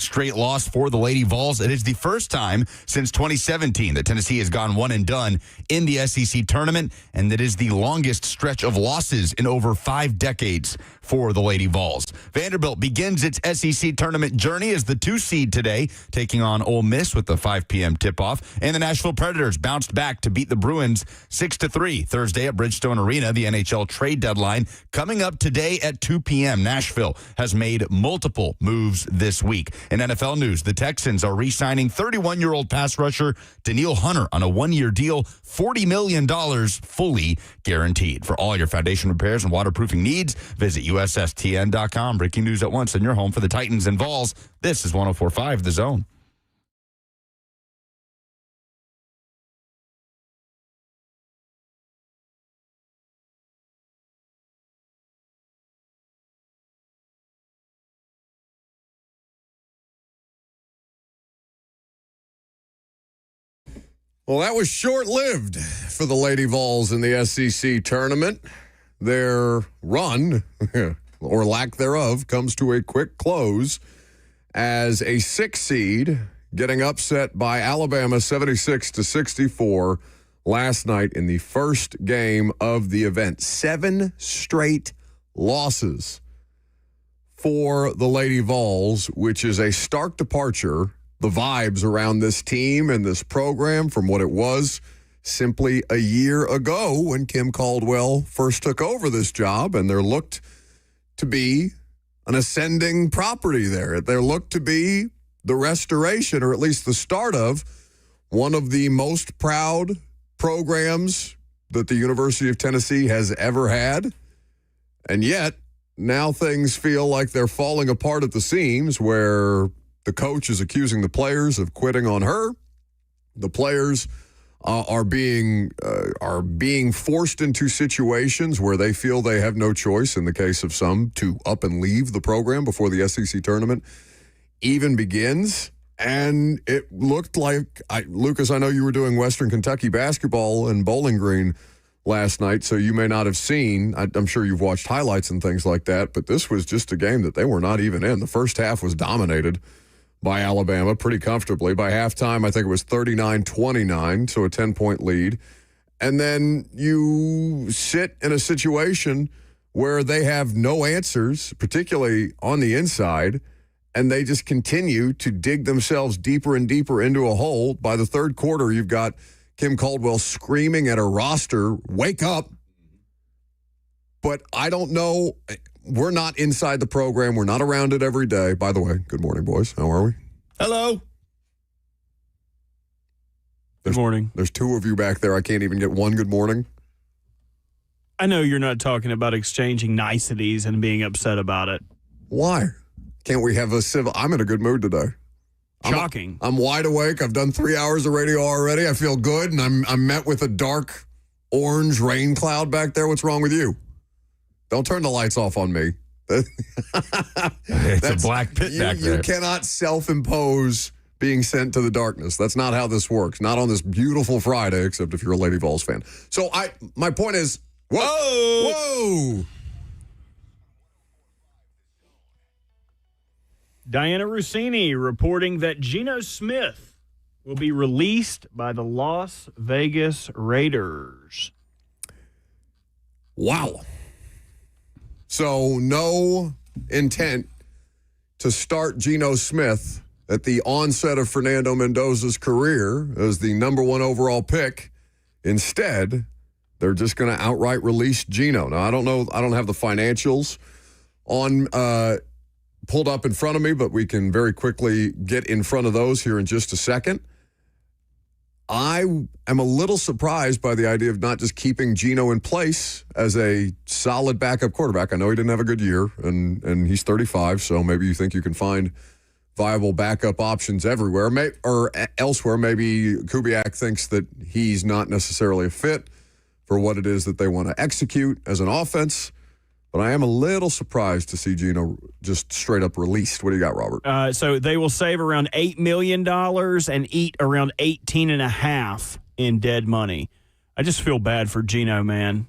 straight loss for the Lady Vols. It is the first time since 2017 that Tennessee has gone one and done in the SEC tournament, and that is the longest stretch of losses in over 5 decades for the Lady Vols. Vanderbilt begins its SEC tournament journey as the 2 seed today, taking on Ole Miss with the 5 p.m. tip-off. And the Nashville Predators bounced back to beat the Bruins 6-3 Thursday at Bridgestone Arena. The NHL trade deadline coming up today at 2 p.m. Nashville has made multiple moves this week. In NFL news, the Texans are re-signing 31-year-old pass rusher Danielle Hunter on a 1-year deal, $40 million fully guaranteed. For all your foundation repairs and waterproofing needs, visit USSTN.com. Breaking news at once in your home for the Titans and Vols. This is 104.5 The Zone. Well, that was short-lived for the Lady Vols in the SEC tournament. Their run, or lack thereof, comes to a quick close as a 6 seed getting upset by Alabama 76-64 last night in the first game of the event. 7 straight losses for the Lady Vols, which is a stark departure. The vibes around this team and this program from what it was simply a year ago when Kim Caldwell first took over this job, and there looked to be an ascending property there. There looked to be the restoration, or at least the start of, one of the most proud programs that the University of Tennessee has ever had. And yet, now things feel like they're falling apart at the seams, where the coach is accusing the players of quitting on her. The players are being forced into situations where they feel they have no choice, in the case of some, to up and leave the program before the SEC tournament even begins. And it looked like, Lucas, I know you were doing Western Kentucky basketball in Bowling Green last night, so you may not have seen. I'm sure you've watched highlights and things like that, but this was just a game that they were not even in. The first half was dominated by Alabama pretty comfortably. By halftime, I think it was 39-29, so a 10-point lead. And then you sit in a situation where they have no answers, particularly on the inside, and they just continue to dig themselves deeper and deeper into a hole. By the third quarter, you've got Kim Caldwell screaming at her roster, wake up. But I don't know. We're not inside the program. We're not around it every day. By the way, good morning, boys. How are we? Hello. Good morning. There's 2 of you back there. I can't even get one good morning. I know you're not talking about exchanging niceties and being upset about it. Why? Can't we have a civil? I'm in a good mood today. Shocking. I'm wide awake. I've done 3 hours of radio already. I feel good, and I'm met with a dark orange rain cloud back there. What's wrong with you? Don't turn the lights off on me. It's a black pit back there. You cannot self-impose being sent to the darkness. That's not how this works. Not on this beautiful Friday, except if you're a Lady Vols fan. So my point is, whoa. Diana Rossini reporting that Gino Smith will be released by the Las Vegas Raiders. Wow. So no intent to start Gino Smith at the onset of Fernando Mendoza's career as the number 1 overall pick. Instead, they're just going to outright release Gino. Now, I don't know. I don't have the financials on pulled up in front of me, but we can very quickly get in front of those here in just a second. I am a little surprised by the idea of not just keeping Gino in place as a solid backup quarterback. I know he didn't have a good year, and he's 35, so maybe you think you can find viable backup options everywhere or elsewhere. Maybe Kubiak thinks that he's not necessarily a fit for what it is that they want to execute as an offense. But I am a little surprised to see Gino just straight up released. What do you got, Robert? So they will save around $8 million and eat around $18.5 million in dead money. I just feel bad for Gino, man.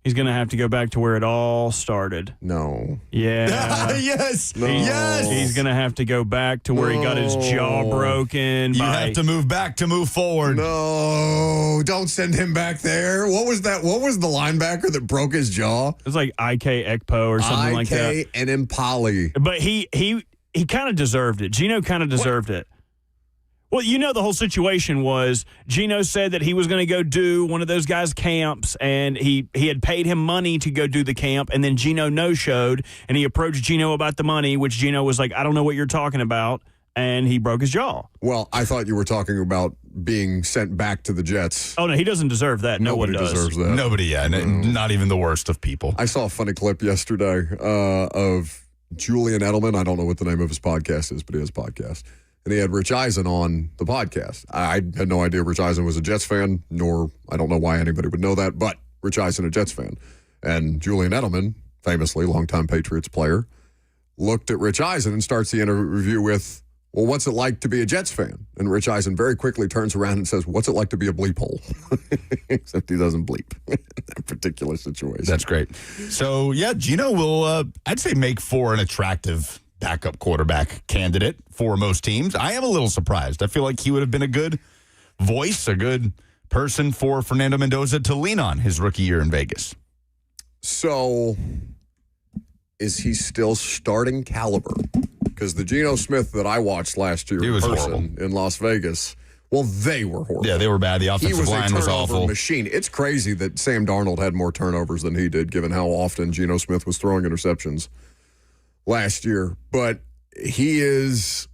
He's going to have to go back to where it all started. No. Yeah. Yes. No. Yes. He's going to have to go back to where he got his jaw broken. You have to move back to move forward. No, don't send him back there. What was that? What was the linebacker that broke his jaw? It was like IK Ekpo or something like that. IK and Impali. But he kind of deserved it. Gino kind of deserved it. Well, you know, the whole situation was Gino said that he was going to go do one of those guys' camps, and he had paid him money to go do the camp, and then Gino no-showed, and he approached Gino about the money, which Gino was like, I don't know what you're talking about, and he broke his jaw. Well, I thought you were talking about being sent back to the Jets. Oh, no, he doesn't deserve that. No one Nobody does. deserves that. Nobody, yeah. Not even the worst of people. I saw a funny clip yesterday of Julian Edelman. I don't know what the name of his podcast is, but he has a podcast. And he had Rich Eisen on the podcast. I had no idea Rich Eisen was a Jets fan, nor I don't know why anybody would know that, but Rich Eisen, a Jets fan. And Julian Edelman, famously longtime Patriots player, looked at Rich Eisen and starts the interview with, well, what's it like to be a Jets fan? And Rich Eisen very quickly turns around and says, what's it like to be a bleep hole? Except he doesn't bleep in that particular situation. That's great. So, yeah, Gino will, I'd say, make for an attractive backup quarterback candidate for most teams. I am a little surprised. I feel like he would have been a good voice, a good person for Fernando Mendoza to lean on his rookie year in Vegas. So, is he still starting caliber? Because the Gino Smith that I watched last year in person in Las Vegas, well, they were horrible. Yeah, they were bad. The offensive line was awful. He was a turnover machine. It's crazy that Sam Darnold had more turnovers than he did, given how often Gino Smith was throwing interceptions last year. But he's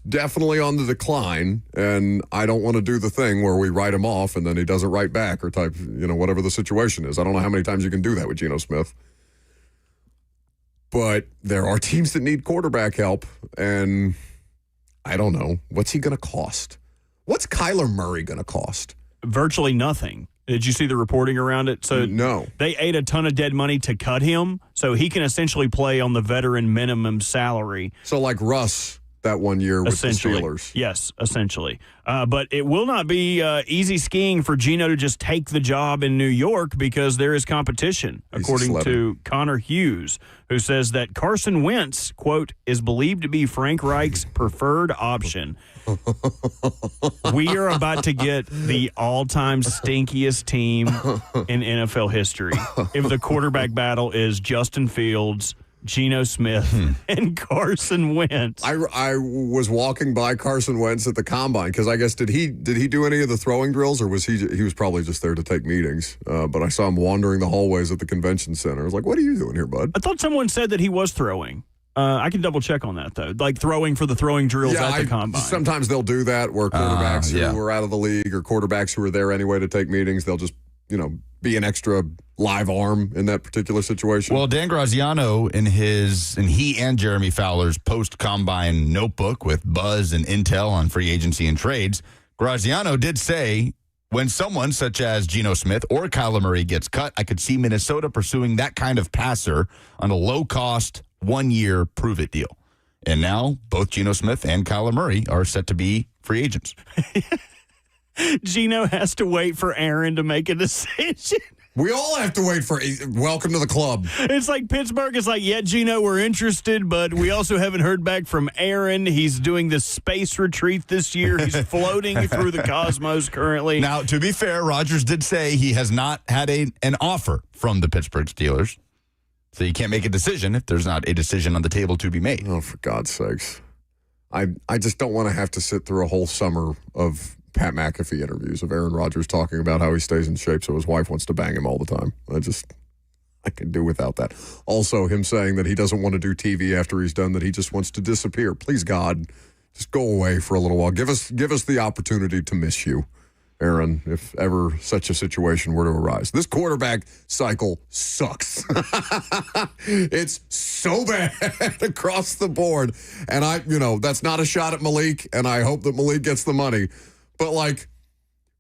definitely on the decline, and I don't want to do the thing where we write him off and then he doesn't write back or type, whatever the situation is. I don't know how many times you can do that with Gino Smith. But there are teams that need quarterback help, and I don't know. What's he going to cost? What's Kyler Murray going to cost? Virtually nothing. Did you see the reporting around it? So no. They ate a ton of dead money to cut him, so he can essentially play on the veteran minimum salary. So like Russ that one year with the Steelers. Yes, essentially. But it will not be easy skiing for Gino to just take the job in New York because there is competition, according to Connor Hughes, who says that Carson Wentz, quote, is believed to be Frank Reich's preferred option. We are about to get the all-time stinkiest team in NFL history. If the quarterback battle is Justin Fields, Gino Smith, and Carson Wentz. I was walking by Carson Wentz at the combine because I guess did he do any of the throwing drills, or was he was probably just there to take meetings? But I saw him wandering the hallways at the convention center. I was like, "What are you doing here, bud?" I thought someone said that he was throwing. I can double check on that though, like throwing for the throwing drills at the combine. Sometimes they'll do that where quarterbacks who are out of the league or quarterbacks who are there anyway to take meetings, they'll just be an extra live arm in that particular situation. Well, Dan Graziano he and Jeremy Fowler's post-combine notebook with buzz and intel on free agency and trades, Graziano did say, when someone such as Gino Smith or Kyler Murray gets cut, I could see Minnesota pursuing that kind of passer on a low-cost, one-year prove-it deal. And now both Gino Smith and Kyler Murray are set to be free agents. Gino has to wait for Aaron to make a decision. We all have to wait for welcome to the club. It's like Pittsburgh is like, yeah, Gino, we're interested, but we also haven't heard back from Aaron. He's doing the space retreat this year. He's floating through the cosmos currently. Now, to be fair, Rodgers did say he has not had an offer from the Pittsburgh Steelers. So you can't make a decision if there's not a decision on the table to be made. Oh, for God's sakes. I just don't want to have to sit through a whole summer of Pat McAfee interviews of Aaron Rodgers talking about how he stays in shape so his wife wants to bang him all the time. I can do without that. Also, him saying that he doesn't want to do TV after he's done, that he just wants to disappear. Please, God, just go away for a little while. Give us the opportunity to miss you, Aaron, if ever such a situation were to arise. This quarterback cycle sucks. It's so bad across the board. And that's not a shot at Malik, and I hope that Malik gets the money. But,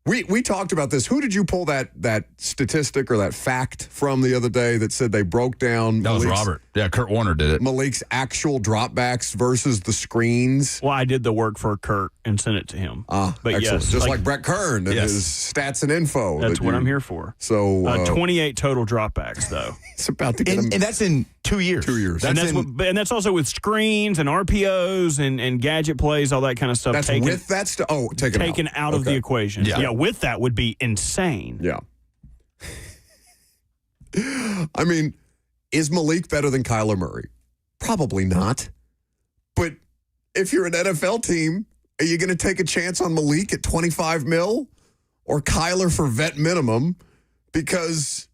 We talked about this. Who did you pull that statistic or that fact from the other day that said they broke down? That was Robert. Yeah, Kurt Warner did it. Malik's actual dropbacks versus the screens. Well, I did the work for Kurt and sent it to him. But excellent. Yes, just like Brett Kern and his stats and info. That's what I'm here for. So 28 total dropbacks, though. It's about to get him. And that's in 2 years. 2 years. And that's also with screens and RPOs and gadget plays, all that kind of stuff. That's with that stuff. Oh, taken out of the equation. Yeah, with that would be insane. Yeah. I mean, is Malik better than Kyler Murray? Probably not. But if you're an NFL team, are you going to take a chance on Malik at $25 million or Kyler for vet minimum because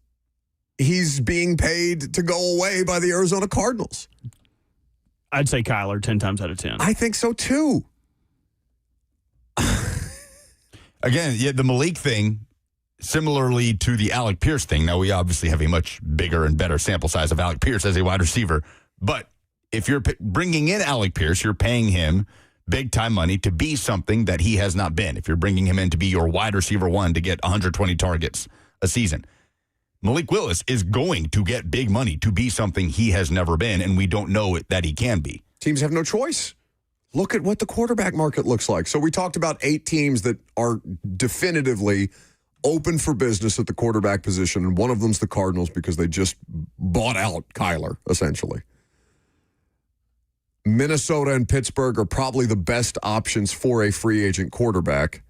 he's being paid to go away by the Arizona Cardinals? I'd say Kyler 10 times out of 10. I think so, too. Again, the Malik thing, similarly to the Alec Pierce thing. Now, we obviously have a much bigger and better sample size of Alec Pierce as a wide receiver. But if you're bringing in Alec Pierce, you're paying him big-time money to be something that he has not been. If you're bringing him in to be your wide receiver one to get 120 targets a season. Malik Willis is going to get big money to be something he has never been, and we don't know that he can be. Teams have no choice. Look at what the quarterback market looks like. So we talked about 8 teams that are definitively open for business at the quarterback position, and one of them's the Cardinals because they just bought out Kyler, essentially. Minnesota and Pittsburgh are probably the best options for a free agent quarterback.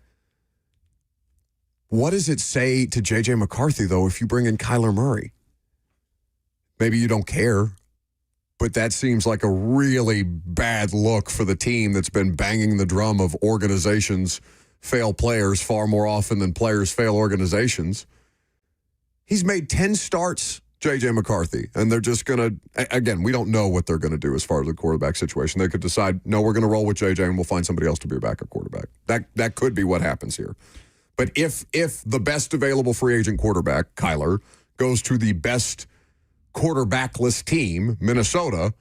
What does it say to J.J. McCarthy, though, if you bring in Kyler Murray? Maybe you don't care, but that seems like a really bad look for the team that's been banging the drum of organizations fail players far more often than players fail organizations. He's made 10 starts, J.J. McCarthy, and they're just going to, again, we don't know what they're going to do as far as the quarterback situation. They could decide, no, we're going to roll with J.J. and we'll find somebody else to be a backup quarterback. That could be what happens here. But if the best available free agent quarterback, Kyler, goes to the best quarterbackless team, Minnesota,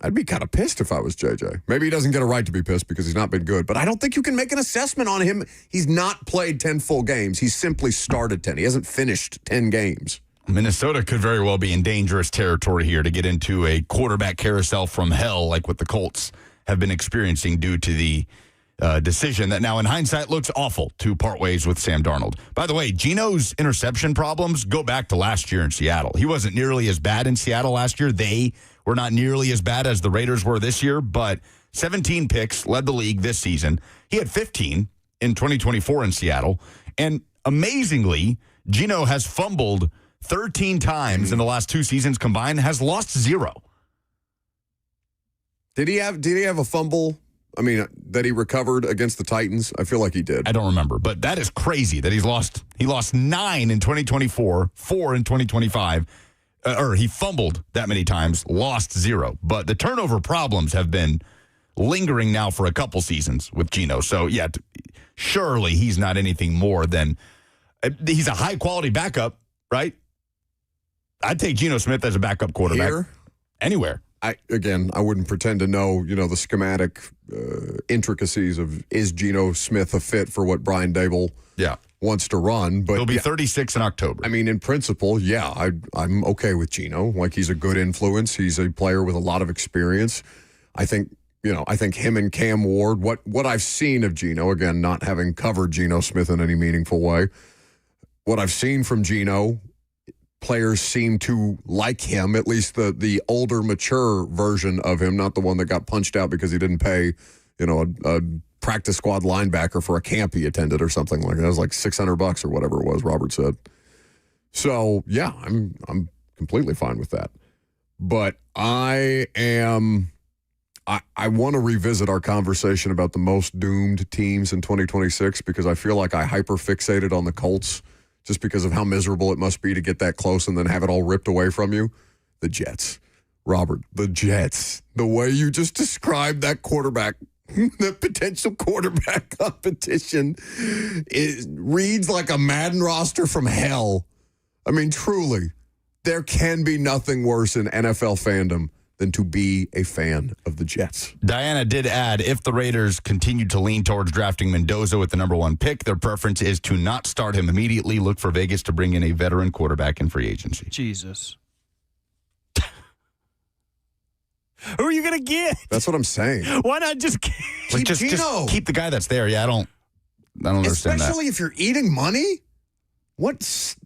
I'd be kind of pissed if I was JJ. Maybe he doesn't get a right to be pissed because he's not been good, but I don't think you can make an assessment on him. He's not played 10 full games. He's simply started 10. He hasn't finished 10 games. Minnesota could very well be in dangerous territory here to get into a quarterback carousel from hell like what the Colts have been experiencing due to the decision that now in hindsight looks awful to part ways with Sam Darnold. By the way, Gino's interception problems go back to last year in Seattle. He wasn't nearly as bad in Seattle last year. They were not nearly as bad as the Raiders were this year, but 17 picks led the league this season. He had 15 in 2024 in Seattle. And amazingly, Gino has fumbled 13 times in the last 2 seasons combined, has lost 0. Did he have a fumble? I mean, that he recovered against the Titans? I feel like he did. I don't remember, but that is crazy that he lost 9 in 2024, 4 in 2025, or he fumbled that many times, lost 0. But the turnover problems have been lingering now for a couple seasons with Gino. So, yeah, surely he's not anything more than he's a high-quality backup, right? I'd take Gino Smith as a backup quarterback. Here? Anywhere. I wouldn't pretend to know, the schematic intricacies of is Gino Smith a fit for what Brian Dable wants to run. But he'll be 36 in October. I mean, in principle, I'm okay with Gino. Like, he's a good influence. He's a player with a lot of experience. I think him and Cam Ward, what I've seen of Gino, again, not having covered Gino Smith in any meaningful way, what I've seen from Gino, players seem to like him, at least the older, mature version of him, not the one that got punched out because he didn't pay, a practice squad linebacker for a camp he attended or something like that. It was like $600 or whatever it was, Robert said. So, yeah, I'm completely fine with that. But I want to revisit our conversation about the most doomed teams in 2026 because I feel like I hyper-fixated on the Colts just because of how miserable it must be to get that close and then have it all ripped away from you. The Jets. Robert, the Jets. The way you just described that quarterback, the potential quarterback competition, it reads like a Madden roster from hell. I mean, truly, there can be nothing worse in NFL fandom than to be a fan of the Jets. Diana did add, if the Raiders continue to lean towards drafting Mendoza with the number 1 pick, their preference is to not start him immediately. Look for Vegas to bring in a veteran quarterback in free agency. Jesus. Who are you going to get? That's what I'm saying. Why not just keep just Gino? Keep the guy that's there. Yeah, I don't understand that. Especially if you're eating money? What's...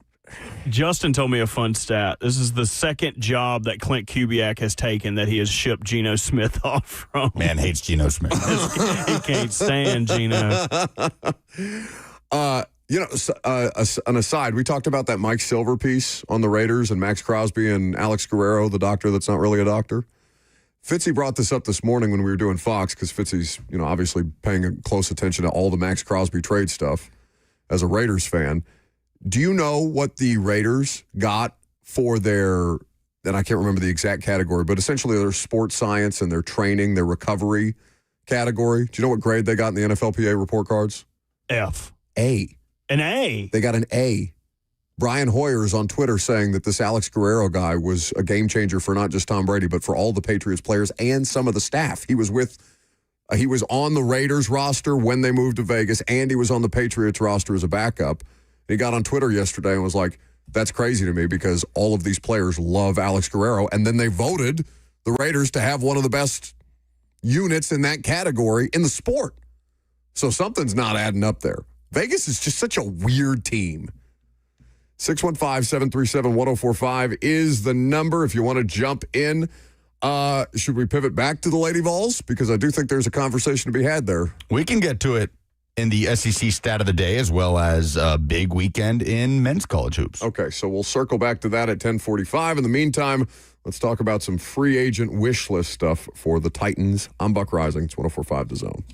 Justin told me a fun stat. This is the second job that Clint Kubiak has taken that he has shipped Gino Smith off from. Man hates Gino Smith. He can't stand Gino. An aside, we talked about that Mike Silver piece on the Raiders and Max Crosby and Alex Guerrero, the doctor that's not really a doctor. Fitzy brought this up this morning when we were doing Fox because Fitzy's, obviously paying close attention to all the Max Crosby trade stuff as a Raiders fan. Do you know what the Raiders got for their, and I can't remember the exact category, but essentially their sports science and their training, their recovery category? Do you know what grade they got in the NFLPA report cards? F. A. An A? They got an A. Brian Hoyer is on Twitter saying that this Alex Guerrero guy was a game changer for not just Tom Brady, but for all the Patriots players and some of the staff. He was on the Raiders roster when they moved to Vegas, and he was on the Patriots roster as a backup. He got on Twitter yesterday and was like, that's crazy to me because all of these players love Alex Guerrero. And then they voted the Raiders to have one of the best units in that category in the sport. So something's not adding up there. Vegas is just such a weird team. 615-737-1045 is the number if you want to jump in. Should we pivot back to the Lady Vols? Because I do think there's a conversation to be had there. We can get to it in the SEC stat of the day, as well as a big weekend in men's college hoops. Okay, so we'll circle back to that at 10:45. In the meantime, let's talk about some free agent wish list stuff for the Titans. I'm Buck Rising. It's 104.5 The Zone.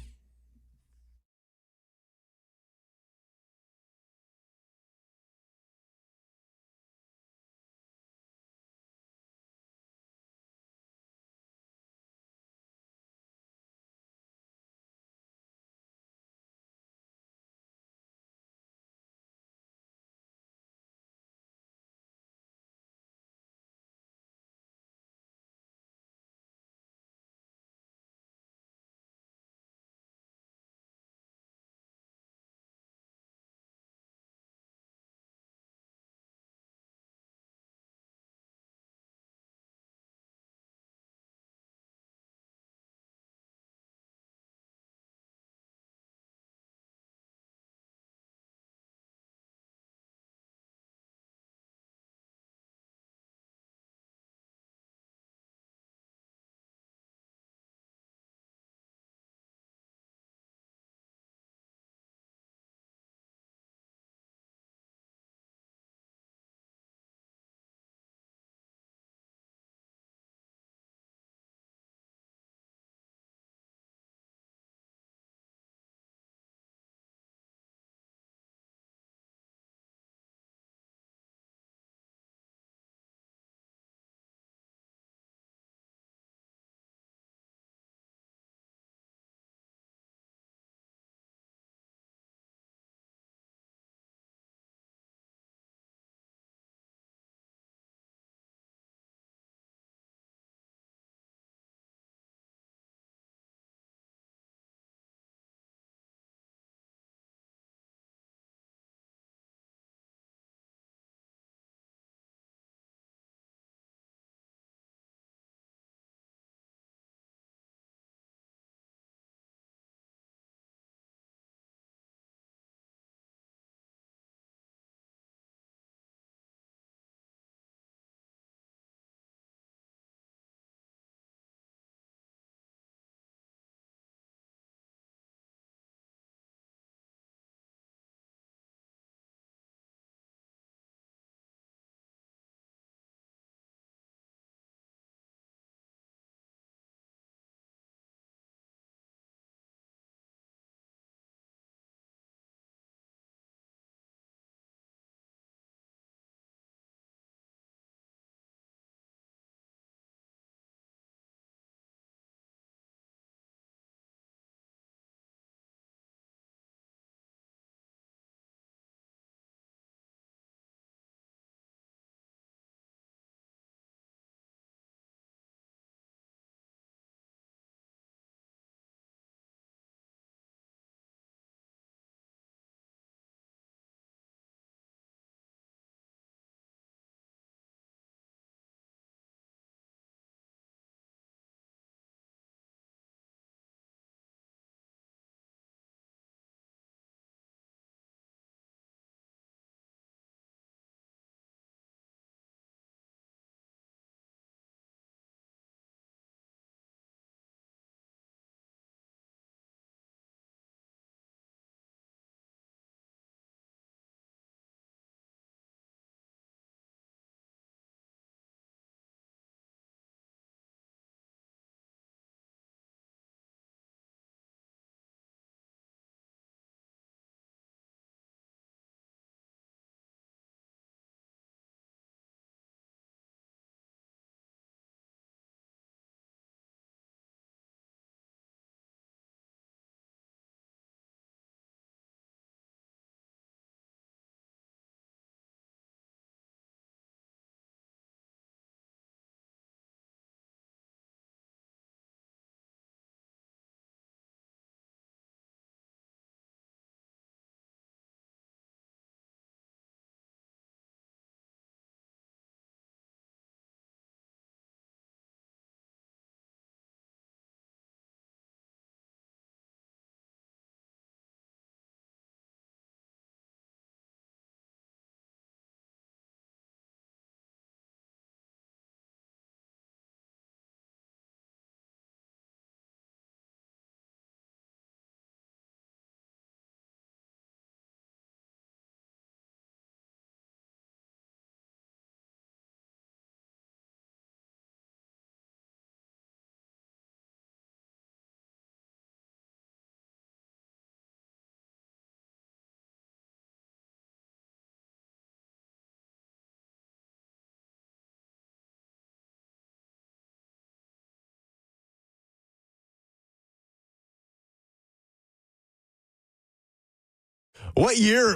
What year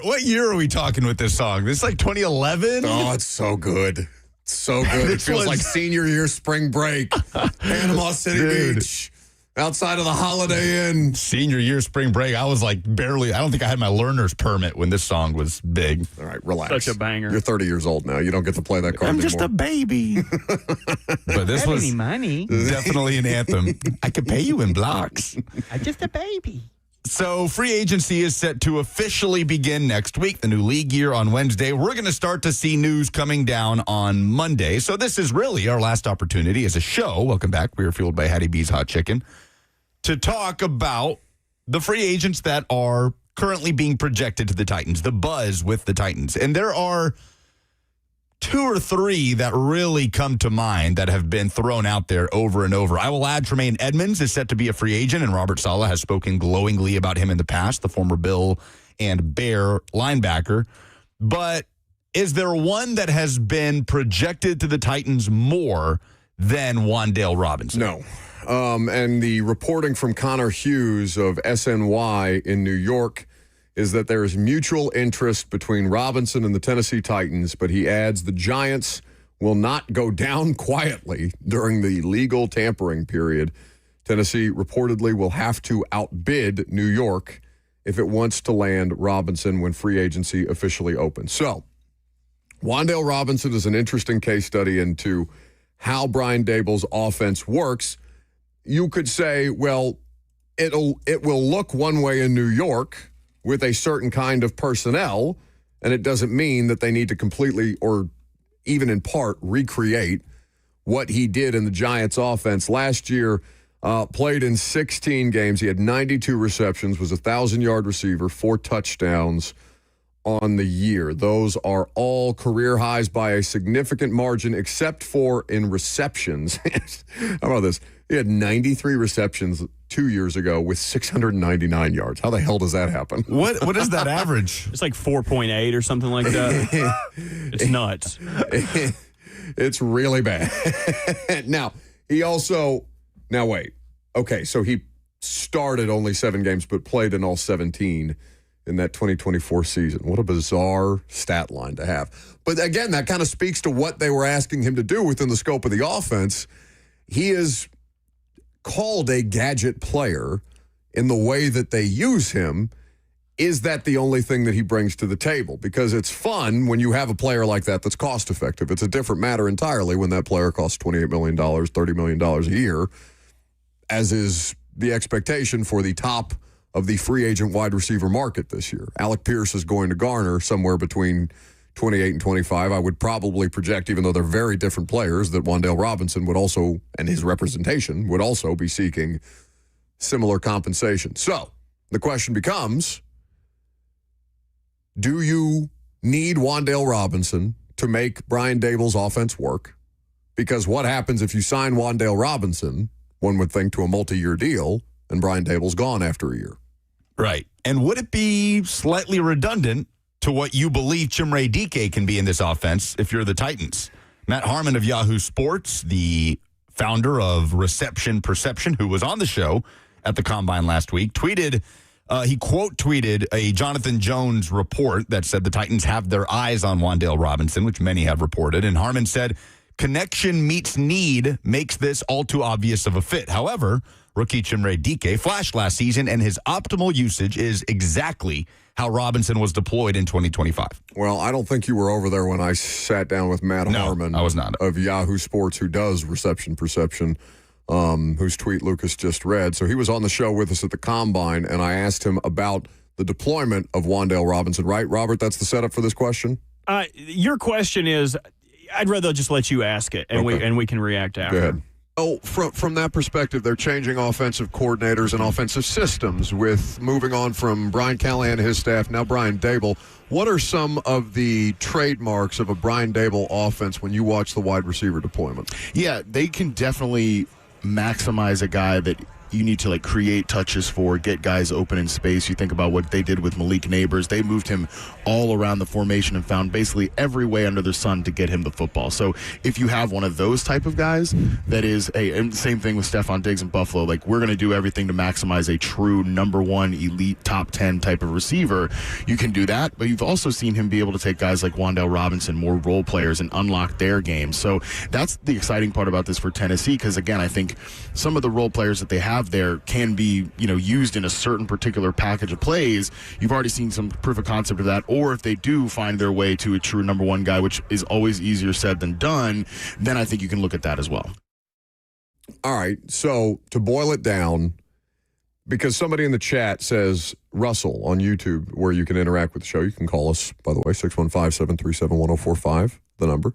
are we talking with this song? This is like 2011? Oh, it's so good. So good. It feels like senior year spring break. Panama City Beach. Outside of the Holiday Inn. Senior year spring break. I was like I don't think I had my learner's permit when this song was big. All right, relax. Such a banger. You're 30 years old now. You don't get to play that card I'm anymore. just a baby. But this was money. definitely an anthem. I could pay you in blocks. I'm just a baby. So free agency is set to officially begin next week, the new league year on Wednesday. We're going to start to see news coming down on Monday. So this is really our last opportunity as a show. Welcome back. We are fueled by Hattie B's Hot Chicken to talk about the free agents that are currently being projected to the Titans, the buzz with the Titans. And there are 2 or 3 that really come to mind that have been thrown out there over and over. I will add Tremaine Edmonds is set to be a free agent, and Robert Saleh has spoken glowingly about him in the past, the former Bill and Bear linebacker. But is there one that has been projected to the Titans more than Wan'Dale Robinson? No. And the reporting from Connor Hughes of SNY in New York is that there is mutual interest between Robinson and the Tennessee Titans, but he adds the Giants will not go down quietly during the legal tampering period. Tennessee reportedly will have to outbid New York if it wants to land Robinson when free agency officially opens. So, Wan'Dale Robinson is an interesting case study into how Brian Daboll's offense works. You could say, well, it will look one way in New York with a certain kind of personnel, and it doesn't mean that they need to completely or even in part recreate what he did in the Giants offense. Last year, played in 16 games. He had 92 receptions, was a 1,000-yard receiver, 4 touchdowns on the year. Those are all career highs by a significant margin, except for in receptions. How about this? He had 93 receptions 2 years ago with 699 yards. How the hell does that happen? What is that average? It's like 4.8 or something like that. It's nuts. It's really bad. Now, wait. Okay, so he started only 7 games but played in all 17 in that 2024 season. What a bizarre stat line to have. But again, that kind of speaks to what they were asking him to do within the scope of the offense. He is called a gadget player in the way that they use him. Is that the only thing that he brings to the table? Because it's fun when you have a player like that that's cost effective. It's a different matter entirely when that player costs $28 million, $30 million a year, as is the expectation for the top of the free agent wide receiver market this year. Alec Pierce is going to garner somewhere between 28 and 25. I would probably project, even though they're very different players, that Wan'Dale Robinson would also, and his representation, would also be seeking similar compensation. So the question becomes, do you need Wan'Dale Robinson to make Brian Daboll's offense work? Because what happens if you sign Wan'Dale Robinson, one would think, to a multi-year deal, and Brian Daboll's gone after a year? Right. And would it be slightly redundant to what you believe Chimere Dike can be in this offense if you're the Titans? Matt Harmon of Yahoo Sports, the founder of Reception Perception, who was on the show at the Combine last week, tweeted, he quote tweeted a Jonathan Jones report that said the Titans have their eyes on Wan'Dale Robinson, which many have reported. And Harmon said, connection meets need makes this all too obvious of a fit. However, rookie Chimere Dike flashed last season, and his optimal usage is exactly how Robinson was deployed in 2025. Well, I don't think you were over there when I sat down with Matt Harmon. I was not. Of Yahoo Sports, who does Reception Perception, whose tweet Lucas just read. So he was on the show with us at the Combine, and I asked him about the deployment of Wan'Dale Robinson. Right, Robert? That's the setup for this question? Your question is, I'd rather just let you ask it, and we can react after. Go ahead. Oh, from that perspective, they're changing offensive coordinators and offensive systems with moving on from Brian Callahan and his staff, now Brian Daboll. What are some of the trademarks of a Brian Daboll offense when you watch the wide receiver deployment? Yeah, they can definitely maximize a guy that you need to like create touches for, get guys open in space. You think about what they did with Malik Neighbors. They moved him all around the formation and found basically every way under the sun to get him the football. So if you have one of those type of guys, that is and same thing with Stephon Diggs in Buffalo. Like, we're going to do everything to maximize a true number one elite top 10 type of receiver. You can do that, but you've also seen him be able to take guys like Wan'Dale Robinson, more role players, and unlock their game. So that's the exciting part about this for Tennessee, because again, I think some of the role players that they have there can be, used in a certain particular package of plays. You've already seen some proof of concept of that. Or if they do find their way to a true number one guy, which is always easier said than done, then I think you can look at that as well. All right, so to boil it down, because somebody in the chat says, Russell on YouTube, where you can interact with the show. You can call us, by the way, 615-737-1045, the number.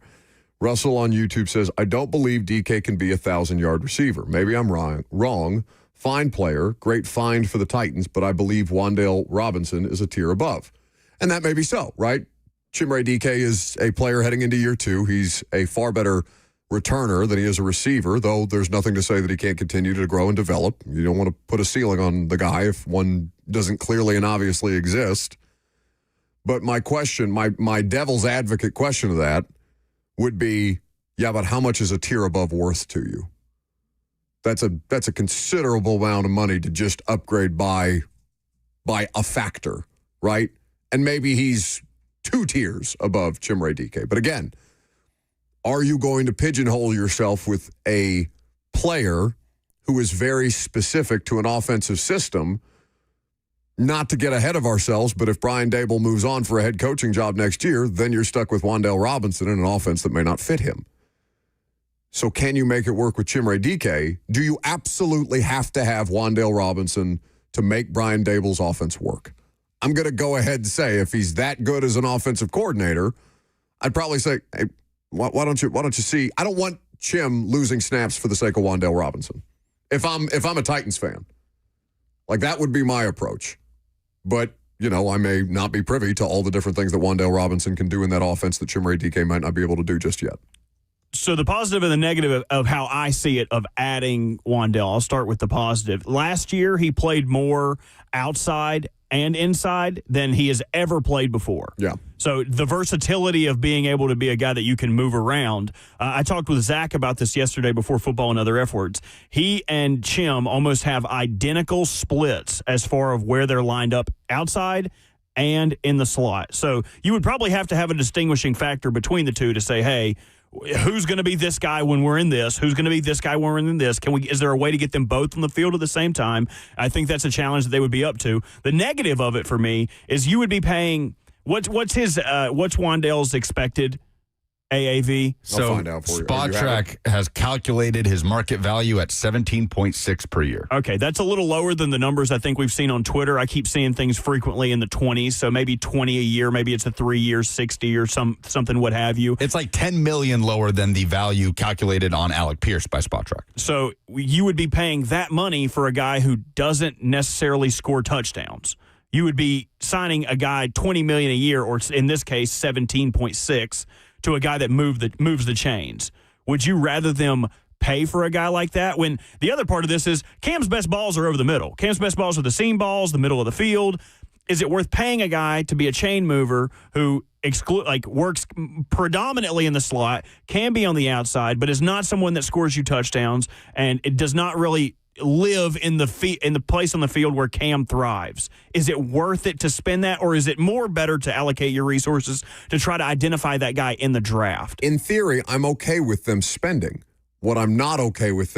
Russell on YouTube says, I don't believe DK can be a 1,000-yard receiver. Maybe I'm wrong. Fine player, great find for the Titans, but I believe Wan'Dale Robinson is a tier above. And that may be so, right? Chimere DK is a player heading into year 2. He's a far better returner than he is a receiver, though there's nothing to say that he can't continue to grow and develop. You don't want to put a ceiling on the guy if one doesn't clearly and obviously exist. But my question, my devil's advocate question to that would be, yeah, but how much is a tier above worth to you? That's a considerable amount of money to just upgrade by a factor, right? And maybe he's 2 tiers above Chimere DK. But again, are you going to pigeonhole yourself with a player who is very specific to an offensive system? Not to get ahead of ourselves, but if Brian Daboll moves on for a head coaching job next year, then you're stuck with Wan'Dale Robinson in an offense that may not fit him. So can you make it work with Chimere DK? Do you absolutely have to have Wan'Dale Robinson to make Brian Daboll's offense work? I'm going to go ahead and say if he's that good as an offensive coordinator, I'd probably say, hey, why don't you see? I don't want Chim losing snaps for the sake of Wan'Dale Robinson. If I'm a Titans fan, like that would be my approach. But, I may not be privy to all the different things that Wan'Dale Robinson can do in that offense that Chimere DK might not be able to do just yet. So the positive and the negative of how I see it of adding Wan'Dale, I'll start with the positive. Last year, he played more outside and inside than he has ever played before. Yeah. So the versatility of being able to be a guy that you can move around. I talked with Zach about this yesterday before football and other F words. He and Chim almost have identical splits as far as where they're lined up outside and in the slot. So you would probably have to have a distinguishing factor between the two to say, hey, who's going to be this guy when we're in this? Who's going to be this guy when we're in this? Is there a way to get them both on the field at the same time? I think that's a challenge that they would be up to. The negative of it for me is you would be paying what's Wan'Dale's expected AAV? I'll find out for you. SpotTrack has calculated his market value at 17.6 per year. Okay, that's a little lower than the numbers I think we've seen on Twitter. I keep seeing things frequently in the 20s, so maybe 20 a year, maybe it's a 3 year 60 or something what have you. It's like 10 million lower than the value calculated on Alec Pierce by SpotTrack. So you would be paying that money for a guy who doesn't necessarily score touchdowns. You would be signing a guy $20 million a year, or in this case 17.6, to a guy that moves the chains. Would you rather them pay for a guy like that? When the other part of this is Cam's best balls are over the middle. Cam's best balls are the seam balls, the middle of the field. Is it worth paying a guy to be a chain mover who works predominantly in the slot, can be on the outside, but is not someone that scores you touchdowns, and it does not really live in the place on the field where Cam thrives? Is it worth it to spend that, or is it more better to allocate your resources to try to identify that guy in the draft? In theory, I'm okay with them spending. What I'm not okay with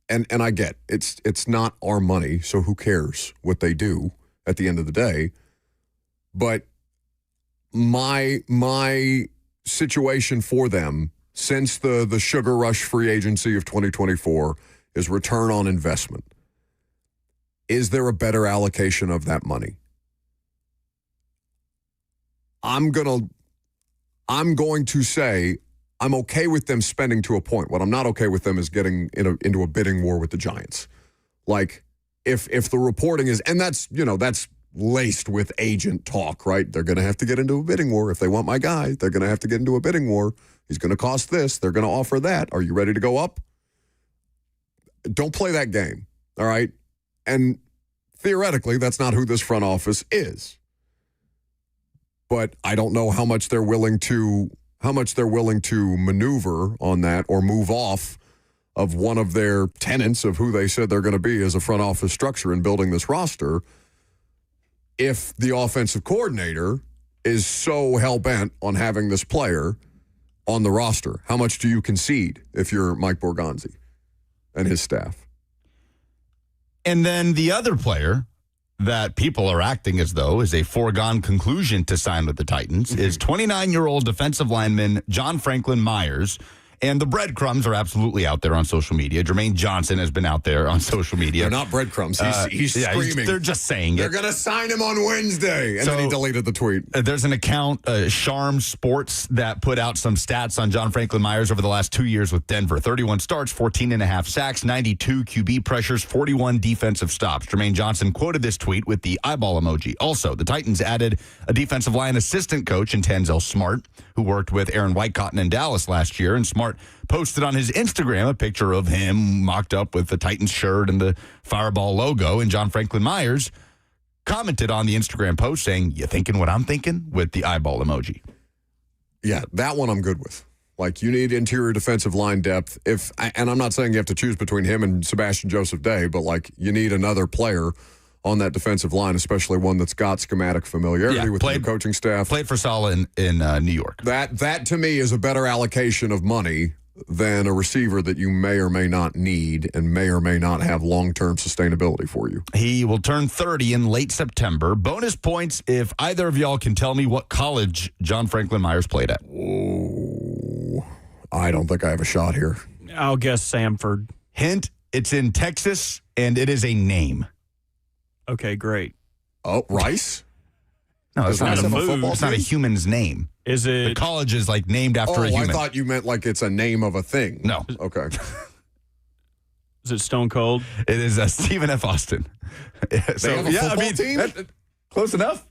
and I get it's not our money, so who cares what they do at the end of the day? But my situation for them since the sugar rush free agency of 2024 is return on investment. Is there a better allocation of that money? I'm going to say I'm okay with them spending to a point. What I'm not okay with them is getting into a bidding war with the Giants. Like if the reporting is, and that's laced with agent talk, right? They're going to have to get into a bidding war. If they want my guy, they're going to have to get into a bidding war. He's going to cost this. They're going to offer that. Are you ready to go up? Don't play that game. All right. And theoretically, that's not who this front office is. But I don't know how much they're willing to maneuver on that or move off of one of their tenets of who they said they're going to be as a front office structure in building this roster if the offensive coordinator is so hell-bent on having this player on the roster. How much do you concede if you're Mike Borgonzi and his staff? And then the other player that people are acting as though is a foregone conclusion to sign with the Titans is 29-year-old defensive lineman John Franklin Myers. And the breadcrumbs are absolutely out there on social media. Jermaine Johnson has been out there on social media. They're not breadcrumbs. He's screaming. They're just saying they're going to sign him on Wednesday. And then he deleted the tweet. There's an account, Sharm Sports, that put out some stats on John Franklin Myers over the last 2 years with Denver. 31 starts, 14.5 sacks, 92 QB pressures, 41 defensive stops. Jermaine Johnson quoted this tweet with the eyeball emoji. Also, the Titans added a defensive line assistant coach in Tanzel Smart, who worked with Aaron Whitecotton in Dallas last year. And Smart posted on his Instagram a picture of him mocked up with the Titans shirt and the Fireball logo. And John Franklin Myers commented on the Instagram post saying, "You thinking what I'm thinking?" with the eyeball emoji. Yeah, that one I'm good with. Like, you need interior defensive line depth. And I'm not saying you have to choose between him and Sebastian Joseph Day, but, like, you need another player on that defensive line, especially one that's got schematic familiarity with the coaching staff. Played for Saleh in New York. That, to me, is a better allocation of money than a receiver that you may or may not need and may or may not have long-term sustainability for you. He will turn 30 in late September. Bonus points if either of y'all can tell me what college John Franklin Myers played at. Oh, I don't think I have a shot here. I'll guess Samford. Hint, it's in Texas, and it is a name. Okay, great. Oh, Rice? No, it's not it's not a human's name. Is it? The college is like named after a human. I thought you meant like it's a name of a thing. No. Okay. Is it Stone Cold? It is Stephen F. Austin. They have a football team? Close enough.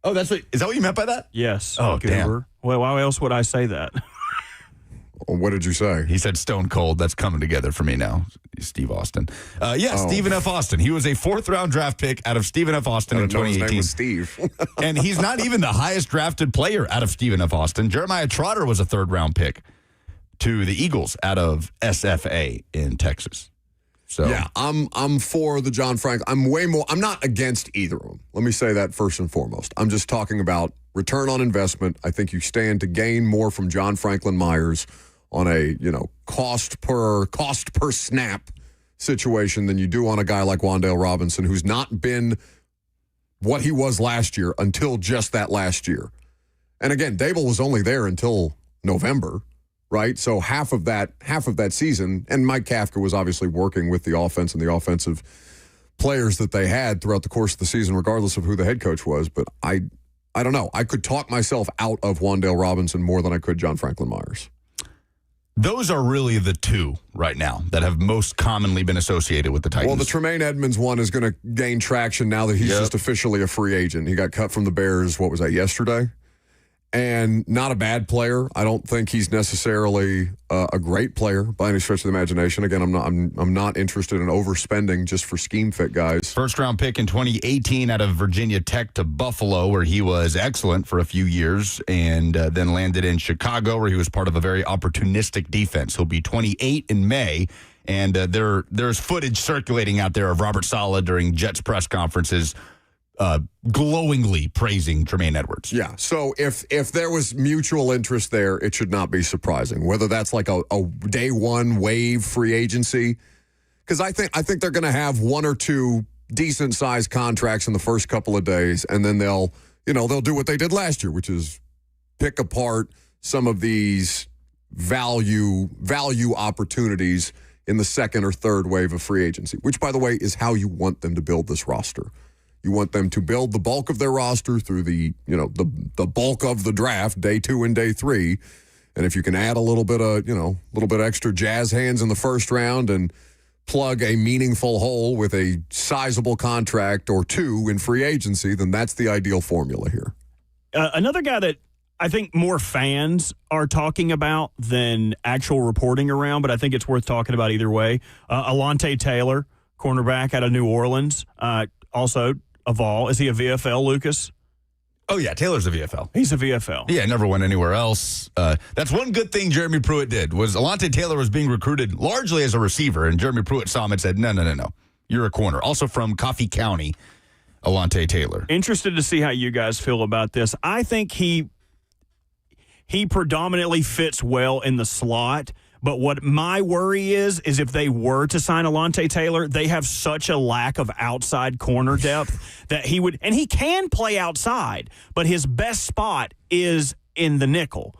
Oh, is that what you meant by that? Yes. Oh, damn. Well, why else would I say that? What did you say? He said Stone Cold. That's coming together for me now. Steve Austin. Stephen F. Austin. He was a 4th-round draft pick out of Stephen F. Austin in 2018. His name was Steve. And he's not even the highest drafted player out of Stephen F. Austin. Jeremiah Trotter was a 3rd-round pick to the Eagles out of SFA in Texas. So yeah, I'm for the John Frank. I'm not against either of them. Let me say that first and foremost. I'm just talking about return on investment. I think you stand to gain more from John Franklin Myers on a, cost per snap situation than you do on a guy like Wan'Dale Robinson, who's not been what he was last year until just that last year. And again, Dable was only there until November, right? So half of that season, and Mike Kafka was obviously working with the offense and the offensive players that they had throughout the course of the season, regardless of who the head coach was. But I don't know. I could talk myself out of Wan'Dale Robinson more than I could John Franklin Myers. Those are really the two right now that have most commonly been associated with the Titans. Well, the Tremaine Edmonds one is going to gain traction now that he's just officially a free agent. He got cut from the Bears, what was that, yesterday? And not a bad player. I don't think he's necessarily a great player by any stretch of the imagination. Again, I'm not interested in overspending just for scheme fit guys. 1st-round pick in 2018 out of Virginia Tech to Buffalo, where he was excellent for a few years, and then landed in Chicago, where he was part of a very opportunistic defense. He'll be 28 in May, and there's footage circulating out there of Robert Saleh during Jets press conferences glowingly praising Tremaine Edwards. Yeah, so if there was mutual interest there, it should not be surprising. Whether that's like a day one wave free agency, because I think they're going to have 1 or 2 decent sized contracts in the first couple of days, and then they'll do what they did last year, which is pick apart some of these value opportunities in the 2nd or 3rd wave of free agency, which, by the way, is how you want them to build this roster. You want them to build the bulk of their roster through the bulk of the draft, day 2 and day 3. And if you can add a little bit extra jazz hands in the 1st round and plug a meaningful hole with a sizable contract or 2 in free agency, then that's the ideal formula here. Another guy that I think more fans are talking about than actual reporting around, but I think it's worth talking about either way. Alontae Taylor, cornerback out of New Orleans. Also a Vol. Is he a VFL, Lucas? Oh, yeah, Taylor's a VFL. He's a VFL. Yeah, never went anywhere else. That's one good thing Jeremy Pruitt did, was Alontae Taylor was being recruited largely as a receiver, and Jeremy Pruitt saw him and said, no, you're a corner. Also from Coffee County, Alontae Taylor. Interested to see how you guys feel about this. I think he predominantly fits well in the slot. But what my worry is if they were to sign Alontae Taylor, they have such a lack of outside corner depth that he would, and he can play outside, but his best spot is in the nickel,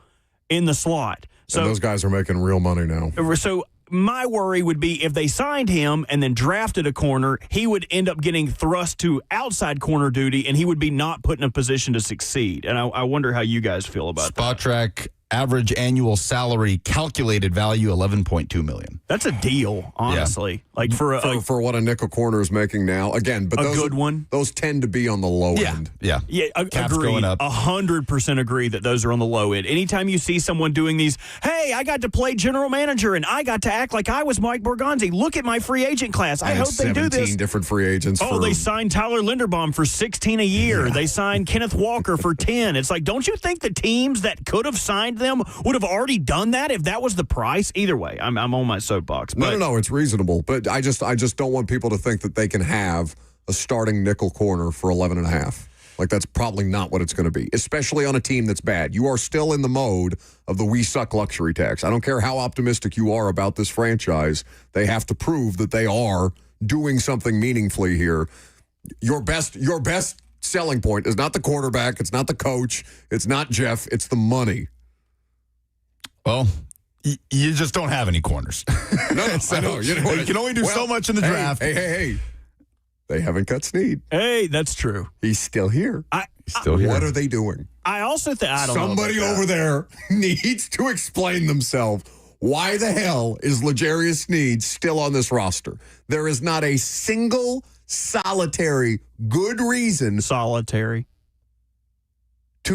in the slot. So and those guys are making real money now. So my worry would be if they signed him and then drafted a corner, he would end up getting thrust to outside corner duty, and he would be not put in a position to succeed. And I wonder how you guys feel about that. Spotrac average annual salary calculated value $11.2 million. That's a deal, honestly. Yeah. Like for what a nickel corner is making now. Again, but those good one. Those tend to be on the low end. Yeah. Cap's going up. 100% agree that those are on the low end. Anytime you see someone doing these, hey, I got to play general manager and I got to act like I was Mike Borgonzi. Look at my free agent class. I hope they do this. 17 different free agents. They signed Tyler Linderbaum for $16 a year. Yeah. They signed Kenneth Walker for $10. It's like, don't you think the teams that could have signed them would have already done that if that was the price? Either way, I'm on my soapbox. But no, it's reasonable. But I just don't want people to think that they can have a starting nickel corner for 11.5. Like, that's probably not what it's going to be, especially on a team that's bad. You are still in the mode of the we suck luxury tax. I don't care how optimistic you are about this franchise. They have to prove that they are doing something meaningfully here. Your best selling point is not the quarterback. It's not the coach. It's not Jeff. It's the money. Well, you just don't have any corners. No, I know. You can only do so much in the draft. Hey. They haven't cut Snead. Hey, that's true. He's still here. Still here. What are they doing? I also think somebody over there needs to explain themselves. Why the hell is L'Jarius Sneed still on this roster? There is not a single solitary good reason to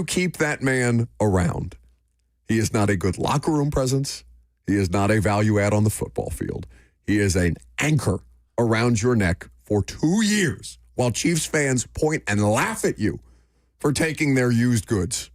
keep that man around. He is not a good locker room presence. He is not a value add on the football field. He is an anchor around your neck for 2 years while Chiefs fans point and laugh at you for taking their used goods.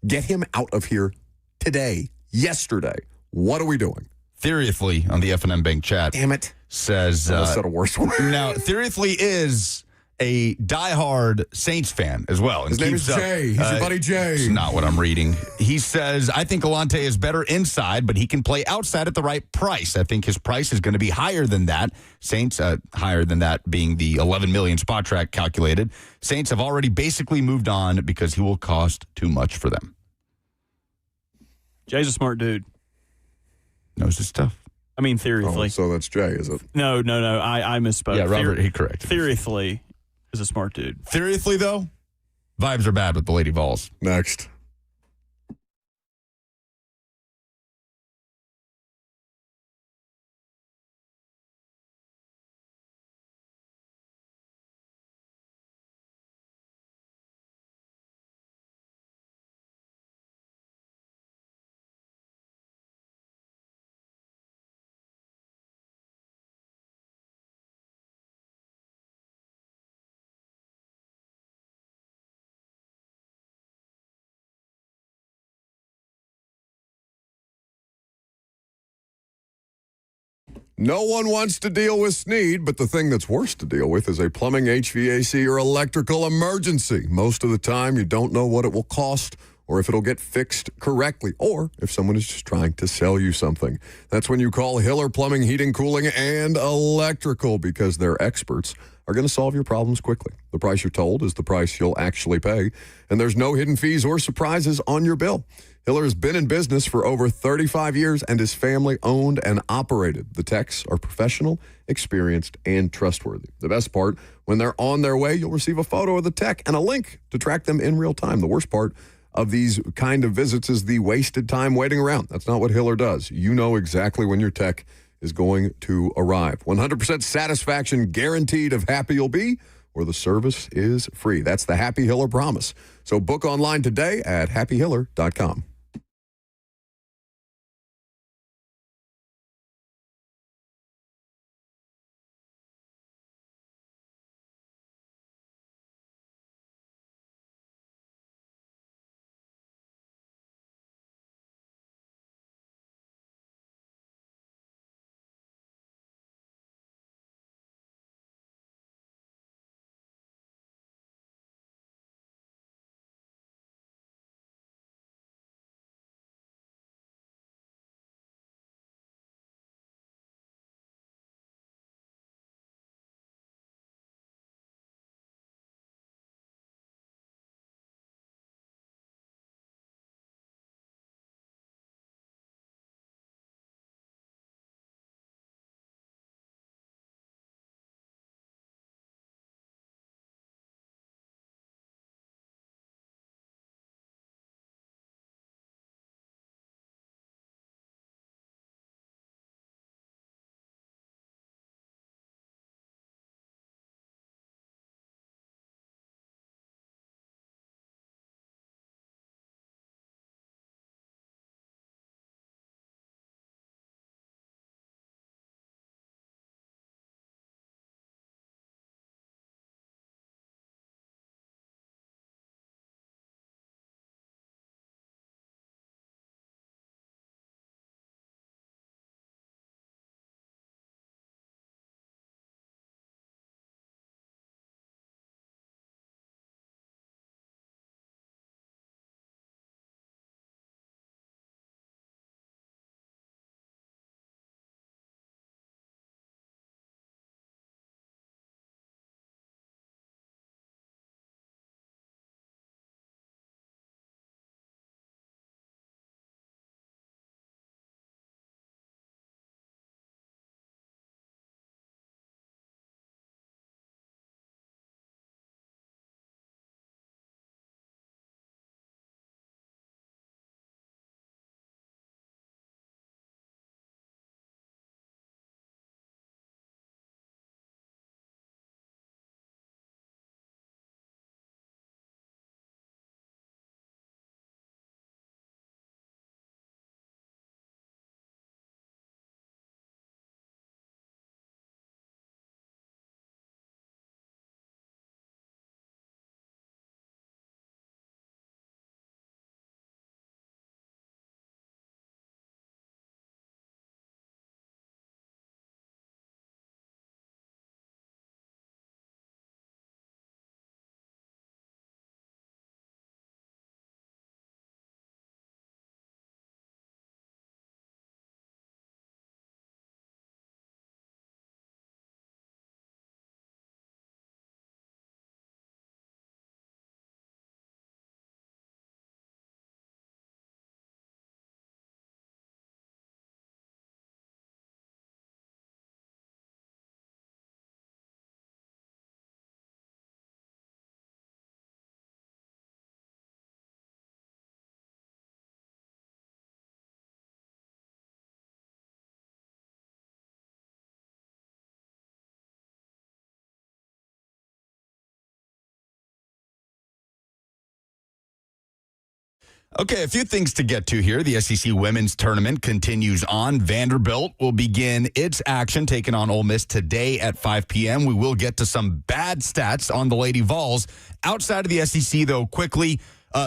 Get him out of here today, yesterday. What are we doing? Theoryfully on the F&M Bank chat. Damn it. Says. I said a worse word. Now, Theoryfully is a diehard Saints fan as well. And his name is Jay. He's your buddy Jay. It's not what I'm reading. He says, I think Alontae is better inside, but he can play outside at the right price. I think his price is going to be higher than that. Saints, higher than that being the $11 million Spotrac calculated. Saints have already basically moved on because he will cost too much for them. Jay's a smart dude. Knows his stuff. I mean, theoretically. Oh, so that's Jay, is it? No. I misspoke. Yeah, Robert, he corrected. Theoretically is a smart dude. Theoretically, though, vibes are bad with the Lady Vols. Next. No one wants to deal with Snead, but the thing that's worse to deal with is a plumbing, HVAC, or electrical emergency. Most of the time, you don't know what it will cost or if it'll get fixed correctly, or if someone is just trying to sell you something. That's when you call Hiller Plumbing, Heating, Cooling, and Electrical, because their experts are going to solve your problems quickly. The price you're told is the price you'll actually pay, and there's no hidden fees or surprises on your bill. Hiller has been in business for over 35 years and is family-owned and operated. The techs are professional, experienced, and trustworthy. The best part, when they're on their way, you'll receive a photo of the tech and a link to track them in real time. The worst part of these kind of visits is the wasted time waiting around. That's not what Hiller does. You know exactly when your tech is going to arrive. 100% satisfaction guaranteed of happy you'll be, where the service is free. That's the Happy Hiller promise. So book online today at happyhiller.com. Okay, a few things to get to here. The SEC women's tournament continues on. Vanderbilt will begin its action, taking on Ole Miss today at 5 p.m. We will get to some bad stats on the Lady Vols. Outside of the SEC, though, quickly,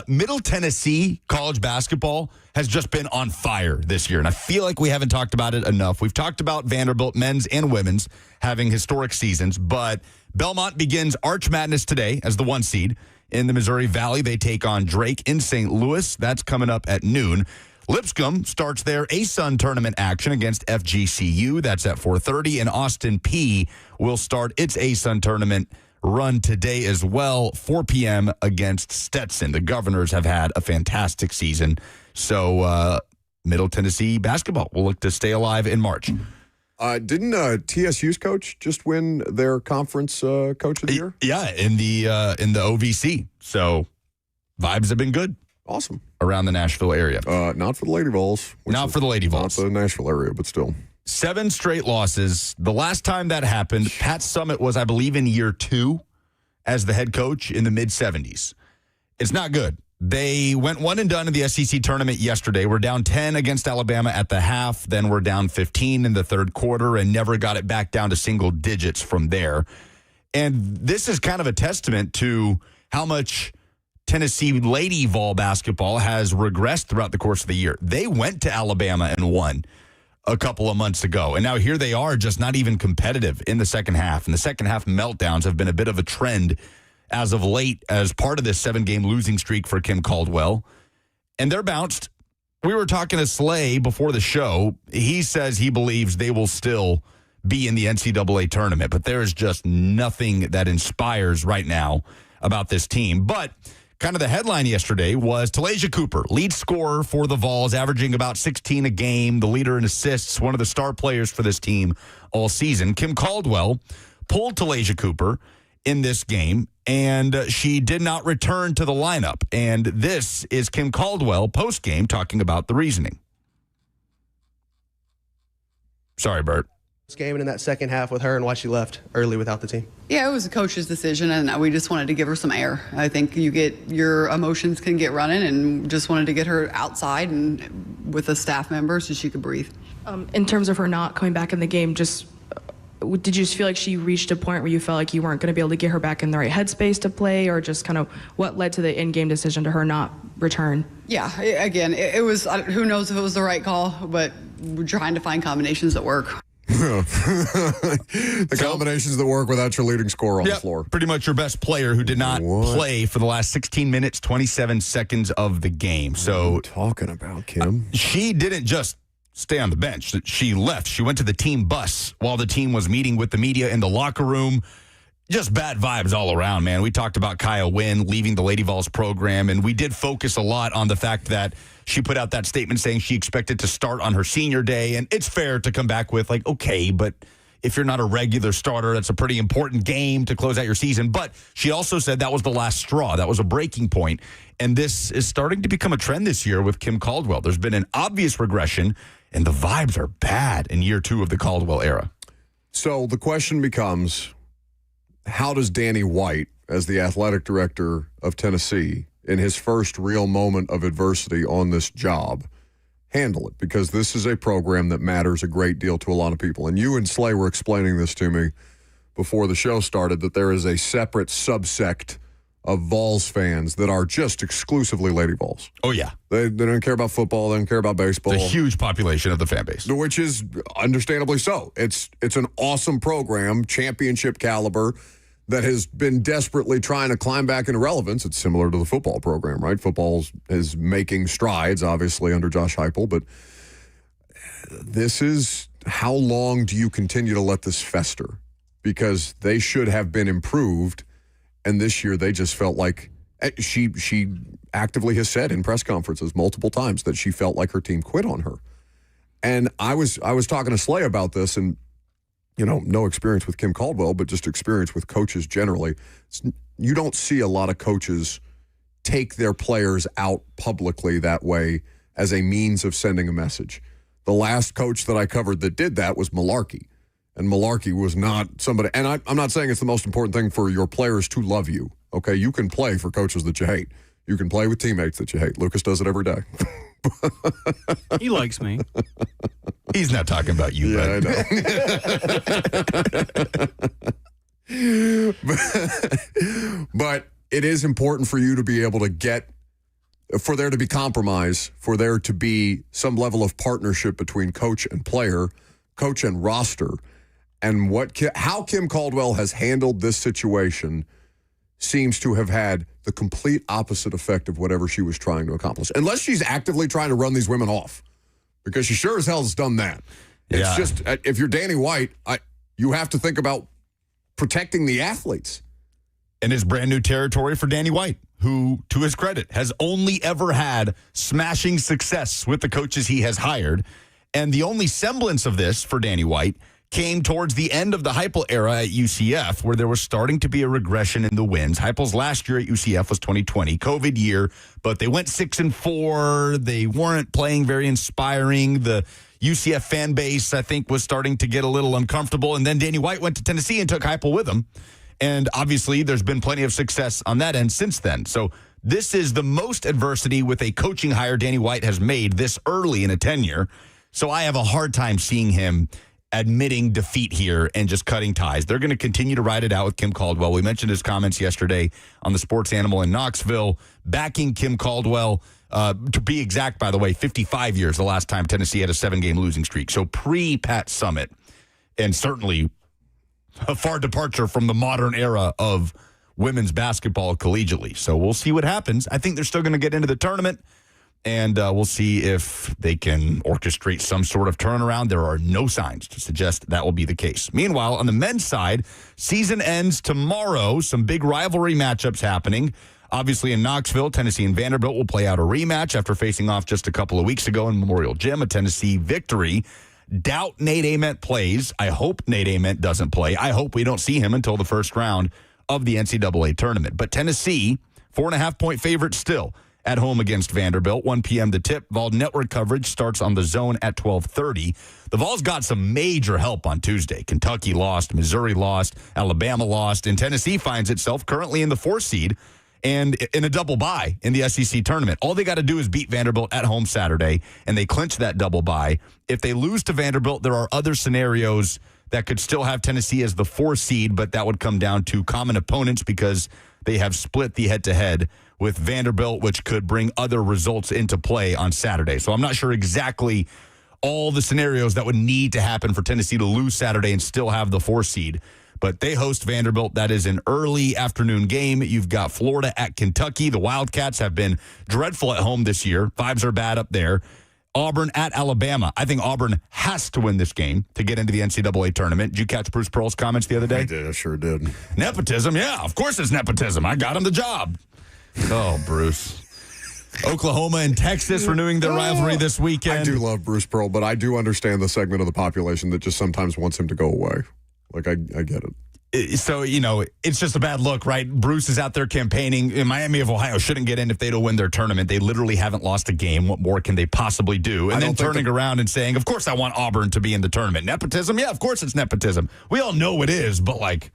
Middle Tennessee college basketball has just been on fire this year, and I feel like we haven't talked about it enough. We've talked about Vanderbilt men's and women's having historic seasons, but Belmont begins Arch Madness today as the 1 seed. In the Missouri Valley, they take on Drake in St. Louis. That's coming up at noon. Lipscomb starts their ASUN tournament action against FGCU. That's at 4:30. And Austin P will start its ASUN tournament run today as well, 4 p.m. against Stetson. The Governors have had a fantastic season. So Middle Tennessee basketball will look to stay alive in March. Didn't TSU's coach just win their conference coach of the year? Yeah, in the OVC. So vibes have been good. Awesome. Around the Nashville area. Not for the Lady Vols. Not for the Lady Vols. Not the Nashville area, but still. 7 straight losses. The last time that happened, Pat Summitt was, I believe, in year 2 as the head coach in the mid-70s. It's not good. They went 1 and done in the SEC tournament yesterday. We're down 10 against Alabama at the half. Then we're down 15 in the third quarter and never got it back down to single digits from there. And this is kind of a testament to how much Tennessee Lady Vol basketball has regressed throughout the course of the year. They went to Alabama and won a couple of months ago. And now here they are, just not even competitive in the second half. And the second half meltdowns have been a bit of a trend as of late as part of this 7-game losing streak for Kim Caldwell. And they're bounced. We were talking to Slay before the show. He says he believes they will still be in the NCAA tournament, but there is just nothing that inspires right now about this team. But kind of the headline yesterday was Talasia Cooper, lead scorer for the Vols, averaging about 16 a game, the leader in assists, one of the star players for this team all season. Kim Caldwell pulled Talasia Cooper in this game, and she did not return to the lineup. And this is Kim Caldwell post-game talking about the reasoning. Sorry, Bert. Game and in that second half with her and why she left early without the team. Yeah, it was a coach's decision, and we just wanted to give her some air. I think your emotions can get running, and just wanted to get her outside and with a staff member so she could breathe. In terms of her not coming back in the game, did you just feel like she reached a point where you felt like you weren't going to be able to get her back in the right headspace to play, or just kind of what led to the in-game decision to her not return? Yeah, again, it was, who knows if it was the right call, but we're trying to find combinations that work. The combinations that work without your leading scorer on the floor. Pretty much your best player who did not play for the last 16 minutes, 27 seconds of the game. So, what are you talking about, Kim? She didn't just stay on the bench. She left. She went to the team bus while the team was meeting with the media in the locker room. Just bad vibes all around, man. We talked about Kaya Wynn leaving the Lady Vols program, and we did focus a lot on the fact that she put out that statement saying she expected to start on her senior day, and it's fair to come back with, like, okay, but if you're not a regular starter, that's a pretty important game to close out your season. But she also said that was the last straw. That was a breaking point, and this is starting to become a trend this year with Kim Caldwell. There's been an obvious regression, and the vibes are bad in year 2 of the Caldwell era. So the question becomes, how does Danny White, as the athletic director of Tennessee, in his first real moment of adversity on this job, handle it? Because this is a program that matters a great deal to a lot of people. And you and Slay were explaining this to me before the show started, that there is a separate subsect of Vols fans that are just exclusively Lady Vols. Oh, yeah. They don't care about football. They don't care about baseball. It's a huge population of the fan base. Which is understandably so. It's an awesome program, championship caliber, that has been desperately trying to climb back into relevance. It's similar to the football program, right? Football is making strides, obviously, under Josh Heupel. But this is, how long do you continue to let this fester? Because they should have been improved. And this year, they just felt like she actively has said in press conferences multiple times that she felt like her team quit on her. And I was talking to Slay about this, and no experience with Kim Caldwell, but just experience with coaches generally. You don't see a lot of coaches take their players out publicly that way as a means of sending a message. The last coach that I covered that did that was Malarkey. And Malarkey was not somebody, and I'm not saying it's the most important thing for your players to love you. Okay, you can play for coaches that you hate. You can play with teammates that you hate. Lucas does it every day. He likes me. He's not talking about you, Yeah, bud. I know. But it is important for you to be able to for there to be compromise, for there to be some level of partnership between coach and player, coach and roster. And how Kim Caldwell has handled this situation seems to have had the complete opposite effect of whatever she was trying to accomplish. Unless she's actively trying to run these women off, because she sure as hell has done that. It's just, if you're Danny White, you have to think about protecting the athletes. And it's brand new territory for Danny White, who, to his credit, has only ever had smashing success with the coaches he has hired. And the only semblance of this for Danny White came towards the end of the Heupel era at UCF, where there was starting to be a regression in the wins. Heupel's last year at UCF was 2020, COVID year, but they went 6-4. They weren't playing very inspiring. The UCF fan base, I think, was starting to get a little uncomfortable. And then Danny White went to Tennessee and took Heupel with him. And obviously, there's been plenty of success on that end since then. So this is the most adversity with a coaching hire Danny White has made this early in a tenure. So I have a hard time seeing him admitting defeat here and just cutting ties. They're going to continue to ride it out with Kim Caldwell. We mentioned his comments yesterday on the Sports Animal in Knoxville, backing Kim Caldwell. To be exact, by the way, 55 years the last time Tennessee had a 7-game losing streak. So pre-Pat Summitt, and certainly a far departure from the modern era of women's basketball collegiately. So we'll see what happens. I think they're still going to get into the tournament, and we'll see if they can orchestrate some sort of turnaround. There are no signs to suggest that will be the case. Meanwhile, on the men's side, season ends tomorrow. Some big rivalry matchups happening. Obviously, in Knoxville, Tennessee and Vanderbilt will play out a rematch after facing off just a couple of weeks ago in Memorial Gym, a Tennessee victory. Doubt Nate Ament plays. I hope Nate Ament doesn't play. I hope we don't see him until the first round of the NCAA tournament. But Tennessee, 4.5-point favorite still at home against Vanderbilt. 1 p.m. the tip. Vol Network coverage starts on the Zone at 12:30. The Vols got some major help on Tuesday. Kentucky lost, Missouri lost, Alabama lost, and Tennessee finds itself currently in the 4th seed and in a double bye in the SEC tournament. All they got to do is beat Vanderbilt at home Saturday, and they clinch that double bye. If they lose to Vanderbilt, there are other scenarios that could still have Tennessee as the 4th seed, but that would come down to common opponents because they have split the head-to-head with Vanderbilt, which could bring other results into play on Saturday. So I'm not sure exactly all the scenarios that would need to happen for Tennessee to lose Saturday and still have the 4th seed. But they host Vanderbilt. That is an early afternoon game. You've got Florida at Kentucky. The Wildcats have been dreadful at home this year. Vibes are bad up there. Auburn at Alabama. I think Auburn has to win this game to get into the NCAA tournament. Did you catch Bruce Pearl's comments the other day? I did. I sure did. Nepotism? Yeah, of course it's nepotism. I got him the job. Oh, Bruce. Oklahoma and Texas renewing their rivalry this weekend. I do love Bruce Pearl, but I do understand the segment of the population that just sometimes wants him to go away. Like, I get it. So, it's just a bad look, right? Bruce is out there campaigning. Miami of Ohio shouldn't get in if they don't win their tournament. They literally haven't lost a game. What more can they possibly do? And then turning around and saying, of course I want Auburn to be in the tournament. Nepotism? Yeah, of course it's nepotism. We all know it is, but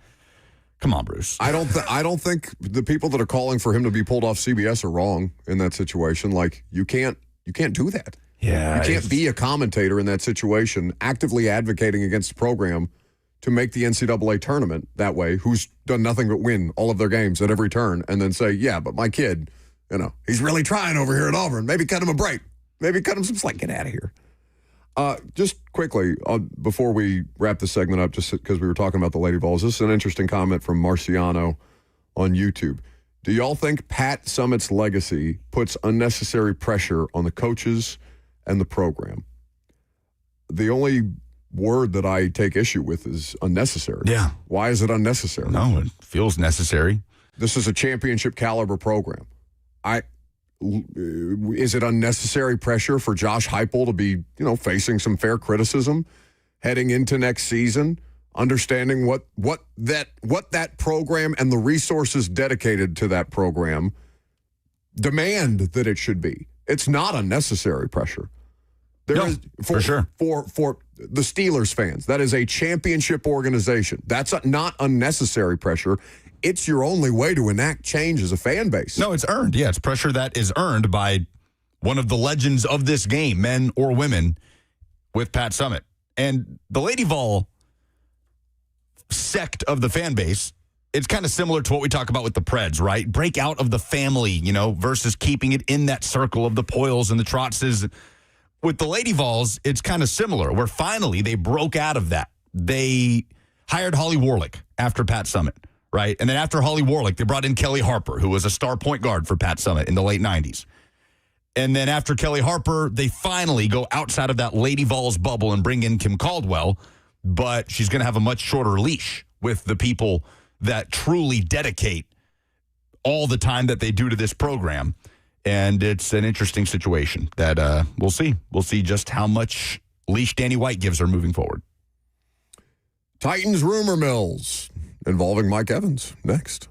come on, Bruce. I don't think the people that are calling for him to be pulled off CBS are wrong in that situation. Like, you can't do that. Yeah. You can't be a commentator in that situation, actively advocating against the program to make the NCAA tournament that way, who's done nothing but win all of their games at every turn, and then say, yeah, but my kid, he's really trying over here at Auburn. Maybe cut him a break. Maybe cut him some slack. Get out of here. Just quickly, before we wrap the segment up, just because we were talking about the Lady Vols, this is an interesting comment from Marciano on YouTube. Do y'all think Pat Summitt's legacy puts unnecessary pressure on the coaches and the program? The only word that I take issue with is unnecessary. Yeah. Why is it unnecessary? No, it feels necessary. This is a championship caliber program. Is it unnecessary pressure for Josh Heupel to be, facing some fair criticism heading into next season, understanding what that program and the resources dedicated to that program demand that it should be? It's not unnecessary pressure. For sure. For the Steelers fans, that is a championship organization. That's not unnecessary pressure. it's your only way to enact change as a fan base. No, it's earned. Yeah, it's pressure that is earned by one of the legends of this game, men or women, with Pat Summitt. And the Lady Vol sect of the fan base, it's kind of similar to what we talk about with the Preds, right? Break out of the family, versus keeping it in that circle of the Poyles and the Trotzes. With the Lady Vols, it's kind of similar, where finally they broke out of that. They hired Holly Warlick after Pat Summitt, right? And then after Holly Warlick, they brought in Kelly Harper, who was a star point guard for Pat Summitt in the late 90s. And then after Kelly Harper, they finally go outside of that Lady Vols bubble and bring in Kim Caldwell, but she's going to have a much shorter leash with the people that truly dedicate all the time that they do to this program. And it's an interesting situation that we'll see. We'll see just how much leash Danny White gives her moving forward. Titans rumor mills involving Mike Evans next.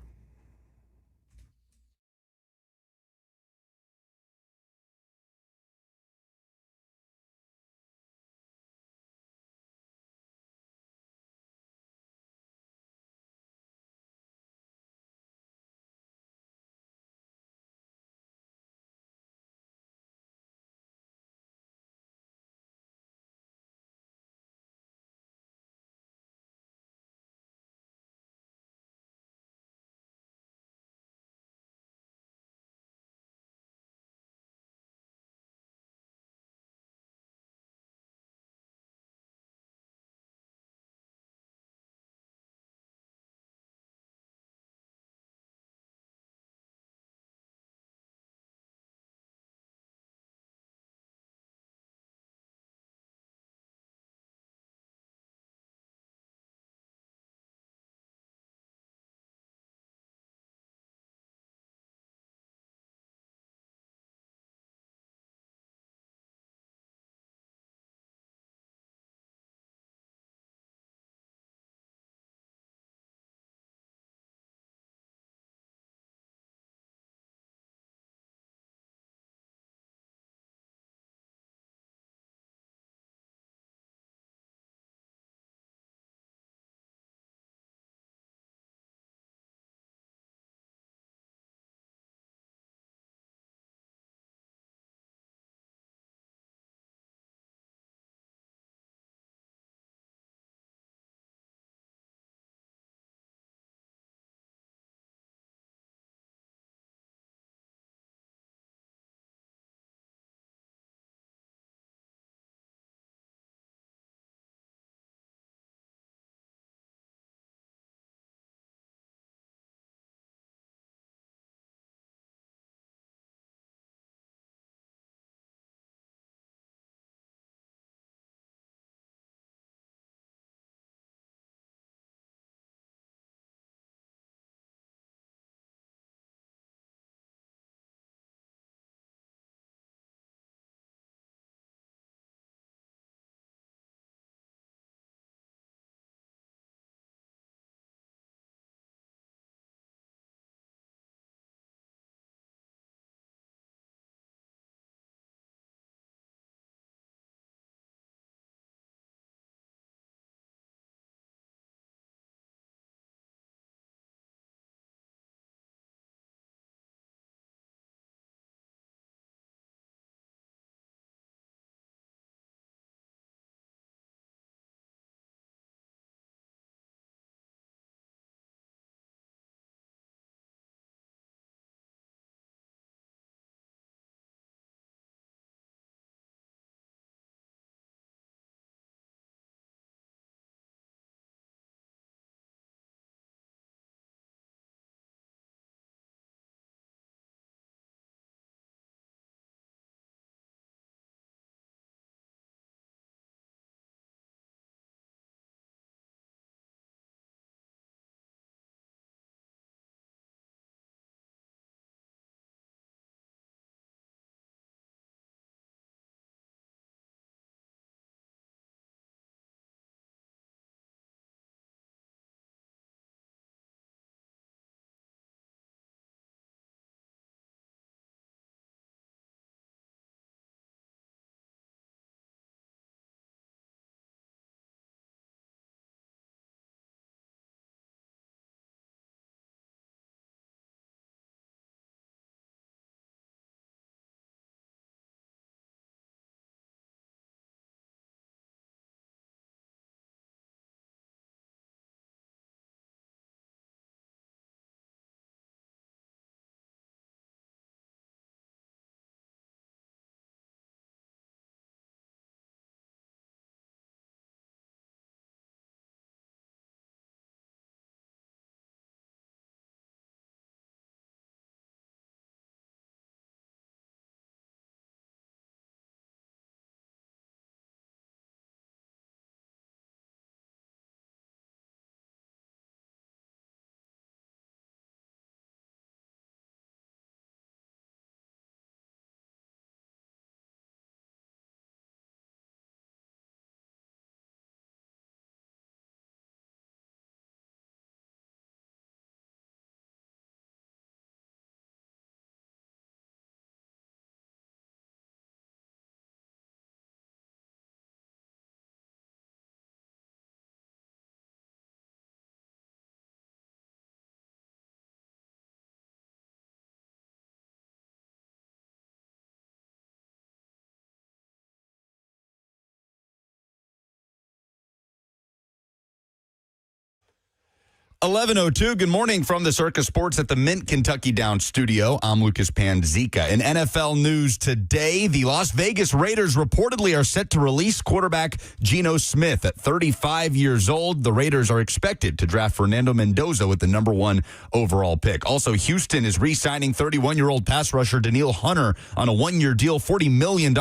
11:02. Good morning from the Circus Sports at the Mint Kentucky Downs studio. I'm Lucas Panzica. In NFL news today, the Las Vegas Raiders reportedly are set to release quarterback Gino Smith at 35 years old. The Raiders are expected to draft Fernando Mendoza with the number 1 overall pick. Also, Houston is re-signing 31-year-old pass rusher Danielle Hunter on a 1-year deal, $40 million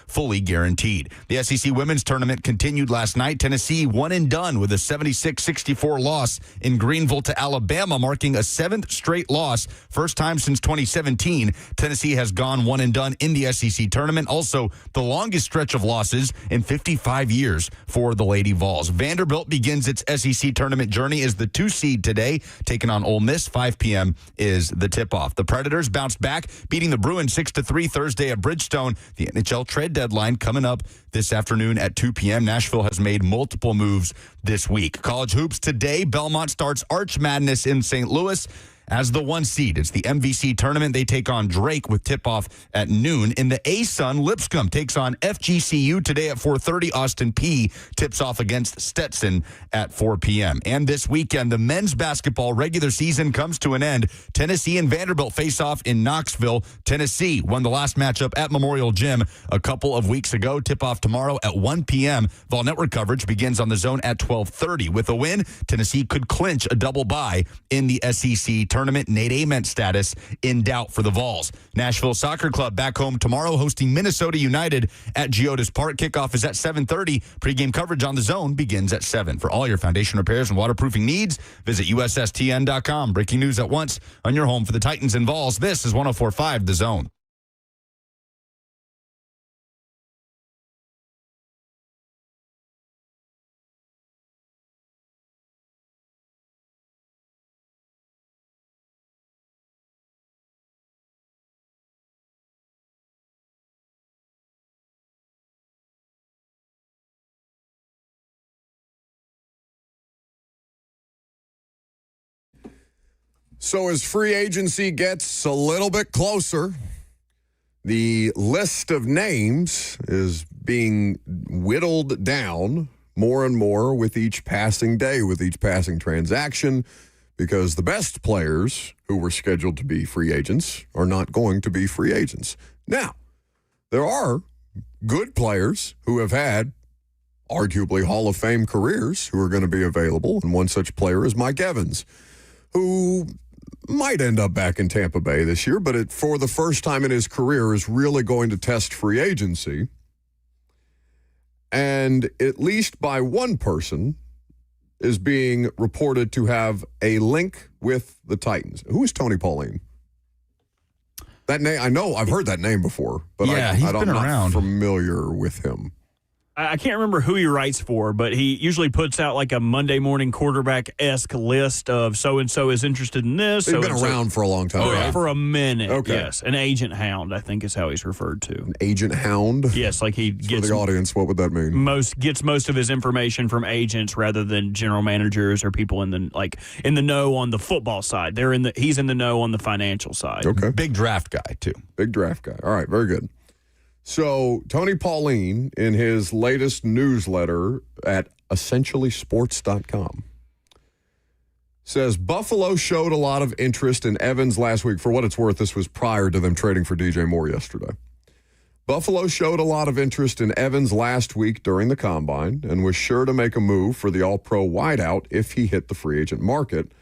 fully guaranteed. The SEC women's tournament continued last night. Tennessee one and done with a 76-64 loss in Greenville to Alabama, marking a 7th straight loss. First time since 2017, Tennessee has gone one and done in the SEC tournament. Also, the longest stretch of losses in 55 years for the Lady Vols. Vanderbilt begins its SEC tournament journey as the 2 seed today, taking on Ole Miss. 5 p.m. is the tip-off. The Predators bounced back, beating the Bruins 6-3 Thursday at Bridgestone. The NHL trade deadline coming up this afternoon at 2 p.m. Nashville has made multiple moves this week. College hoops today. Belmont starts Arch Madness in St. Louis as the 1 seed. It's the MVC tournament. They take on Drake with tip-off at noon. In the A-Sun, Lipscomb takes on FGCU today at 4:30. Austin P tips off against Stetson at 4 p.m. And this weekend, the men's basketball regular season comes to an end. Tennessee and Vanderbilt face off in Knoxville. Tennessee won the last matchup at Memorial Gym a couple of weeks ago. Tip-off tomorrow at 1 p.m. Vol Network coverage begins on the Zone at 12:30. With a win, Tennessee could clinch a double bye in the SEC tournament. Nate Ament status in doubt for the Vols. Nashville Soccer Club back home tomorrow, hosting Minnesota United at Geodis Park. Kickoff is at 7:30. Pregame coverage on the Zone begins at 7. For all your foundation repairs and waterproofing needs, visit USSTN.com. Breaking news at once on your home for the Titans and Vols. This is 104.5 The Zone. So as free agency gets a little bit closer, the list of names is being whittled down more and more with each passing day, with each passing transaction, because the best players who were scheduled to be free agents are not going to be free agents. Now, there are good players who have had arguably Hall of Fame careers who are going to be available, and one such player is Mike Evans, who might end up back in Tampa Bay this year, but for the first time in his career is really going to test free agency. And at least by one person is being reported to have a link with the Titans. Who is Tony Pauline? That name, I know, I've heard that name before, but yeah, I'm not familiar with him. I can't remember who he writes for, but he usually puts out like a Monday morning quarterback-esque list of so-and-so is interested in this. They've been around for a long time. Oh, right? For a minute, okay. Yes. An agent hound, I think is how he's referred to. An agent hound? Yes, like he gets... For the audience, what would that mean? Gets most of his information from agents rather than general managers or people in the know on the football side. He's in the know on the financial side. Okay. Big draft guy, too. Big draft guy. All right, very good. So, Tony Pauline, in his latest newsletter at essentiallysports.com, says Buffalo showed a lot of interest in Evans last week. For what it's worth, this was prior to them trading for DJ Moore yesterday. Buffalo showed a lot of interest in Evans last week during the Combine and was sure to make a move for the All-Pro wideout if he hit the free agent market.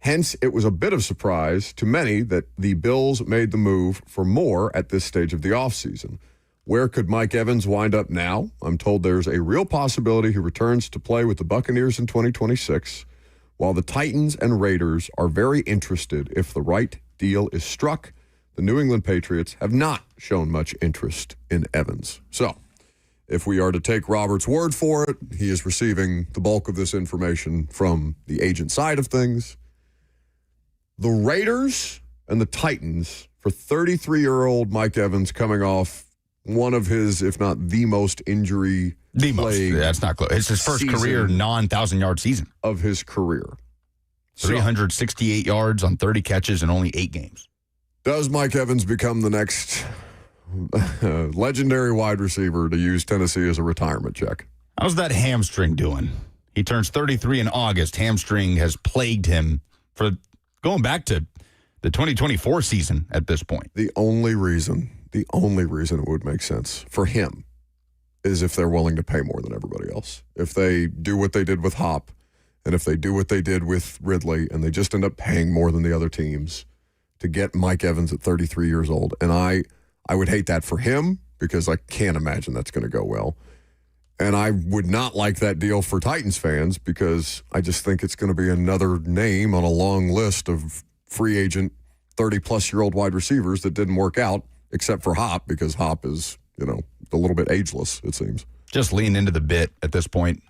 Hence, it was a bit of surprise to many that the Bills made the move for Moore at this stage of the offseason. Where could Mike Evans wind up now? I'm told there's a real possibility he returns to play with the Buccaneers in 2026, while the Titans and Raiders are very interested if the right deal is struck. The New England Patriots have not shown much interest in Evans. So, if we are to take Robert's word for it, he is receiving the bulk of this information from the agent side of things. The Raiders and the Titans for 33-year-old Mike Evans coming off one of his, if not the most injury that's not close. It's his first career non-1,000-yard season of his career. 368 yards on 30 catches in only 8 games. Does Mike Evans become the next legendary wide receiver to use Tennessee as a retirement check? How's that hamstring doing? He turns 33 in August. Hamstring has plagued him for going back to the 2024 season at this point. The only reason it would make sense for him is if they're willing to pay more than everybody else. If they do what they did with Hop, and if they do what they did with Ridley, and they just end up paying more than the other teams to get Mike Evans at 33 years old. And I would hate that for him because I can't imagine that's going to go well. And I would not like that deal for Titans fans because I just think it's going to be another name on a long list of free agent 30-plus-year-old wide receivers that didn't work out, except for Hop, because Hop is, a little bit ageless, it seems. Just lean into the bit at this point.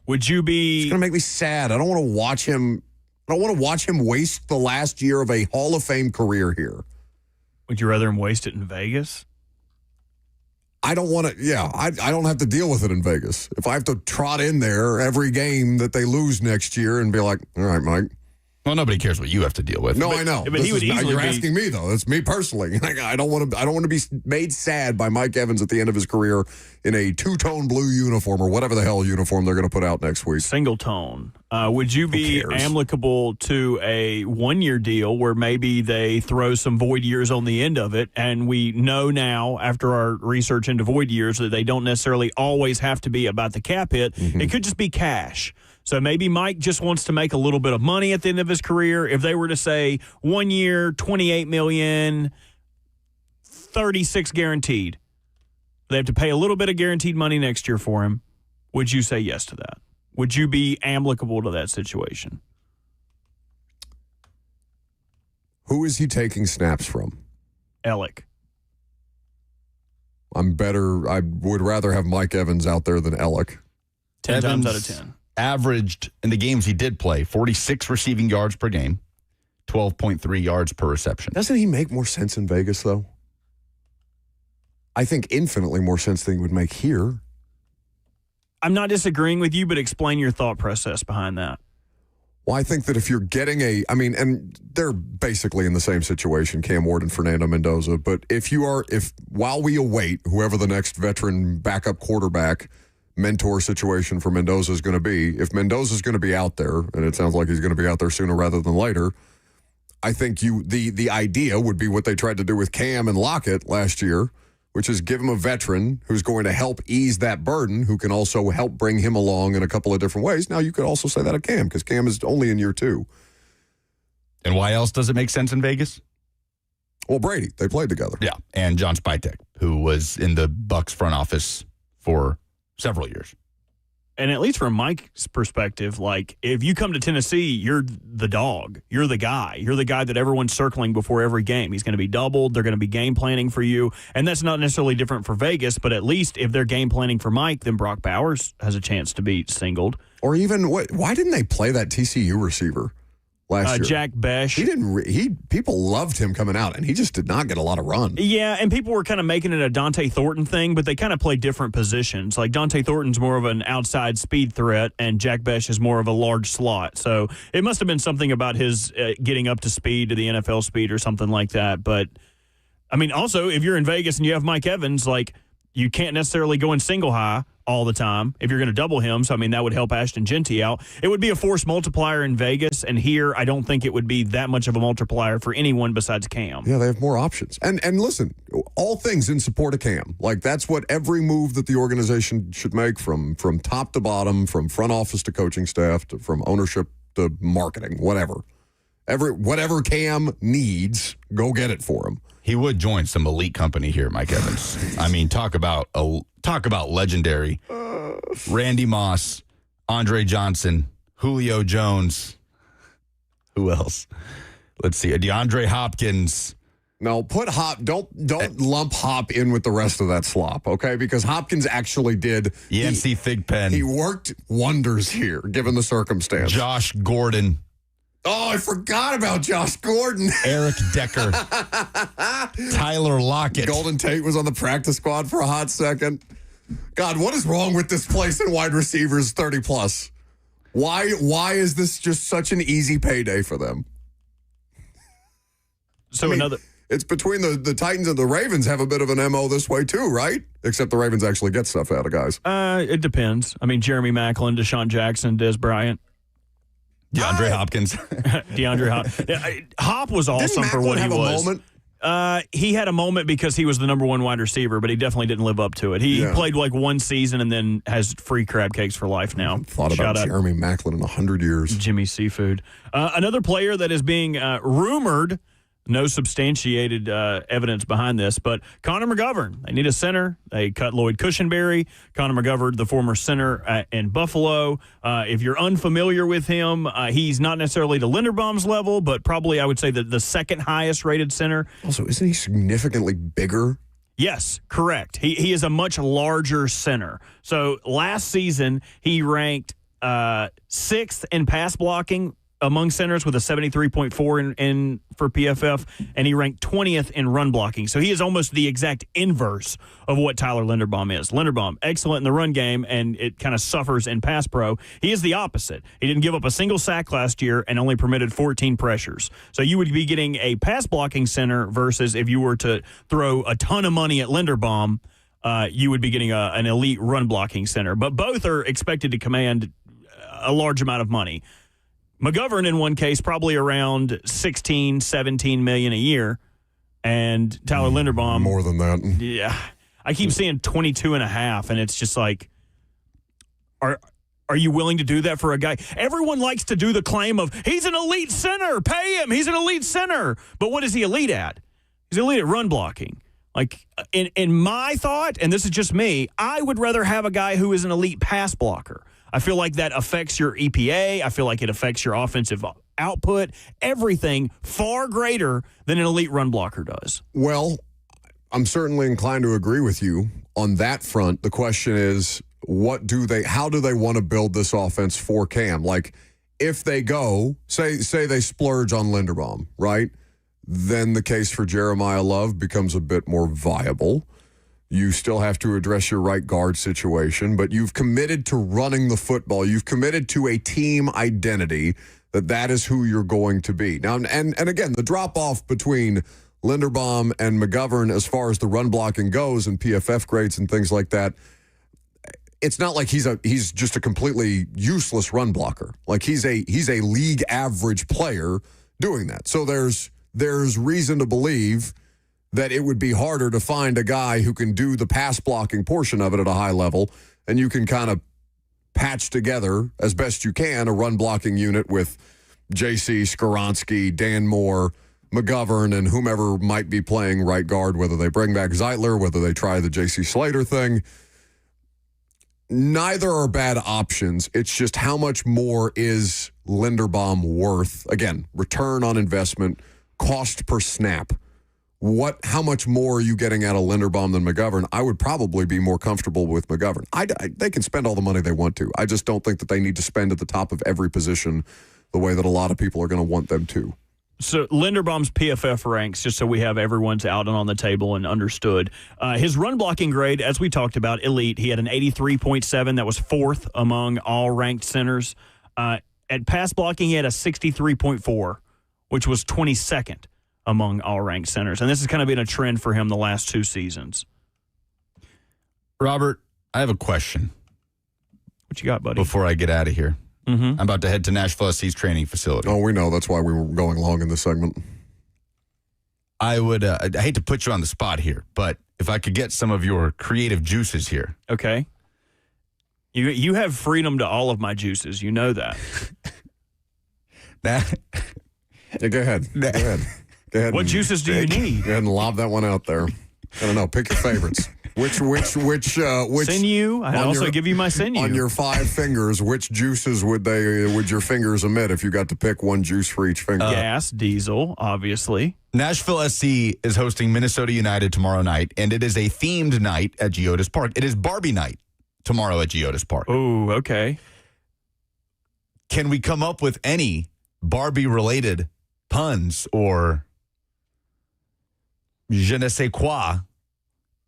Would you be... It's going to make me sad. I don't want to watch him. I don't want to watch him waste the last year of a Hall of Fame career here. Would you rather him waste it in Vegas? I don't want to, I don't have to deal with it in Vegas. If I have to trot in there every game that they lose next year and be like, all right, Mike. Well, nobody cares what you have to deal with. No, I know. But he would easily You're asking me, though. It's me personally. I don't want to be made sad by Mike Evans at the end of his career in a two-tone blue uniform or whatever the hell uniform they're going to put out next week. Single tone. Would you be amicable to a one-year deal where maybe they throw some void years on the end of it? And we know now, after our research into void years, that they don't necessarily always have to be about the cap hit. Mm-hmm. It could just be cash. So maybe Mike just wants to make a little bit of money at the end of his career. If they were to say 1 year, $28 million, 36 guaranteed, they have to pay a little bit of guaranteed money next year for him. Would you say yes to that? Would you be amicable to that situation? Who is he taking snaps from? Alec. I would rather have Mike Evans out there than Alec. 10 times out of 10. Averaged in the games he did play 46 receiving yards per game, 12.3 yards per reception. Doesn't he make more sense in Vegas, though? I think infinitely more sense than he would make here. I'm not disagreeing with you, but explain your thought process behind that. Well, I think that if you're getting and they're basically in the same situation, Cam Ward and Fernando Mendoza, but if while we await whoever the next veteran backup quarterback mentor situation for Mendoza is going to be, if Mendoza's going to be out there, and it sounds like he's going to be out there sooner rather than later, I think the idea would be what they tried to do with Cam and Lockett last year, which is give him a veteran who's going to help ease that burden, who can also help bring him along in a couple of different ways. Now, you could also say that of Cam, because Cam is only in year 2. And why else does it make sense in Vegas? Well, Brady, they played together. Yeah, and John Spytek, who was in the Bucs front office for several years. And at least from Mike's perspective, like, if you come to Tennessee, you're the dog. You're the guy. You're the guy that everyone's circling before every game. He's going to be doubled. They're going to be game planning for you. And that's not necessarily different for Vegas, but at least if they're game planning for Mike, then Brock Bowers has a chance to be singled. Or even, why didn't they play that TCU receiver last year? Jack Besh. People loved him coming out, and he just did not get a lot of run. Yeah, and people were kind of making it a Dante Thornton thing, but they kind of play different positions. Like, Dante Thornton's more of an outside speed threat, and Jack Besh is more of a large slot. So it must have been something about his getting up to speed, to the NFL speed or something like that. But, I mean, also, if you're in Vegas and you have Mike Evans, like, you can't necessarily go in single high all the time if you're going to double him. So, I mean, that would help Ashton Genty out. It would be a force multiplier in Vegas, and here I don't think it would be that much of a multiplier for anyone besides Cam. Yeah, they have more options. And listen, all things in support of Cam. Like, that's what every move that the organization should make from top to bottom, from front office to coaching staff, from ownership to marketing, whatever. Whatever Cam needs, go get it for him. He would join some elite company here, Mike Evans. I mean, talk about legendary. Randy Moss, Andre Johnson, Julio Jones. Who else? Let's see. DeAndre Hopkins. No, put Hop. Don't lump Hop in with the rest of that slop, okay? Because Hopkins actually did. Yancey Thigpen. He worked wonders here, given the circumstance. Josh Gordon. Oh, I forgot about Josh Gordon. Eric Decker. Tyler Lockett. Golden Tate was on the practice squad for a hot second. God, what is wrong with this place in wide receivers 30+? Why is this just such an easy payday for them? So it's between the Titans and the Ravens have a bit of an MO this way too, right? Except the Ravens actually get stuff out of guys. It depends. I mean, Jeremy Maclin, Deshaun Jackson, Des Bryant. DeAndre Hopkins. DeAndre Hop. Hop was awesome for what he was. Moment? He had a moment because he was the number one wide receiver, but he definitely didn't live up to it. He played like one season and then has free crab cakes for life now. Thought about Jeremy Maclin in 100 years. Jimmy Seafood. Another player that is being rumored, no substantiated evidence behind this, but Connor McGovern. They need a center. They cut Lloyd Cushenberry. Connor McGovern, the former center in Buffalo. If you're unfamiliar with him, he's not necessarily to Linderbaum's level, but probably I would say the second highest rated center. Also, isn't he significantly bigger? Yes, correct. He is a much larger center. So last season, he ranked sixth in pass blocking among centers with a 73.4 in for PFF, and he ranked 20th in run blocking. So he is almost the exact inverse of what Tyler Linderbaum is. Linderbaum, excellent in the run game, and it kind of suffers in pass pro. He is the opposite. He didn't give up a single sack last year and only permitted 14 pressures. So you would be getting a pass blocking center versus if you were to throw a ton of money at Linderbaum, you would be getting an elite run blocking center. But both are expected to command a large amount of money. McGovern, in one case, probably around 16, 17 million a year. And Tyler Linderbaum. More than that. Yeah. I keep seeing 22 and a half, and it's just like, are you willing to do that for a guy? Everyone likes to do the claim of, he's an elite center. Pay him. He's an elite center. But what is he elite at? He's elite at run blocking. Like, in my thought, and this is just me, I would rather have a guy who is an elite pass blocker. I feel like that affects your EPA. I feel like it affects your offensive output. Everything far greater than an elite run blocker does. Well, I'm certainly inclined to agree with you on that front. The question is, how do they want to build this offense for Cam? Like, if they go, say they splurge on Linderbaum, right? Then the case for Jeremiah Love becomes a bit more viable. You still have to address your right guard situation, but you've committed to running the football. You've committed to a team identity that is who you're going to be. Now, and again, the drop-off between Linderbaum and McGovern as far as the run blocking goes and PFF grades and things like that, it's not like he's just a completely useless run blocker. Like he's a league average player doing that. So there's reason to believe that it would be harder to find a guy who can do the pass blocking portion of it at a high level, and you can kind of patch together as best you can a run blocking unit with JC, Skoronski, Dan Moore, McGovern, and whomever might be playing right guard, whether they bring back Zeitler, whether they try the JC Slater thing. Neither are bad options. It's just how much more is Linderbaum worth? Again, return on investment, cost per snap. How much more are you getting out of Linderbaum than McGovern? I would probably be more comfortable with McGovern. They can spend all the money they want to. I just don't think that they need to spend at the top of every position the way that a lot of people are going to want them to. So Linderbaum's PFF ranks, just so we have everyone's out and on the table and understood. His run blocking grade, as we talked about, elite. He had an 83.7. That was fourth among all ranked centers. At pass blocking, he had a 63.4, which was 22nd. Among all ranked centers. And this has kind of been a trend for him the last two seasons. Robert, I have a question. What you got, buddy? Before I get out of here. Mm-hmm. I'm about to head to Nashville SC's training facility. Oh, we know. That's why we were going long in this segment. I hate to put you on the spot here, but if I could get some of your creative juices here. Okay. You have freedom to all of my juices. You know that. Yeah, go ahead. Go ahead. Go ahead. What juices do you need? Go ahead and lob that one out there. I don't know. Pick your favorites. Which sinew? I also give you my sinew. On your 5 fingers, which juices would your fingers emit if you got to pick one juice for each finger? Gas, diesel, obviously. Nashville SC is hosting Minnesota United tomorrow night, and it is a themed night at Geodis Park. It is Barbie night tomorrow at Geodis Park. Oh, okay. Can we come up with any Barbie-related puns or je ne sais quoi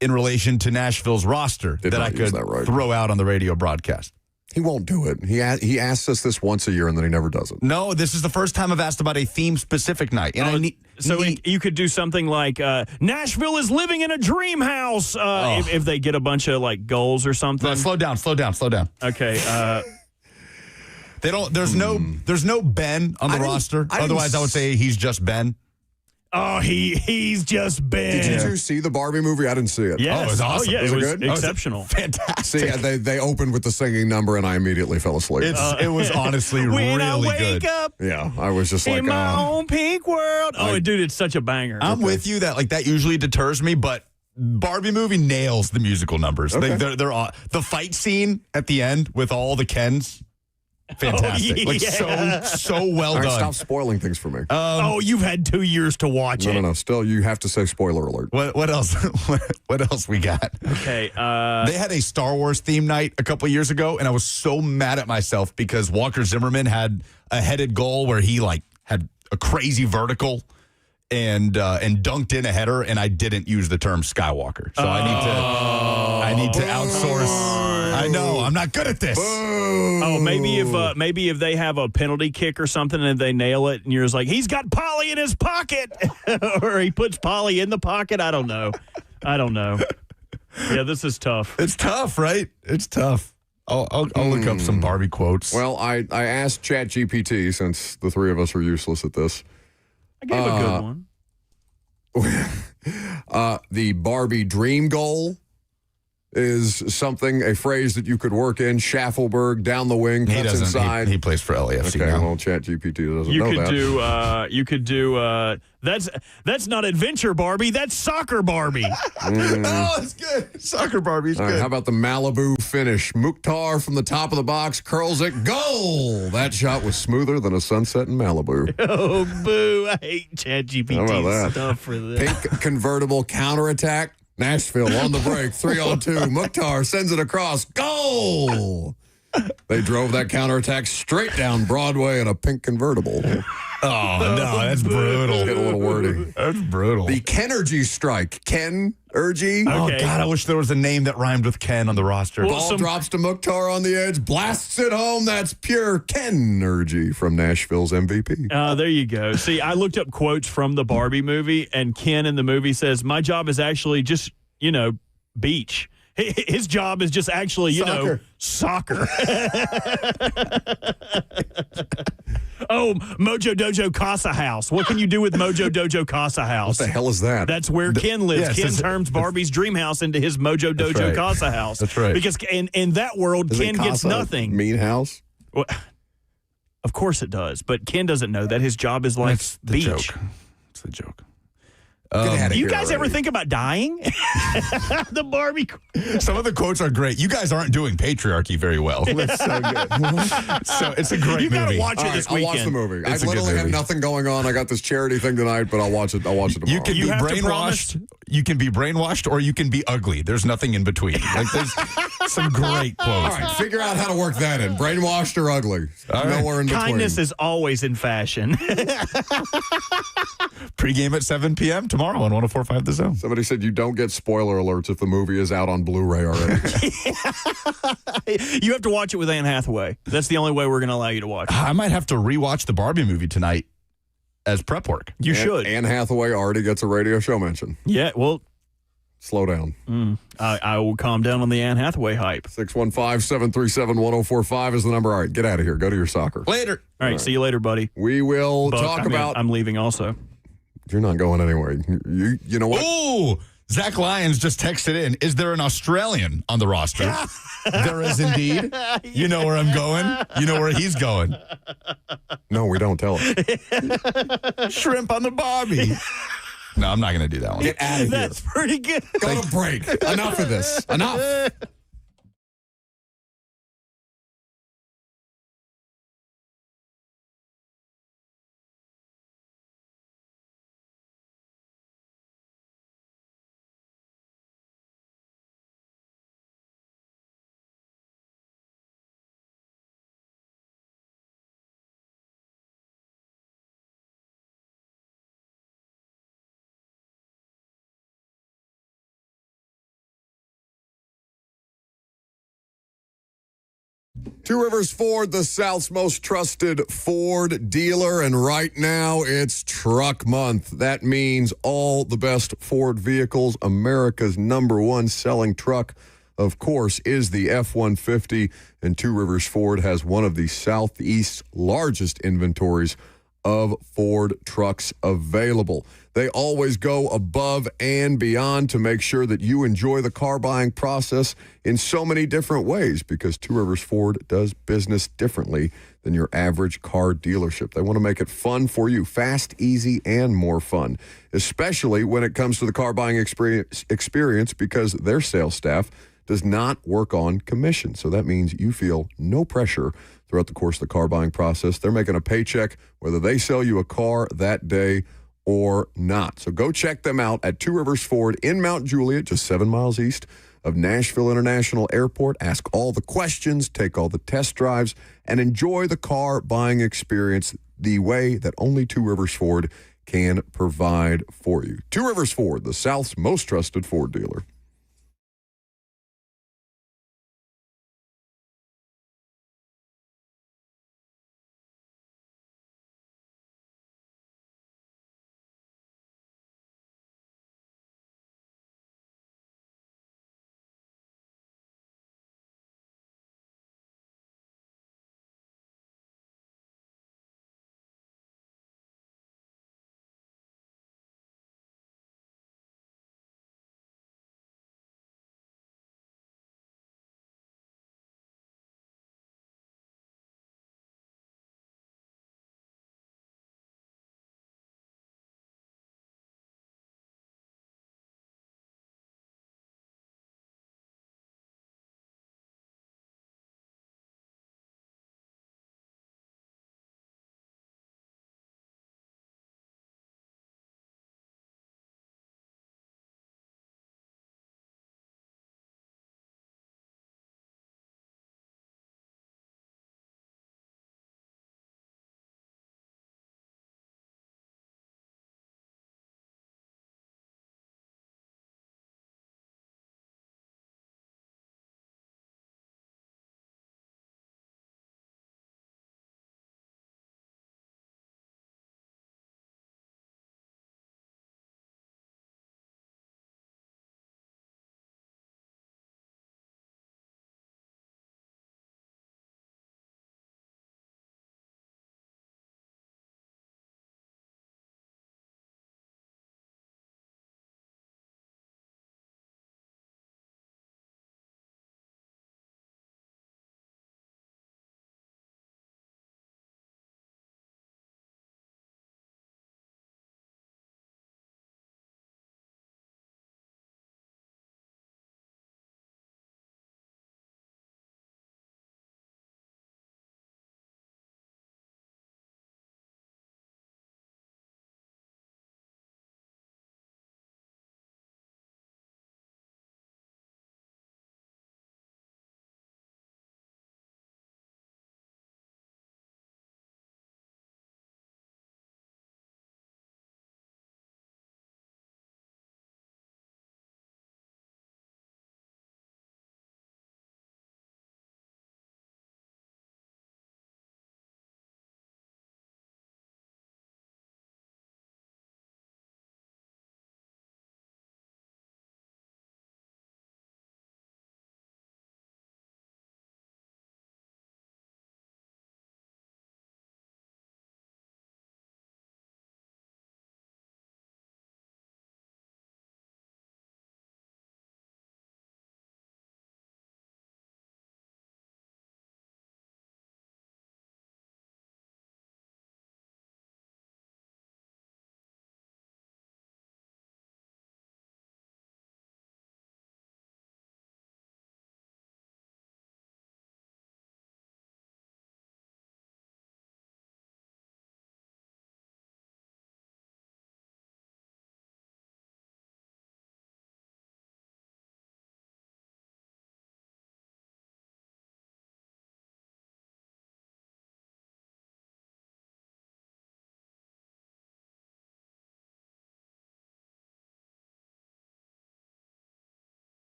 in relation to Nashville's roster that I could throw out on the radio broadcast? He won't do it. He asks us this once a year, and then he never does it. No, this is the first time I've asked about a theme-specific night. And you could do something like Nashville is living in a dream house if they get a bunch of like goals or something. Slow down. Okay. They don't. There's no Ben on the roster. Otherwise, I would say he's just Ben. Oh, he's just Ben. Did you two see the Barbie movie? I didn't see it. Yes. Oh, it was awesome. Yeah, Was it it was good? exceptional. Fantastic. See, they opened with the singing number, and I immediately fell asleep. It was honestly When I really wake good. up Yeah, I was just like, in my own pink world. Oh, dude, it's such a banger. I'm with you that usually deters me, but Barbie movie nails the musical numbers. Okay. They're all, the fight scene at the end with all the Kens. Fantastic. Oh, Like so well all right, done. stop spoiling things for me. You've had 2 years to watch it. No. Still, you have to say spoiler alert. What else? What else we got? Okay. They had a Star Wars theme night a couple of years ago, and I was so mad at myself because Walker Zimmerman had a headed goal where he had a crazy vertical and dunked in a header, and I didn't use the term Skywalker. So I need to outsource. I know I'm not good at this. Oh, maybe if they have a penalty kick or something and they nail it, and you're just like, he's got Polly in his pocket, or he puts Polly in the pocket. I don't know. Yeah, this is tough. It's tough, right? It's tough. I'll look up some Barbie quotes. Well, I asked ChatGPT, since the three of us are useless at this. I gave a good one. The Barbie dream goal is a phrase that you could work in. Schaffelberg, down the wing, he cuts doesn't. inside. He plays for LAFC Okay, now. well, ChatGPT doesn't know that. You could do. That's not adventure Barbie. That's soccer Barbie. Oh, it's good. Soccer Barbie's All right, good. how about the Malibu finish? Mukhtar from the top of the box curls it. Goal! That shot was smoother than a sunset in Malibu. Oh, boo. I hate How about ChatGPT that? stuff for this. Pink convertible counterattack. Nashville on the break, 3-on-2. Mukhtar sends it across. Goal! They drove that counterattack straight down Broadway in a pink convertible. Oh, no, that's brutal. Get a little wordy. That's brutal. The Kenergy strike. Ken-ergy. Oh, Okay. God, I wish there was a name that rhymed with Ken on the roster. Ball drops to Mukhtar on the edge. Blasts it home. That's pure Ken-ergy from Nashville's MVP. There you go. See, I looked up quotes from the Barbie movie, and Ken in the movie says, my job is actually just, beach. His job is just actually, soccer. Oh, Mojo Dojo Casa House. What can you do with Mojo Dojo Casa House? What the hell is that? That's where Ken lives. yes, Ken it's- turns Barbie's dream house into his Mojo Dojo right. Casa House. That's right. Because in that world, Isn't Ken gets Casa nothing. Mean house? Well, of course it does, but Ken doesn't know that his job is like That's the beach. joke. It's the joke. Get outta You here guys ever already. think about dying? The Barbie. Some of the quotes are great. You guys aren't doing patriarchy very well. It's so good. So it's a great You gotta movie. watch it All this right, I'll weekend. watch the movie. It's I a good literally have movie. nothing going on. I got this charity thing tonight, but I'll watch it tomorrow. You can You be have to brainwashed. You can be brainwashed, or you can be ugly. There's nothing in between. Like there's some great quotes. All right, figure out how to work that in. Brainwashed or ugly. All right. Nowhere in between. Kindness is always in fashion. Pre-game at 7 p.m. tomorrow on 104.5 The Zone. Somebody said you don't get spoiler alerts if the movie is out on Blu-ray already. You have to watch it with Anne Hathaway. That's the only way we're going to allow you to watch it. I might have to rewatch the Barbie movie tonight as prep work. You should. Anne Hathaway already gets a radio show mention. Yeah, well, Slow down. I will calm down on the Anne Hathaway hype. 615-737-1045 is the number. All right, get out of here. Go to your soccer. Later. All right, see you later, buddy. We will Buck, talk about... I'm leaving also. You're not going anywhere. You know what? Ooh, Zach Lyons just texted in. Is there an Australian on the roster? There is indeed. You know where I'm going. You know where he's going. No, we don't tell us. Shrimp on the Barbie. No, I'm not going to do that one. Get out of here. That's pretty good. Go to break. Enough of this. Enough. Two Rivers Ford, the South's most trusted Ford dealer, and right now it's Truck Month. That means all the best Ford vehicles. America's #1 selling truck, of course, is the F-150, and Two Rivers Ford has one of the Southeast's largest inventories of Ford trucks available. They always go above and beyond to make sure that you enjoy the car buying process in so many different ways, because Two Rivers Ford does business differently than your average car dealership. They want to make it fun for you, fast, easy, and more fun, especially when it comes to the car buying experience, because their sales staff does not work on commission. So that means you feel no pressure throughout the course of the car buying process. They're making a paycheck whether they sell you a car that day or not. So go check them out at Two Rivers Ford in Mount Juliet, just 7 miles east of Nashville International Airport. Ask all the questions, take all the test drives, and enjoy the car buying experience the way that only Two Rivers Ford can provide for you. Two Rivers Ford, the South's most trusted Ford dealer.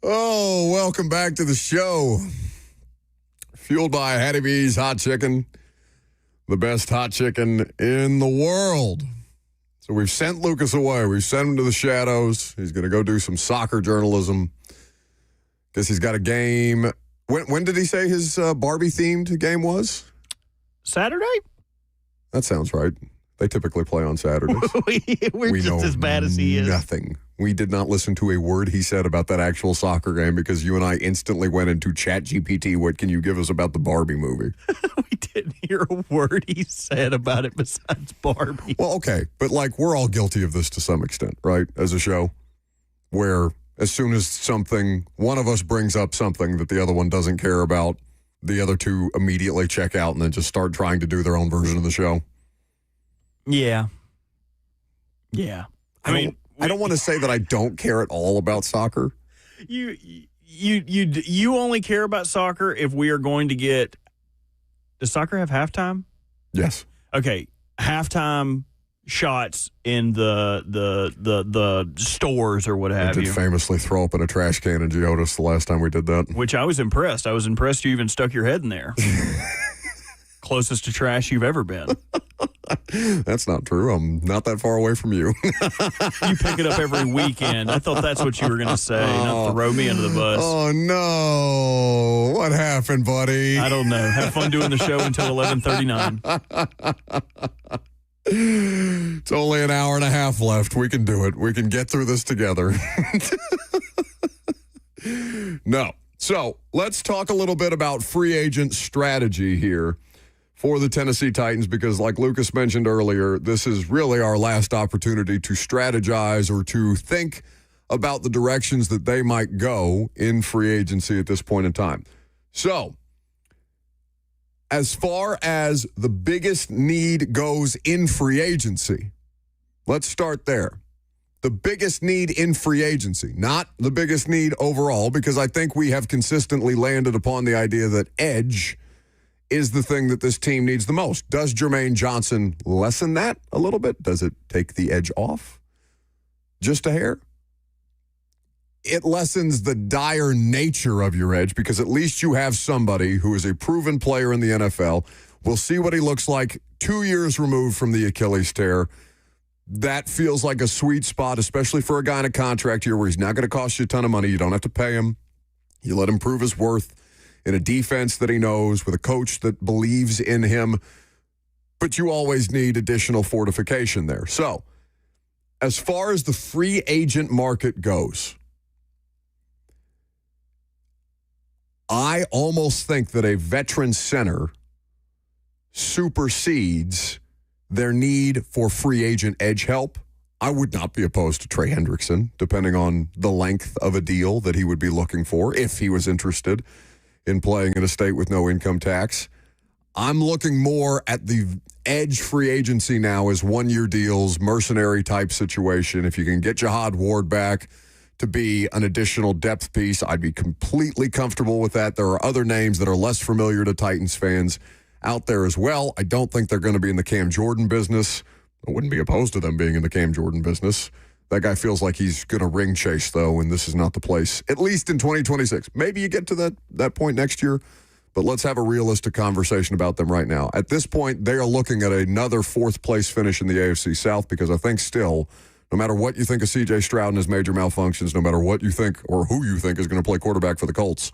Oh, welcome back to the show. Fueled by Hattie B's Hot Chicken, the best hot chicken in the world. So we've sent Lucas away. We've sent him to the shadows. He's going to go do some soccer journalism. Guess he's got a game. When did he say his Barbie-themed game was? Saturday? That sounds right. They typically play on Saturdays. We're just as bad as he is. Nothing. We did not listen to a word he said about that actual soccer game because you and I instantly went into ChatGPT. What can you give us about the Barbie movie? We didn't hear a word he said about it besides Barbie. Well, okay. But like we're all guilty of this to some extent, right? As a show where as soon as one of us brings up something that the other one doesn't care about, the other two immediately check out and then just start trying to do their own version of the show. Yeah. Yeah. I don't want to say that I don't care at all about soccer. You only care about soccer if we are going to get. Does soccer have halftime? Yes. Okay, halftime shots in the stores or what have you. I did famously throw up in a trash can in Geodis the last time we did that. Which I was impressed. I was impressed you even stuck your head in there. Closest to trash you've ever been. That's not true. I'm not that far away from you. You pick it up every weekend. I thought that's what you were going to say, not throw me under the bus. Oh, no. What happened, buddy? I don't know. Have fun doing the show until 11:39. It's only an hour and a half left. We can do it. We can get through this together. No. So let's talk a little bit about free agent strategy here for the Tennessee Titans, because like Lucas mentioned earlier, this is really our last opportunity to strategize or to think about the directions that they might go in free agency at this point in time. So, as far as the biggest need goes in free agency, let's start there. The biggest need in free agency, not the biggest need overall, because I think we have consistently landed upon the idea that edge is the thing that this team needs the most. Does Jermaine Johnson lessen that a little bit? Does it take the edge off just a hair? It lessens the dire nature of your edge because at least you have somebody who is a proven player in the NFL. We'll see what he looks like 2 years removed from the Achilles tear. That feels like a sweet spot, especially for a guy in a contract year where he's not going to cost you a ton of money. You don't have to pay him. You let him prove his worth in a defense that he knows, with a coach that believes in him. But you always need additional fortification there. So, as far as the free agent market goes, I almost think that a veteran center supersedes their need for free agent edge help. I would not be opposed to Trey Hendrickson, depending on the length of a deal that he would be looking for if he was interested in playing in a state with no income tax. I'm looking more at the edge free agency now as one-year deals, mercenary type situation. If you can get Jihad Ward back to be an additional depth piece, I'd be completely comfortable with that. There are other names that are less familiar to Titans fans out there as well. I don't think they're going to be in the Cam Jordan business. I wouldn't be opposed to them being in the Cam Jordan business. That guy feels like he's going to ring chase, though, and this is not the place, at least in 2026. Maybe you get to that point next year, but let's have a realistic conversation about them right now. At this point, they are looking at another fourth-place finish in the AFC South because I think still, no matter what you think of C.J. Stroud and his major malfunctions, no matter what you think or who you think is going to play quarterback for the Colts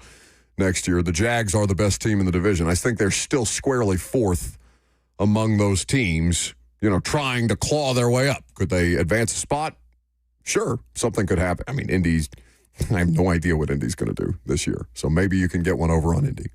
next year, the Jags are the best team in the division. I think they're still squarely fourth among those teams, trying to claw their way up. Could they advance a spot? Sure, something could happen. I mean, I have no idea what Indy's going to do this year. So maybe you can get one over on Indy.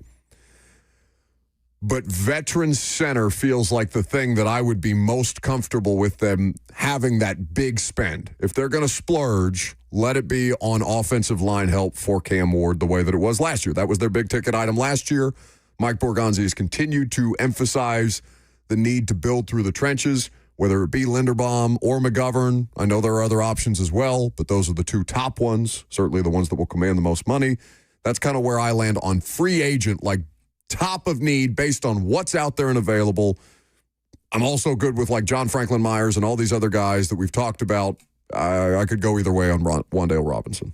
But veteran center feels like the thing that I would be most comfortable with them having that big spend. If they're going to splurge, let it be on offensive line help for Cam Ward the way that it was last year. That was their big ticket item last year. Mike Borgonzi has continued to emphasize the need to build through the trenches, whether it be Linderbaum or McGovern. I know there are other options as well, but those are the two top ones, certainly the ones that will command the most money. That's kind of where I land on free agent, like top of need based on what's out there and available. I'm also good with like John Franklin Myers and all these other guys that we've talked about. I could go either way on Wandale Robinson.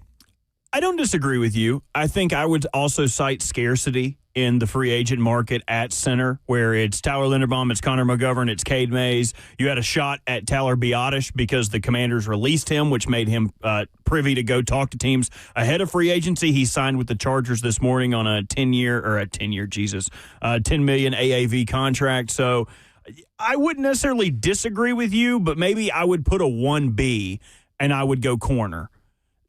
I don't disagree with you. I think I would also cite scarcity in the free agent market at center, where it's Tyler Linderbaum, it's Connor McGovern, it's Cade Mays. You had a shot at Tyler Biotish because the Commanders released him, which made him privy to go talk to teams ahead of free agency. He signed with the Chargers this morning on a 10 million AAV contract. So I wouldn't necessarily disagree with you, but maybe I would put a 1B and I would go corner.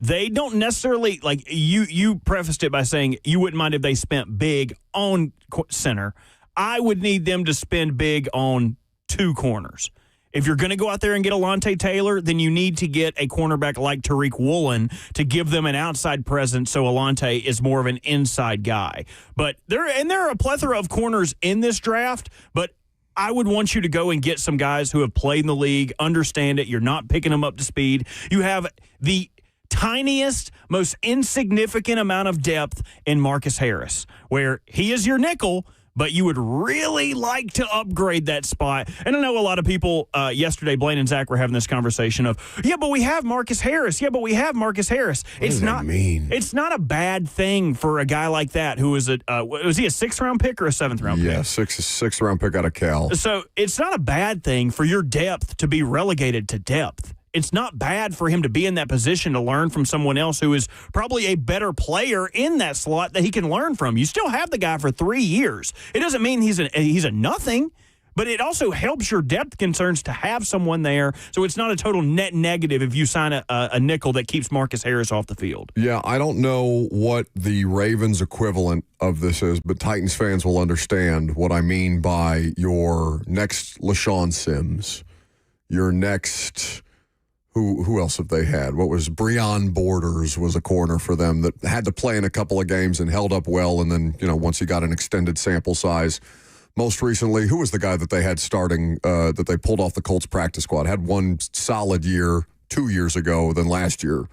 They don't necessarily, like you prefaced it by saying you wouldn't mind if they spent big on center. I would need them to spend big on 2 corners. If you're going to go out there and get Alontae Taylor, then you need to get a cornerback like Tariq Woolen to give them an outside presence so Alontae is more of an inside guy. But there are a plethora of corners in this draft, but I would want you to go and get some guys who have played in the league, understand it. You're not picking them up to speed. You have the tiniest, most insignificant amount of depth in Marcus Harris, where he is your nickel, but you would really like to upgrade that spot. And I know a lot of people yesterday, Blaine and Zach were having this conversation of, yeah, but we have Marcus Harris. Yeah, but we have Marcus Harris. What does that mean? It's not a bad thing for a guy like that who was was he a 6th-round pick or a 7th-round pick? Yeah, sixth round pick out of Cal. So it's not a bad thing for your depth to be relegated to depth. It's not bad for him to be in that position to learn from someone else who is probably a better player in that slot that he can learn from. You still have the guy for 3 years. It doesn't mean he's a nothing, but it also helps your depth concerns to have someone there. So it's not a total net negative if you sign a nickel that keeps Marcus Harris off the field. Yeah, I don't know what the Ravens equivalent of this is, but Titans fans will understand what I mean by your next LaShawn Sims, your next... Who else have they had? What was Breon Borders was a corner for them that had to play in a couple of games and held up well. And then, once he got an extended sample size, most recently, who was the guy that they had starting, that they pulled off the Colts practice squad? Had one solid year 2 years ago, then last year,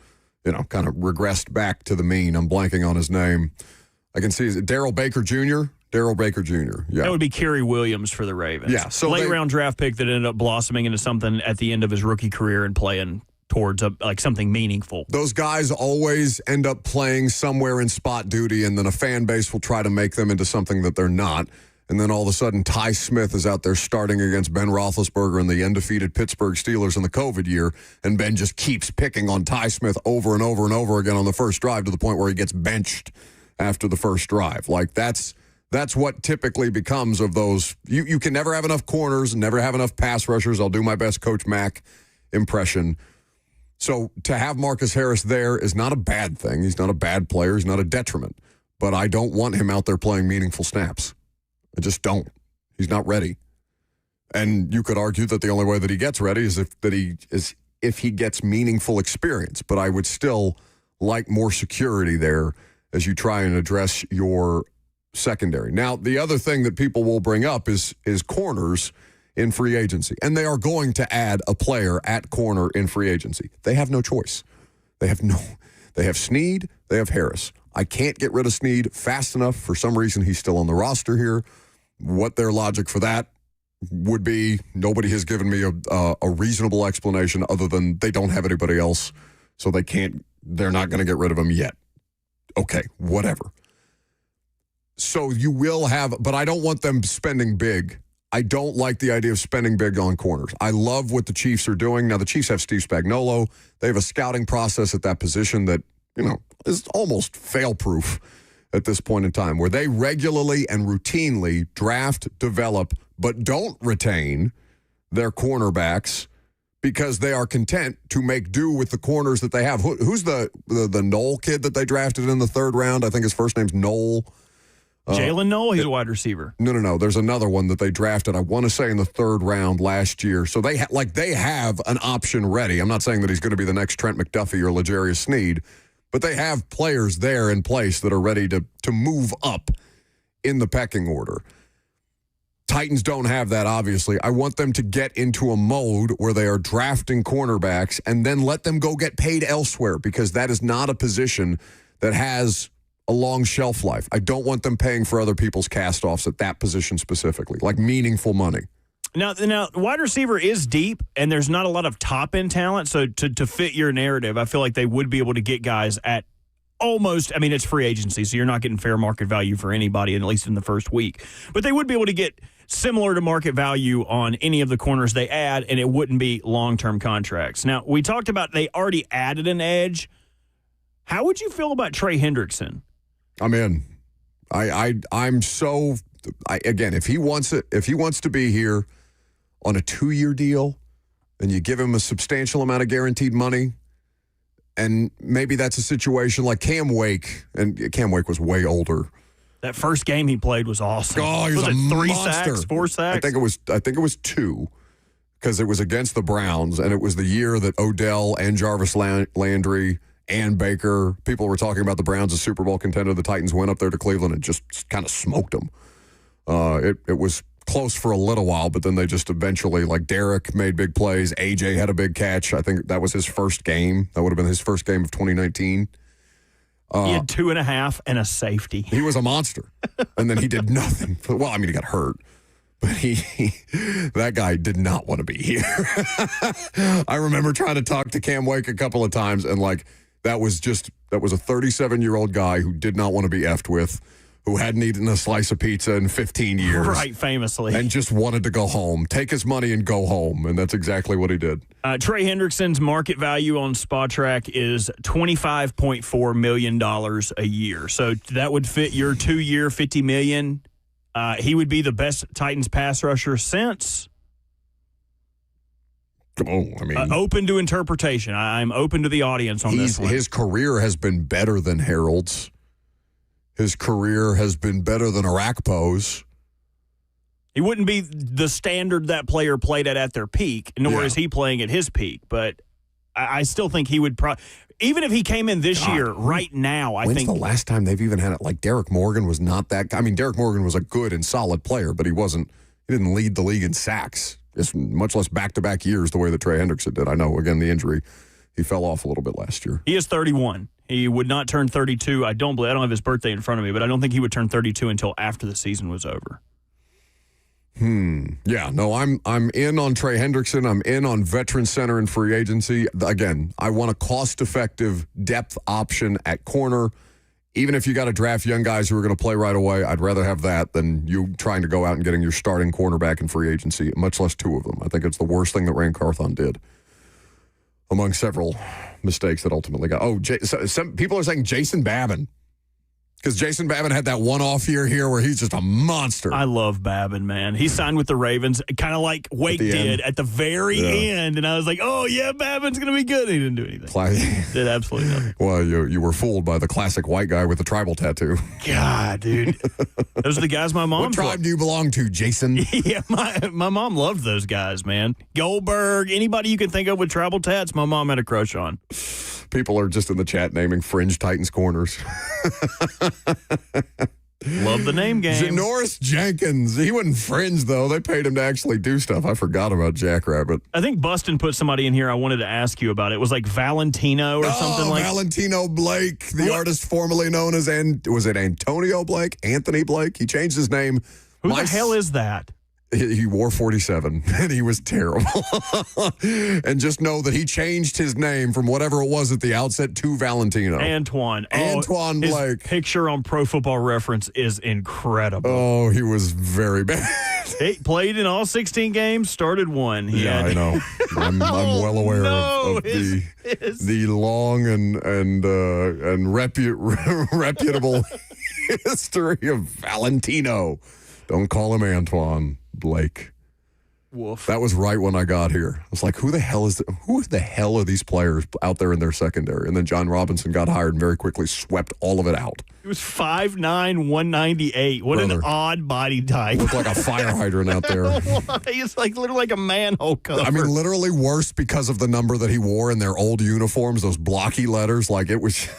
kind of regressed back to the mean. I'm blanking on his name. I can see, is it Darrell Baker Jr.? Darrell Baker Jr., yeah. That would be Kerry Williams for the Ravens. Yeah. So late-round draft pick that ended up blossoming into something at the end of his rookie career and playing towards something meaningful. Those guys always end up playing somewhere in spot duty, and then a fan base will try to make them into something that they're not. And then all of a sudden, Ty Smith is out there starting against Ben Roethlisberger and the undefeated Pittsburgh Steelers in the COVID year, and Ben just keeps picking on Ty Smith over and over and over again on the first drive to the point where he gets benched after the first drive. Like, that's what typically becomes of those. You can never have enough corners and never have enough pass rushers. I'll do my best Coach Mack impression. So to have Marcus Harris there is not a bad thing. He's not a bad player. He's not a detriment. But I don't want him out there playing meaningful snaps. I just don't. He's not ready. And you could argue that the only way that he gets ready is if he gets meaningful experience. But I would still like more security there as you try and address your secondary. Now, the other thing that people will bring up is corners in free agency. And they are going to add a player at corner in free agency. They have no choice. They have Snead, they have Harris. I can't get rid of Snead fast enough. For some reason, he's still on the roster here. What their logic for that would be, nobody has given me a reasonable explanation other than they don't have anybody else, so they're not going to get rid of him yet. Okay, whatever. So you will have, but I don't want them spending big. I don't like the idea of spending big on corners. I love what the Chiefs are doing. Now, the Chiefs have Steve Spagnuolo. They have a scouting process at that position that, is almost fail-proof at this point in time, where they regularly and routinely draft, develop, but don't retain their cornerbacks because they are content to make do with the corners that they have. Who's the Knoll kid that they drafted in the 3rd round? I think his first name's Knoll. Jalen Knoll, he's a wide receiver. No. There's another one that they drafted, I want to say, in the 3rd round last year. So they have an option ready. I'm not saying that he's going to be the next Trent McDuffie or L'Jarius Sneed, but they have players there in place that are ready to move up in the pecking order. Titans don't have that, obviously. I want them to get into a mode where they are drafting cornerbacks and then let them go get paid elsewhere, because that is not a position that has a long shelf life. I don't want them paying for other people's cast-offs at that position specifically, like meaningful money. Now, wide receiver is deep, and there's not a lot of top-end talent, so to fit your narrative, I feel like they would be able to get guys at almost, I mean, it's free agency, so you're not getting fair market value for anybody, at least in the first week. But they would be able to get similar to market value on any of the corners they add, and it wouldn't be long-term contracts. Now, we talked about they already added an edge. How would you feel about Trey Hendrickson? I'm in. I'm so again, if he wants to be here on a 2-year deal, and you give him a substantial amount of guaranteed money, and maybe that's a situation like Cam Wake, and Cam Wake was way older. That first game he played was awesome. Oh, he was a 3 monster. sacks, 4 sacks? I think it was 2, because it was against the Browns, and it was the year that Odell and Jarvis Landry and Baker, people were talking about the Browns as Super Bowl contender. The Titans went up there to Cleveland and just kind of smoked them. It was close for a little while, but then they just eventually, like, Derek made big plays. AJ had a big catch. I think that was his first game. That would have been his first game of 2019. He had 2.5 and a safety. He was a monster. And then he did nothing. Well, I mean, he got hurt. But that guy did not want to be here. I remember trying to talk to Cam Wake a couple of times, and, like, that was a 37-year-old guy who did not want to be effed with, who hadn't eaten a slice of pizza in 15 years. Right, famously. And just wanted to go home, take his money and go home. And that's exactly what he did. Trey Hendrickson's market value on Spotrac is $25.4 million a year. So that would fit your 2-year, $50 million. He would be the best Titans pass rusher since. Oh, I mean, open to interpretation. I'm open to the audience on this one. His career has been better than Harold's. His career has been better than Arakpo's. He wouldn't be the standard that player played at their peak, nor is he playing at his peak. But I still think he would even if he came in this year, right now, I think. When's the last time they've even had it? Like, Derek Morgan was not that guy. I mean, Derek Morgan was a good and solid player, but he didn't lead the league in sacks. It's much less back-to-back years the way that Trey Hendrickson did. I know, again, the injury, he fell off a little bit last year. He is 31. He would not turn 32. I don't have his birthday in front of me, but I don't think he would turn 32 until after the season was over. Yeah, no, I'm in on Trey Hendrickson. I'm in on Veteran Center and free agency. Again, I want a cost-effective depth option at corner. Even if you got to draft young guys who are going to play right away, I'd rather have that than you trying to go out and getting your starting cornerback in free agency, much less 2 of them. I think it's the worst thing that Rand Carthon did, among several mistakes that ultimately got. Some people are saying Jason Babin, because Jason Babin had that one-off year here where he's just a monster. I love Babin, man. He signed with the Ravens, kind of like Wake did at the very end, and I was like, oh, yeah, Babin's going to be good. He didn't do anything. Did absolutely nothing. Well, you were fooled by the classic white guy with the tribal tattoo. God, dude. Those are the guys my mom What tribe do you belong to, Jason? Yeah, my mom loved those guys, man. Goldberg, anybody you can think of with tribal tats, my mom had a crush on. People are just in the chat naming fringe Titans corners. Love the name game. Janoris Jenkins. He wasn't fringe, though. They paid him to actually do stuff. I forgot about Jackrabbit. I think Buston put somebody in here I wanted to ask you about. It was like Valentino or something like that. Valentino Blake, the artist formerly known as, was it Antonio Blake? Anthony Blake? He changed his name. Who the hell is that? He wore 47, and he was terrible. And just know that he changed his name from whatever it was at the outset to Valentino. Antoine Blake. His picture on Pro Football Reference is incredible. Oh, he was very bad. He played in all 16 games, started 1. I know. I'm well aware of the long and reputable history of Valentino. Don't call him Antoine Blake. Woof. That was right when I got here. I was like, who the hell are these players out there in their secondary? And then John Robinson got hired and very quickly swept all of it out. He was 5'9", 198. What an odd body type. Looked like a fire hydrant out there. He's like literally like a manhole cover. I mean, literally worse because of the number that he wore in their old uniforms, those blocky letters. Like, it was...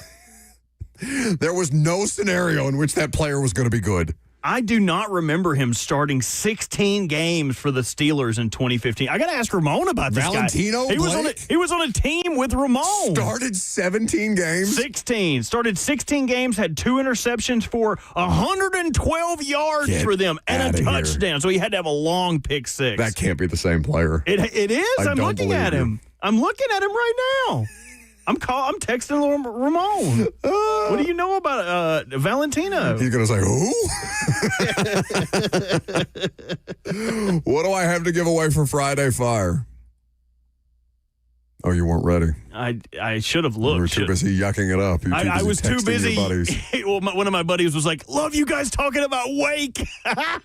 There was no scenario in which that player was going to be good. I do not remember him starting 16 games for the Steelers in 2015. I got to ask Ramon about this Valentino guy. He was on a team with Ramon. Started 17 games? 16. Started 16 games, had 2 interceptions for 112 yards for them and a touchdown. Here. So he had to have a long pick 6. That can't be the same player. It is. I'm looking at him. I'm looking at him right now. I'm texting Ramon. What do you know about Valentino? He's going to say, who? What do I have to give away for Friday Fire? Oh, you weren't ready. I should have looked. You were too busy yucking it up. I was too busy. Your buddies. Well, one of my buddies was like, love you guys talking about Wake.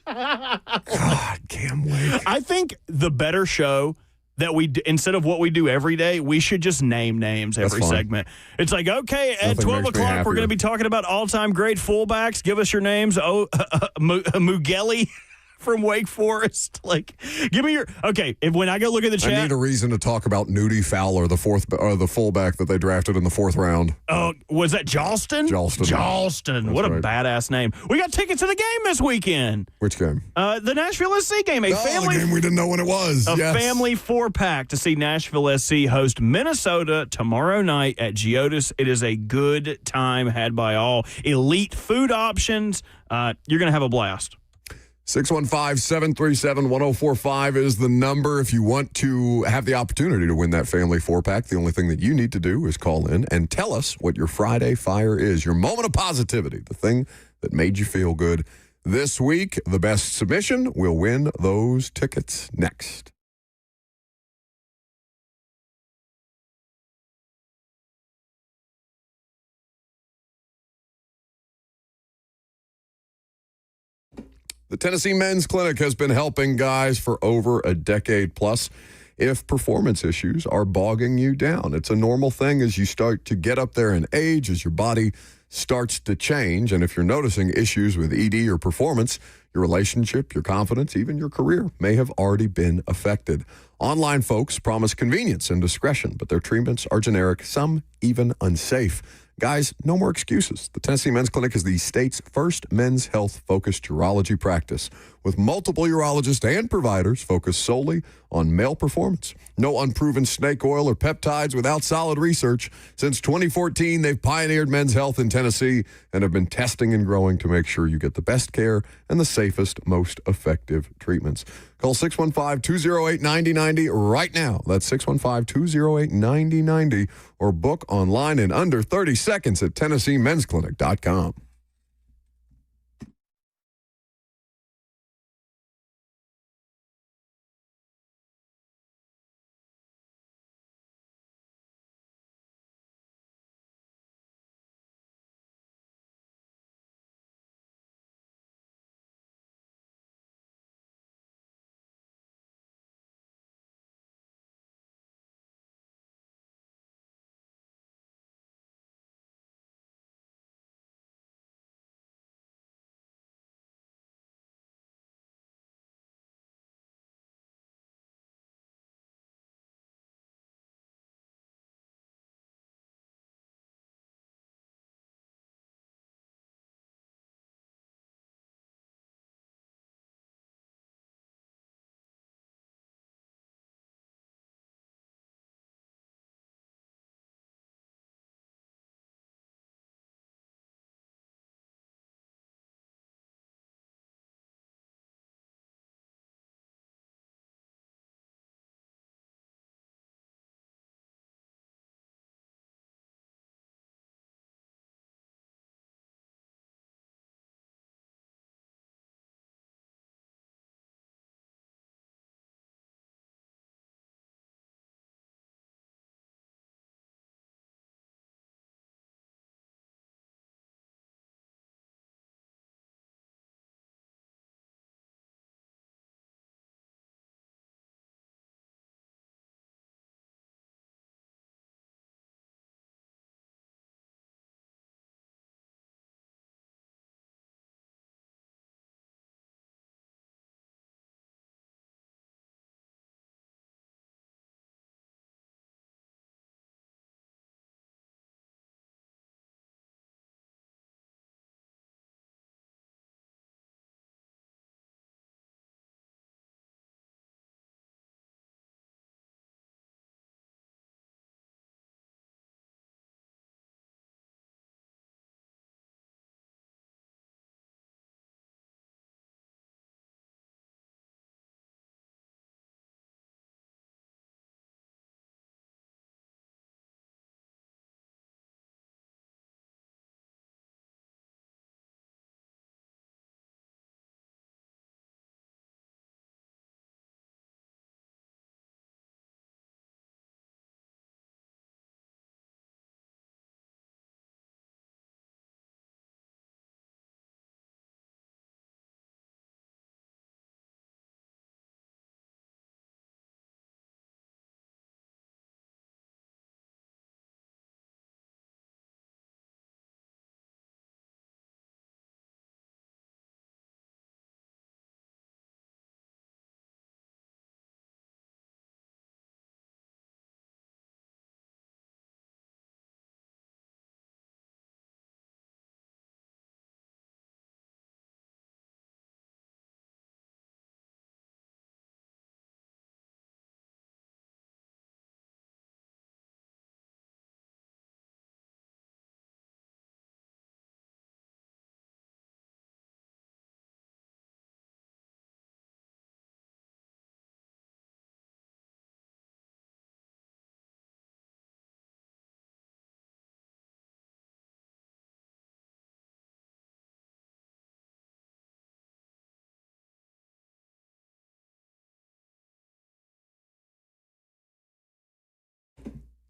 God, damn Wake. I think the better show that we do, instead of what we do every day, we should just name names every segment. It's like, okay, at 12 o'clock, we're going to be talking about all-time great fullbacks. Give us your names. Mugelli from Wake Forest. Like, give me your when I go look at the chat, I need a reason to talk about Nudie Fowler, the fullback that they drafted in the 4th round. Was that Jalston? Jalston. What a badass name. We got tickets to the game this weekend. Which game? The Nashville SC game. The game we didn't know when it was. A family 4-pack to see Nashville SC host Minnesota tomorrow night at Geodis. It is a good time had by all. Elite food options. You're going to have a blast. 615-737-1045 is the number if you want to have the opportunity to win that family 4-pack. The only thing that you need to do is call in and tell us what your Friday Fire is, your moment of positivity, the thing that made you feel good this week. The best submission will win those tickets next. The Tennessee Men's Clinic has been helping guys for over a decade plus. If performance issues are bogging you down, it's a normal thing as you start to get up there in age, as your body starts to change. And if you're noticing issues with ED or performance, your relationship, your confidence, even your career may have already been affected. Online folks promise convenience and discretion, but their treatments are generic, some even unsafe. Guys, no more excuses. The Tennessee Men's Clinic is the state's first men's health-focused urology practice, with multiple urologists and providers focused solely on male performance. No unproven snake oil or peptides without solid research. Since 2014, they've pioneered men's health in Tennessee and have been testing and growing to make sure you get the best care and the safest, most effective treatments. Call 615-208-9090 right now. That's 615-208-9090, or book online in under 30 seconds at TennesseeMen'sClinic.com.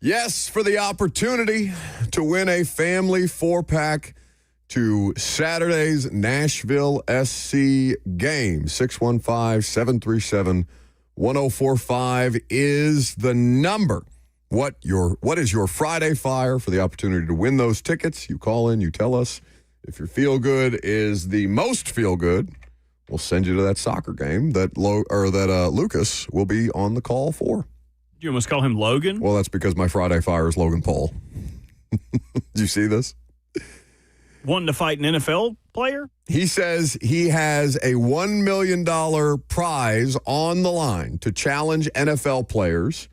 Yes, for the opportunity to win a family 4-pack to Saturday's Nashville SC game. 615-737-1045 is the number. What is your Friday fire for the opportunity to win those tickets? You call in, you tell us. If your feel good is the most feel good, we'll send you to that soccer game that Lucas will be on the call for. You almost call him Logan? Well, that's because my Friday fire is Logan Paul. Did you see this? Wanting to fight an NFL player? He says he has a $1 million prize on the line to challenge NFL players.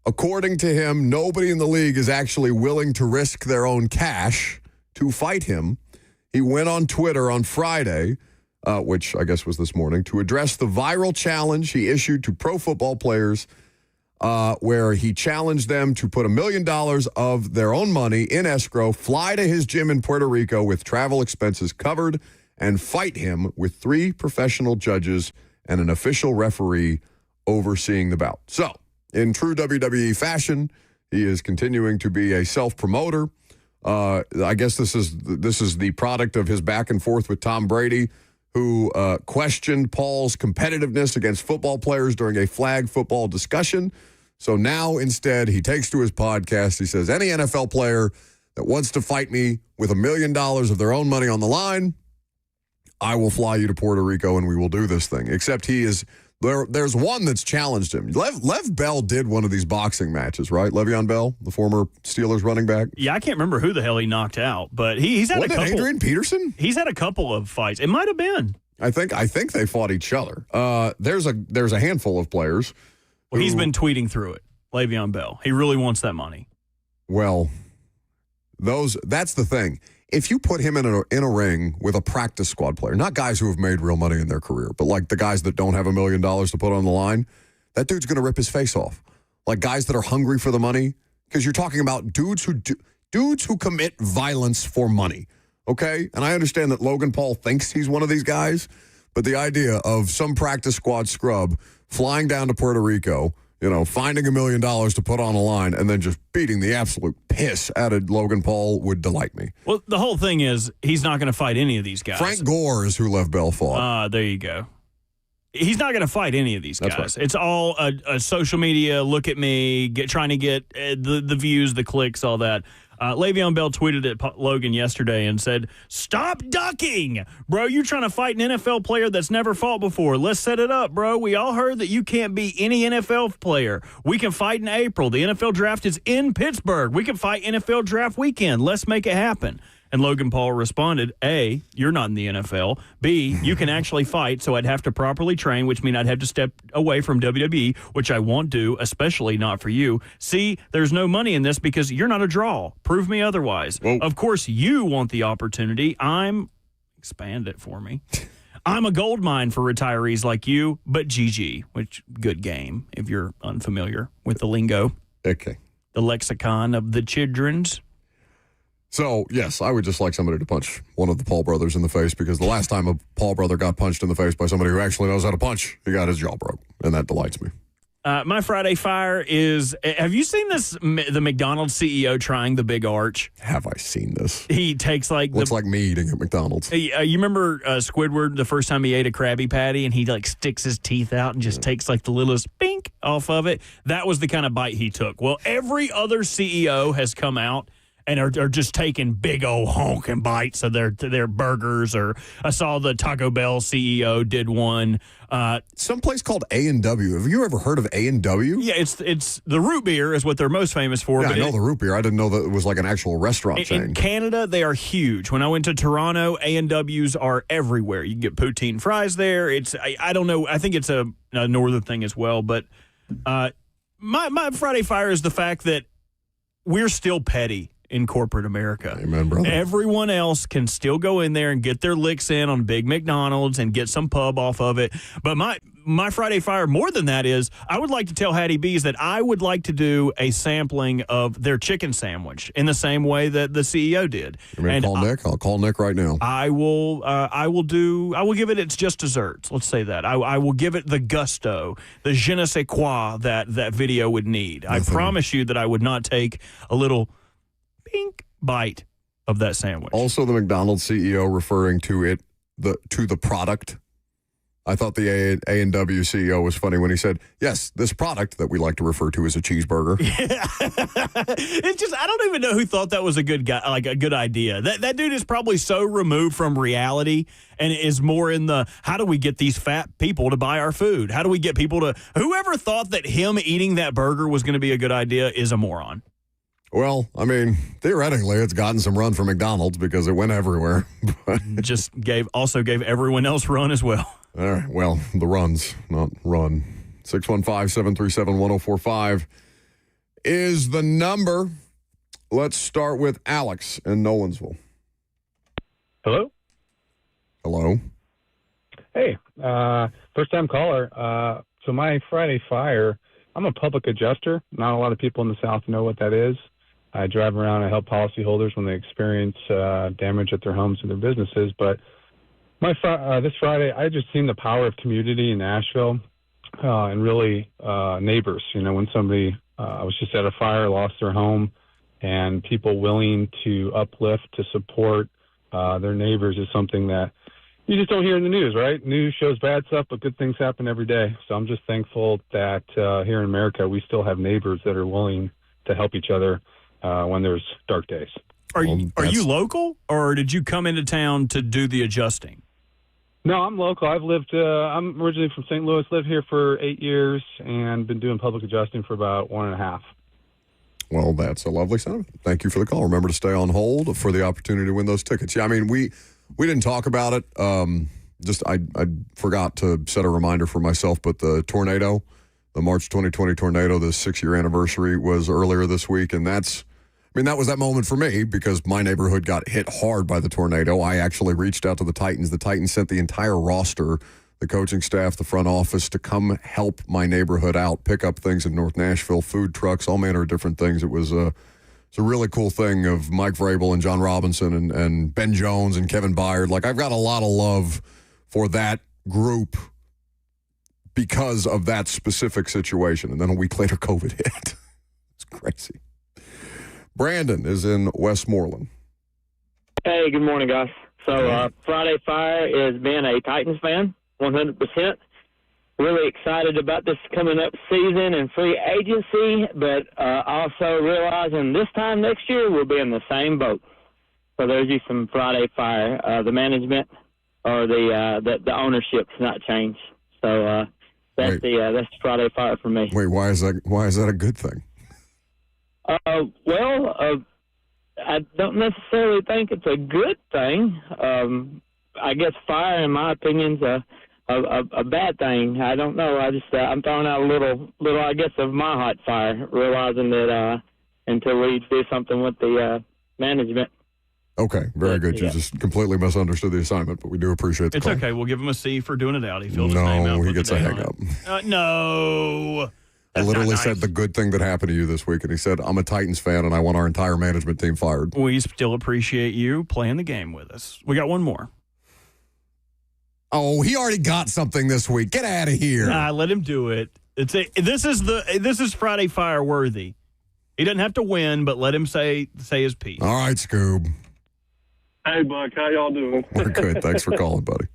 According to him, nobody in the league is actually willing to risk their own cash to fight him. He went on Twitter on Friday, which I guess was this morning, to address the viral challenge he issued to pro football players, where he challenged them to put $1 million of their own money in escrow, fly to his gym in Puerto Rico with travel expenses covered, and fight him with 3 professional judges and an official referee overseeing the bout. So, in true WWE fashion, he is continuing to be a self-promoter. I guess this is the product of his back and forth with Tom Brady, who questioned Paul's competitiveness against football players during a flag football discussion. So now instead he takes to his podcast. He says, any NFL player that wants to fight me with $1 million of their own money on the line, I will fly you to Puerto Rico and we will do this thing. Except there's one that's challenged him. Lev Bell did one of these boxing matches, right? Le'Veon Bell, the former Steelers running back. Yeah, I can't remember who the hell he knocked out, but he's had a couple. Adrian Peterson? He's had a couple of fights. It might have been. I think they fought each other. There's a handful of players. Well, he's been tweeting through it, Le'Veon Bell. He really wants that money. Well, that's the thing. If you put him in a ring with a practice squad player, not guys who have made real money in their career, but like the guys that don't have $1 million to put on the line, that dude's going to rip his face off. Like guys that are hungry for the money, because you're talking about dudes who commit violence for money. Okay? And I understand that Logan Paul thinks he's one of these guys, but the idea of some practice squad scrub flying down to Puerto Rico, finding $1 million to put on a line and then just beating the absolute piss out of Logan Paul would delight me. Well, the whole thing is he's not going to fight any of these guys. Frank Gore is who Lev Bell fought. There you go. He's not going to fight any of these guys. That's right. It's all a social media, look at me, trying to get the views, the clicks, all that. Le'Veon Bell tweeted at Logan yesterday and said, "Stop ducking. Bro, you're trying to fight an NFL player that's never fought before. Let's set it up, bro. We all heard that you can't beat any NFL player. We can fight in April. The NFL draft is in Pittsburgh. We can fight NFL draft weekend. Let's make it happen." And Logan Paul responded, A, you're not in the NFL. B, you can actually fight, so I'd have to properly train, which means I'd have to step away from WWE, which I won't do, especially not for you. C, there's no money in this because you're not a draw. Prove me otherwise. Whoa. Of course, you want the opportunity. Expand it for me. I'm a gold mine for retirees like you, but GG, which good game if you're unfamiliar with the lingo. Okay. The lexicon of the children's. So, yes, I would just like somebody to punch one of the Paul brothers in the face, because the last time a Paul brother got punched in the face by somebody who actually knows how to punch, he got his jaw broke, and that delights me. My Friday fire is, have you seen this, the McDonald's CEO trying the big arch? Have I seen this? He takes Looks like me eating at McDonald's. You remember Squidward the first time he ate a Krabby Patty and he sticks his teeth out and just takes the littlest pink off of it? That was the kind of bite he took. Well, every other CEO has come out and are just taking big old honking bites of their burgers. Or I saw the Taco Bell CEO did one. Some place called A&W. Have you ever heard of A&W? Yeah, it's the root beer is what they're most famous for. Yeah, I know the root beer. I didn't know that it was like an actual restaurant chain. In Canada, they are huge. When I went to Toronto, A&Ws are everywhere. You can get poutine fries there. I don't know. I think it's a northern thing as well. But my Friday fire is the fact that we're still petty in corporate America. Amen, brother. Everyone else can still go in there and get their licks in on Big McDonald's and get some pub off of it. But my Friday Fire, more than that, is I would like to tell Hattie B's that I would like to do a sampling of their chicken sandwich in the same way that the CEO did. Call Nick? I'll call Nick right now. I will give it its just desserts. Let's say that. I will give it the gusto, the je ne sais quoi that video would need. I promise you that I would not take a little pink bite of that sandwich. Also, the McDonald's CEO referring to the product. I thought the A&W CEO was funny when he said, yes, this product that we like to refer to as a cheeseburger. Yeah. It's just, I don't even know who thought that was a good guy, like a good idea. That dude is probably so removed from reality and is more in the, how do we get these fat people to buy our food? How do we get people to, whoever thought that him eating that burger was going to be a good idea is a moron. Well, I mean, theoretically, it's gotten some run from McDonald's because it went everywhere. Just gave everyone else run as well. All right. Well, the runs, not run. 615-737-1045 is the number. Let's start with Alex in Nolensville. Hello? Hello. Hey, first-time caller. So my Friday Fire, I'm a public adjuster. Not a lot of people in the South know what that is. I drive around and help policyholders when they experience damage at their homes and their businesses. But this Friday, I just seen the power of community in Nashville and really neighbors. You know, when somebody was just at a fire, lost their home, and people willing to uplift, to support their neighbors is something that you just don't hear in the news, right? News shows bad stuff, but good things happen every day. So I'm just thankful that here in America, we still have neighbors that are willing to help each other when there's dark days. Are you local, or did you come into town to do the adjusting? No, I'm local. I'm originally from St. Louis, lived here for 8 years, and been doing public adjusting for about 1.5. Well, that's a lovely sentiment. Thank you for the call. Remember to stay on hold for the opportunity to win those tickets. Yeah, I mean, we didn't talk about it. I forgot to set a reminder for myself, but the tornado, the March 2020 tornado, the 6-year anniversary was earlier this week, and that was that moment for me because my neighborhood got hit hard by the tornado. I actually reached out to the Titans. The Titans sent the entire roster, the coaching staff, the front office, to come help my neighborhood out, pick up things in North Nashville, food trucks, all manner of different things. It was a really cool thing of Mike Vrabel and John Robinson and Ben Jones and Kevin Byard. Like, I've got a lot of love for that group because of that specific situation. And then a week later, COVID hit. It's crazy. Brandon is in Westmoreland. Hey, good morning, guys. So Friday Fire is being a Titans fan, 100%. Really excited about this coming up season and free agency, but also realizing this time next year we'll be in the same boat. So there's you some Friday Fire. The management or the ownership's not changed. So that's the Friday Fire for me. Wait, why is that a good thing? I don't necessarily think it's a good thing. I guess fire, in my opinion, is a bad thing. I don't know. I'm throwing out a little, I guess, of my hot fire, realizing that until we do something with the management. Okay, very good. You just completely misunderstood the assignment, but we do appreciate the call. It's okay. We'll give him a C for doing it out. He filled his name out. No, he gets a hang up. No. I literally said the good thing that happened to you this week, and he said, I'm a Titans fan, and I want our entire management team fired. We still appreciate you playing the game with us. We got one more. Oh, he already got something this week. Get out of here. Nah, let him do it. This is Friday Fire worthy. He doesn't have to win, but let him say his piece. All right, Scoob. Hey, Buck, how y'all doing? We're good. Thanks for calling, buddy.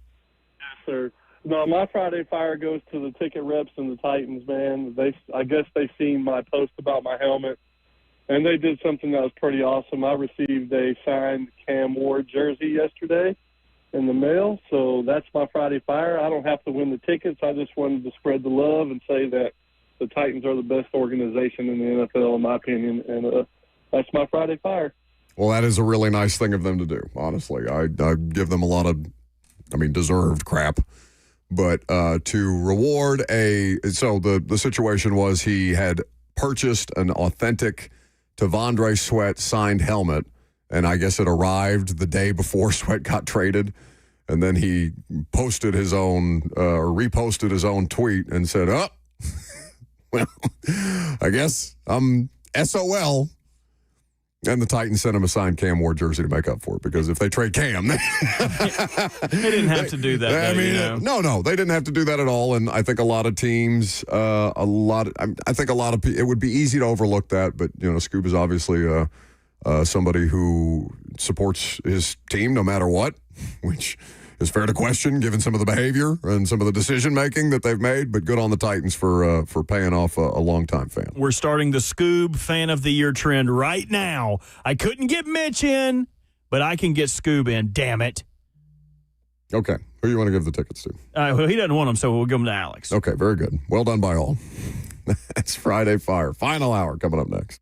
Yes, sir. No, my Friday Fire goes to the ticket reps and the Titans, man. I guess they seen my post about my helmet, and they did something that was pretty awesome. I received a signed Cam Ward jersey yesterday in the mail, so that's my Friday Fire. I don't have to win the tickets. I just wanted to spread the love and say that the Titans are the best organization in the NFL, in my opinion, and that's my Friday Fire. Well, that is a really nice thing of them to do, honestly. I give them a lot of, deserved crap. But to reward so the situation was he had purchased an authentic T'Vondre Sweat signed helmet, and I guess it arrived the day before Sweat got traded. And then he posted his own, or reposted his own tweet and said, oh, well, I guess I'm SOL. And the Titans sent him a signed Cam Ward jersey to make up for it, because if they trade Cam, they didn't have to do that. No, they didn't have to do that at all. And I think a lot of teams, I think a lot of it would be easy to overlook that. But Scuba's obviously somebody who supports his team no matter what, which is fair to question given some of the behavior and some of the decision making that they've made. But good on the Titans for paying off a longtime fan. We're starting the Scoob Fan of the Year trend right now. I couldn't get Mitch in, but I can get Scoob in. Damn it. Okay, who you want to give the tickets to? Well, he doesn't want them, so we'll give them to Alex. Okay, very good. Well done by all. That's Friday Fire. Final hour coming up next.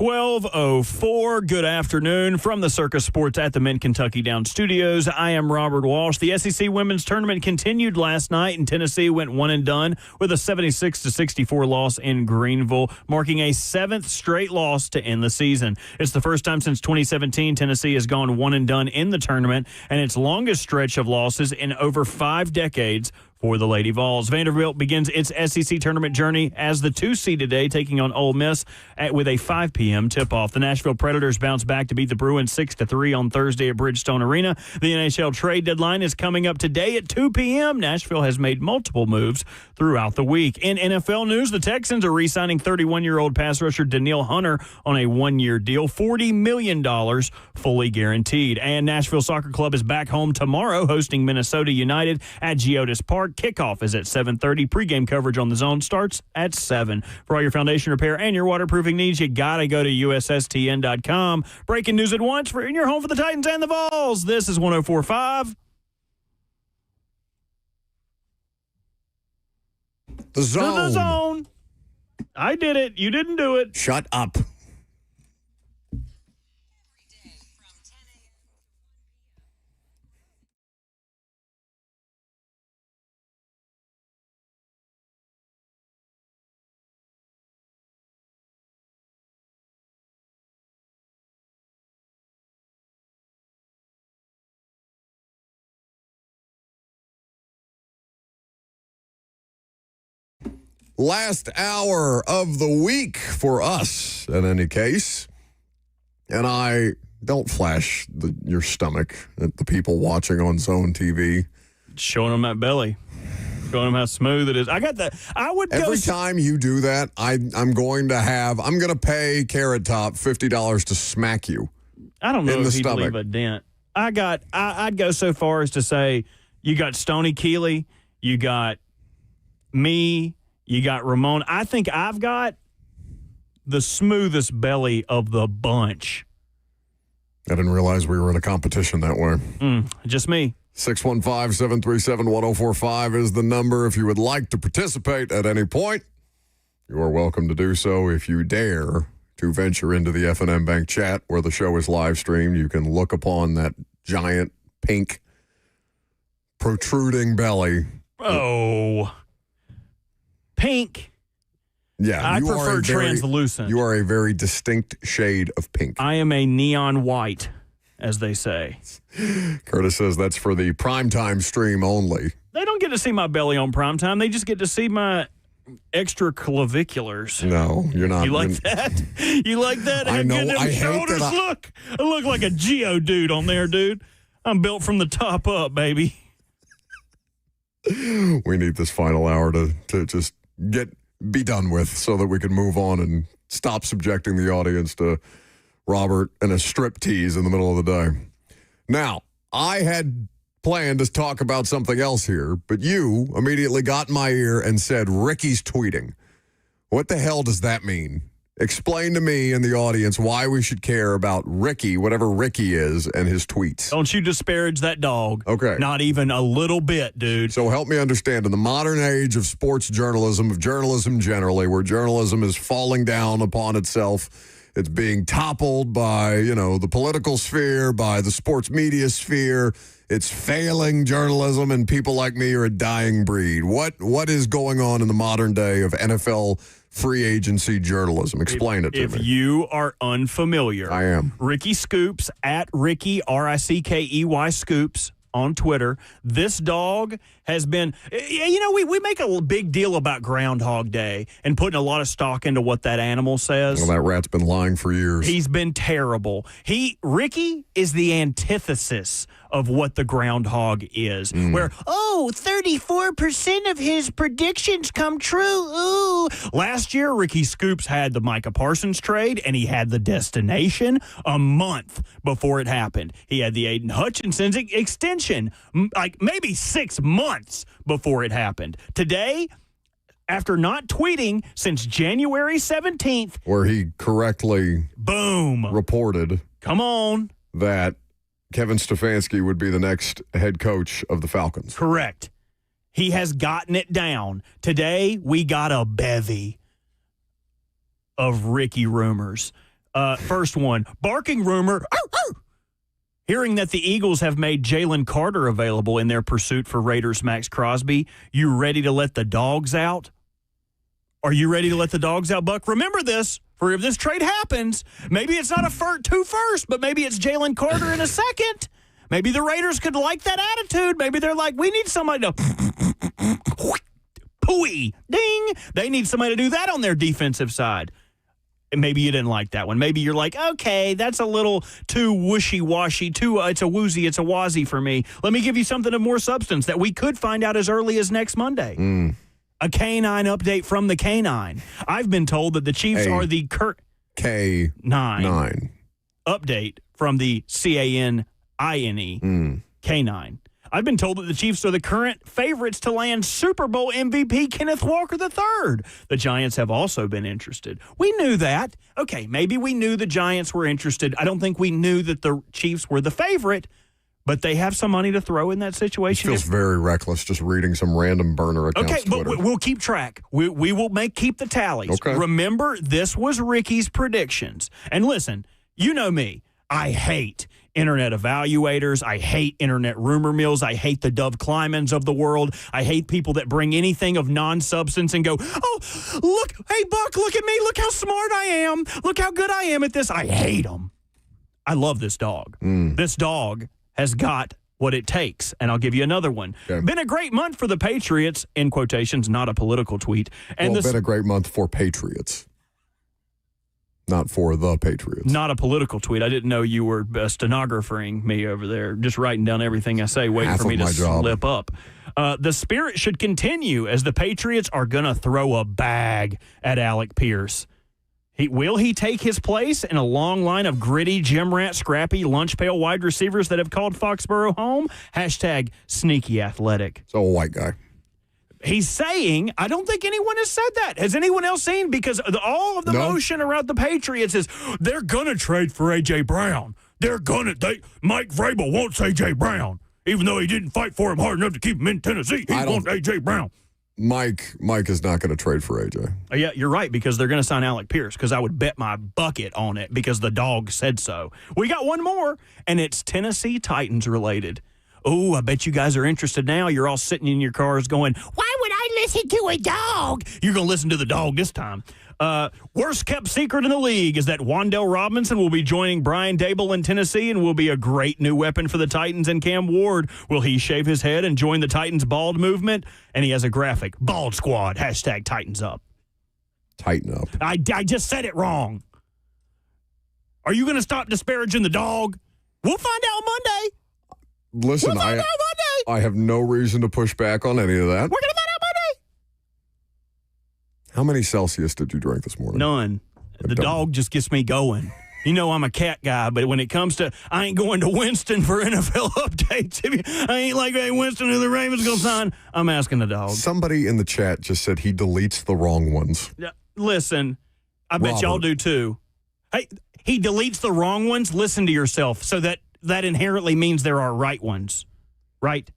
12:04. Good afternoon from the Circus Sports at the Mint Kentucky Down Studios. I am Robert Walsh. The SEC Women's Tournament continued last night, and Tennessee went one and done with a 76-64 loss in Greenville, marking a 7th straight loss to end the season. It's the first time since 2017 Tennessee has gone one and done in the tournament, and its longest stretch of losses in over 5 decades for the Lady Vols. Vanderbilt begins its SEC tournament journey as the 2 seed today, taking on Ole Miss with a 5 p.m. tip-off. The Nashville Predators bounce back to beat the Bruins 6-3 on Thursday at Bridgestone Arena. The NHL trade deadline is coming up today at 2 p.m. Nashville has made multiple moves throughout the week. In NFL news, the Texans are re-signing 31-year-old pass rusher Danielle Hunter on a 1-year deal, $40 million fully guaranteed. And Nashville Soccer Club is back home tomorrow, hosting Minnesota United at Geodis Park. Kickoff is at 7:30. Pre-game coverage on the Zone starts at 7. For all your foundation repair and your waterproofing needs, you got to go to USSTN.com. Breaking news at once in your home for the Titans and the Vols. This is 104.5. The Zone. The Zone. I did it. You didn't do it. Shut up. Last hour of the week for us, in any case. And I don't flash your stomach at the people watching on Zone TV. Showing them that belly. Showing them how smooth it is. I got that. I would Every time you do that, I'm going to pay Carrot Top $50 to smack you. I don't know in if the he'd stomach. leave a dent. I'd go so far as to say you got Stoney Keeley, you got me, you got Ramon. I think I've got the smoothest belly of the bunch. I didn't realize we were in a competition that way. Just me. 615-737-1045 is the number if you would like to participate at any point. You are welcome to do so if you dare to venture into the F&M Bank chat where the show is live streamed. You can look upon that giant pink protruding belly. Oh. Pink. Yeah, I prefer translucent. You are a very distinct shade of pink. I am a neon white, as they say. Curtis says that's for the primetime stream only. They don't get to see my belly on primetime. They just get to see my extraclaviculars. No, you're not. You like that? You like that? I know. Them I hate shoulders. that. Look, I look like a Geo dude on there, dude. I'm built from the top up, baby. We need this final hour to just be done with so that we can move on and stop subjecting the audience to Robert and a strip tease in the middle of the day. Now, I had planned to talk about something else here, but you immediately got in my ear and said, Ricky's tweeting. What the hell does that mean? Explain to me and the audience why we should care about Ricky, whatever Ricky is, and his tweets. Don't you disparage that dog. Okay. Not even a little bit, dude. So help me understand, in the modern age of sports journalism, of journalism generally, where journalism is falling down upon itself, it's being toppled by, the political sphere, by the sports media sphere. It's failing journalism, and people like me are a dying breed. What is going on in the modern day of NFL free agency journalism? Explain it to me. If you are unfamiliar, I am. Ricky Scoops, at Ricky, Rickey Scoops on Twitter. This dog has been, we make a big deal about Groundhog Day and putting a lot of stock into what that animal says. Well, that rat's been lying for years. He's been terrible. Ricky is the antithesis of what the groundhog is, where, 34% of his predictions come true. Ooh. Last year, Ricky Scoops had the Micah Parsons trade, and he had the destination a month before it happened. He had the Aiden Hutchinson's extension, like maybe 6 months before it happened. Today, after not tweeting since January 17th, where he correctly reported come on, that Kevin Stefanski would be the next head coach of the Falcons. Correct. He has gotten it down. Today, we got a bevy of Ricky rumors. First one, barking rumor. Hearing that the Eagles have made Jalen Carter available in their pursuit for Raiders Max Crosby, you ready to let the dogs out? Are you ready to let the dogs out, Buck? Remember this, for if this trade happens, maybe it's not two first, but maybe it's Jalen Carter in a second. Maybe the Raiders could like that attitude. Maybe they're like, we need somebody to pooey, ding. They need somebody to do that on their defensive side. And maybe you didn't like that one. Maybe you're like, okay, that's a little too wishy-washy, it's a woozy, it's a wazzy for me. Let me give you something of more substance that we could find out as early as next Monday. A canine update from the canine. I've been told that the Chiefs are the K9 update from the CANINE, K9. I've been told that the Chiefs are the current favorites to land Super Bowl MVP Kenneth Walker III. The Giants have also been interested. We knew that. Okay, maybe we knew the Giants were interested. I don't think we knew that the Chiefs were the favorite, but they have some money to throw in that situation. It feels very reckless just reading some random burner accounts. Okay, but we'll keep track. We will keep the tallies. Okay. Remember, this was Ricky's predictions. And listen, you know me. I hate internet evaluators. I hate internet rumor mills. I hate the Dove Klymans of the world. I hate people that bring anything of non-substance and go, oh, look, hey, Buck, look at me. Look how smart I am. Look how good I am at this. I hate them. I love this dog. This dog has got what it takes. And I'll give you another one. Okay. Been a great month for the Patriots, in quotations, not a political tweet. And been a great month for Patriots. Not for the Patriots. Not a political tweet. I didn't know you were stenographering me over there, just writing down everything I say, waiting for me to slip up. The spirit should continue as the Patriots are going to throw a bag at Alec Pierce. Will he take his place in a long line of gritty, gym rat, scrappy, lunch pail wide receivers that have called Foxborough home? Hashtag sneaky athletic. So a white guy. He's saying, I don't think anyone has said that. Has anyone else seen? Because all of the motion around the Patriots is they're going to trade for A.J. Brown. Mike Vrabel wants A.J. Brown. Even though he didn't fight for him hard enough to keep him in Tennessee, he wants A.J. Brown. Mike is not going to trade for A.J. Yeah, you're right, because they're going to sign Alec Pierce, because I would bet my bucket on it because the dog said so. We got one more, and it's Tennessee Titans related. Oh, I bet you guys are interested now. You're all sitting in your cars going, why would I listen to a dog? You're going to listen to the dog this time. Worst kept secret in the league is that Wan'Dale Robinson will be joining Brian Daboll in Tennessee and will be a great new weapon for the Titans and Cam Ward. Will he shave his head and join the Titans bald movement? And he has a graphic, Bald Squad, hashtag Titans up. Tighten up. I just said it wrong. Are you going to stop disparaging the dog? We'll find out Monday. Listen, I have no reason to push back on any of that. We're going to find out Monday. How many Celsius did you drink this morning? None. The dog just gets me going. You know I'm a cat guy, but when it comes to, I ain't going to Winston for NFL updates. I ain't like, hey, Winston, who the Ravens going to sign? I'm asking the dog. Somebody in the chat just said he deletes the wrong ones. Listen, I bet y'all do too. Hey, he deletes the wrong ones. Listen to yourself, so that inherently means there are right ones, right?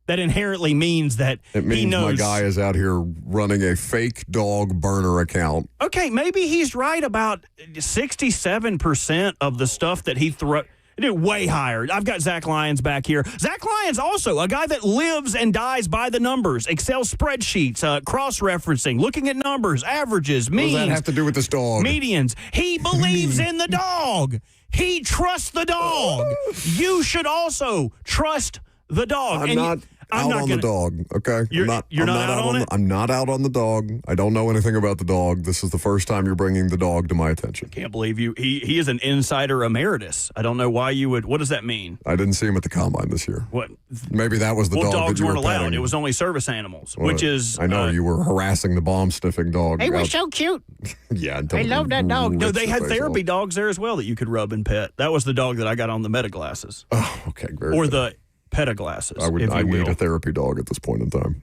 That inherently means that he knows. My guy is out here running a fake dog burner account. Okay, maybe he's right about 67% of the stuff that he throws. Way higher. I've got Zach Lyons back here. Zach Lyons also a guy that lives and dies by the numbers. Excel spreadsheets, cross-referencing, looking at numbers, averages, means. What does that have to do with this dog? Medians. He believes in the dog. He trusts the dog. You should also trust the dog. I'm not out on the dog, okay? You're not out on it? I'm not out on the dog. I don't know anything about the dog. This is the first time you're bringing the dog to my attention. Can't believe you. He is an insider emeritus. I don't know why you would. What does that mean? I didn't see him at the combine this year. What? Maybe that was the dog dogs that you weren't were allowed. petting. It was only service animals, which is. I know you were harassing the bomb-sniffing dog. They were so cute. Yeah, I love that dog. No, they had therapy dogs there as well that you could rub and pet. That was the dog that I got on the Meta glasses. Oh, okay, very or good. the Peta glasses. I need a therapy dog at this point in time.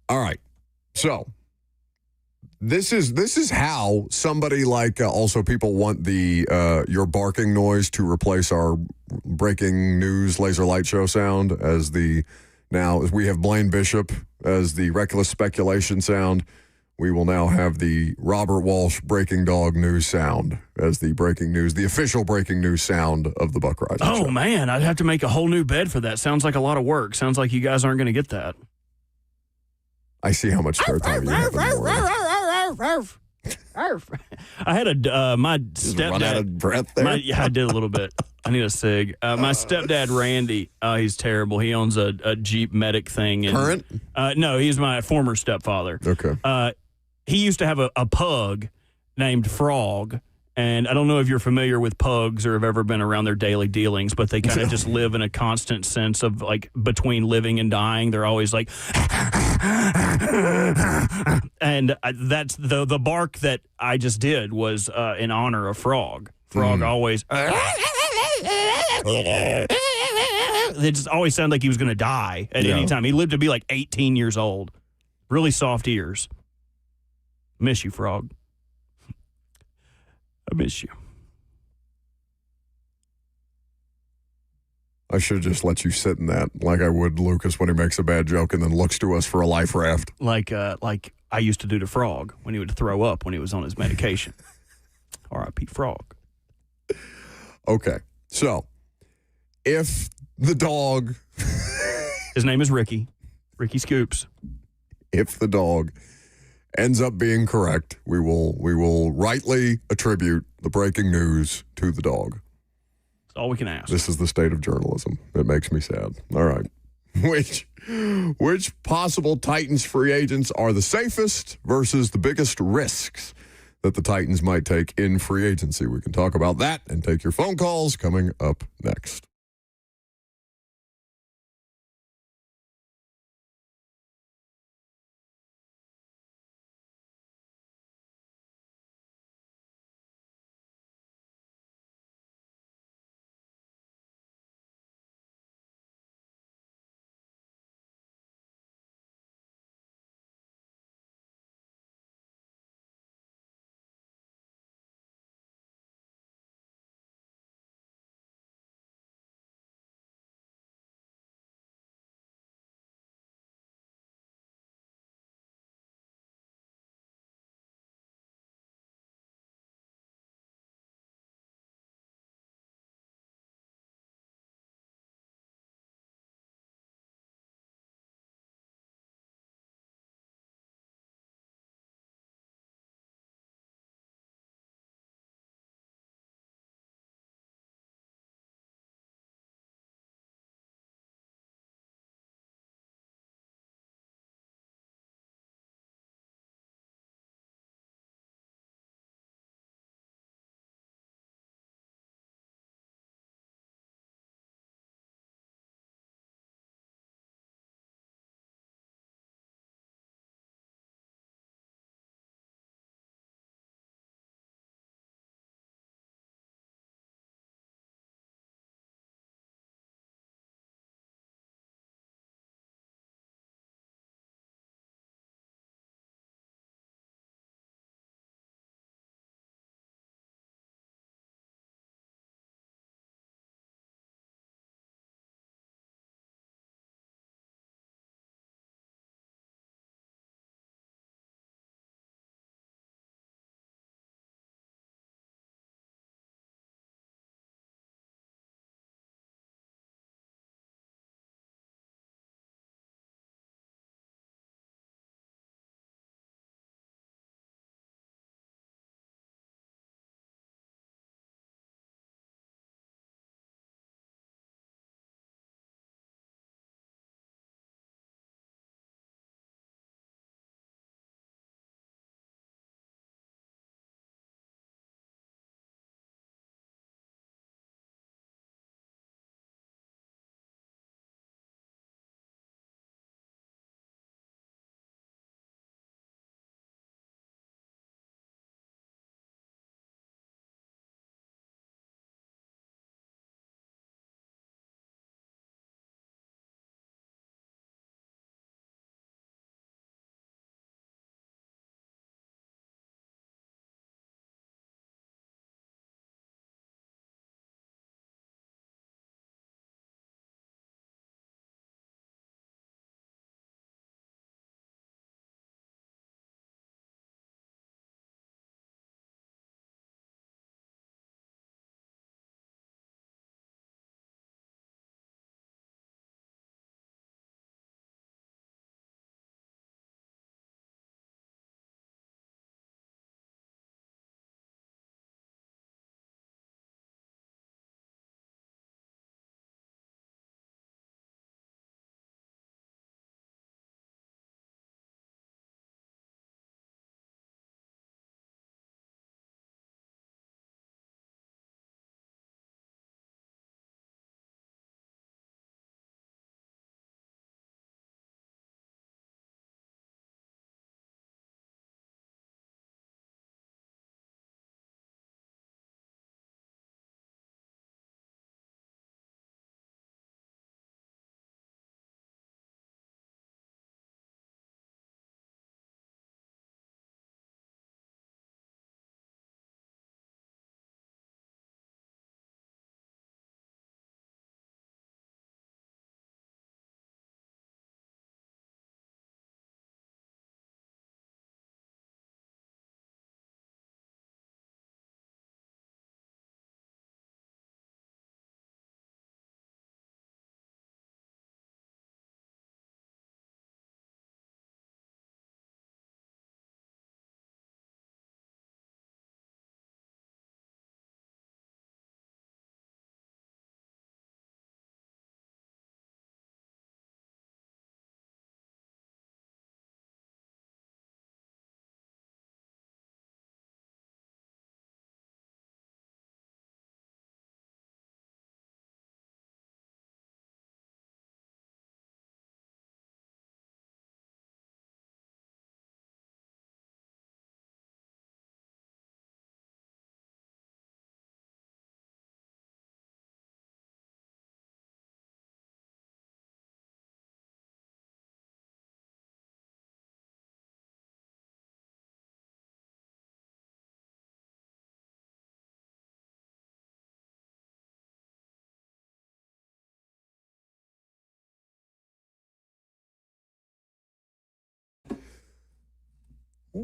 All right, so this is how somebody like also people want the your barking noise to replace our breaking news laser light show sound as we have Blaine Bishop as the reckless speculation sound. we will now have the Robert Walsh breaking dog news sound as the breaking news, the official breaking news sound of the Buck Rising Show. Oh, man, I'd have to make a whole new bed for that. Sounds like a lot of work. Sounds like you guys aren't going to get that. I see how much spare time you have in the morning. I had my stepdad. Run out of breath there? Yeah, I did a little bit. I need a cig. My stepdad, Randy, he's terrible. He owns a Jeep Medic thing. And, Current? No, he's my former stepfather. Okay. He used to have a pug named Frog. And I don't know if you're familiar with pugs or have ever been around their daily dealings, but they kind of just live in a constant sense of like between living and dying. They're always like, and that's the bark that I just did was in honor of Frog. Frog always, it just always sounded like he was going to die at any time. He lived to be like 18 years old. Really soft ears. Miss you, Frog. I miss you. I should just let you sit in that like I would Lucas when he makes a bad joke and then looks to us for a life raft. Like I used to do to Frog when he would throw up when he was on his medication. R.I.P. Frog. Okay. So, if the dog... His name is Ricky. Ricky Scoops. If the dog ends up being correct, we will rightly attribute the breaking news to the dog. That's all we can ask. This is the state of journalism. It makes me sad. All right. Which possible Titans free agents are the safest versus the biggest risks that the Titans might take in free agency? We can talk about that and take your phone calls coming up next.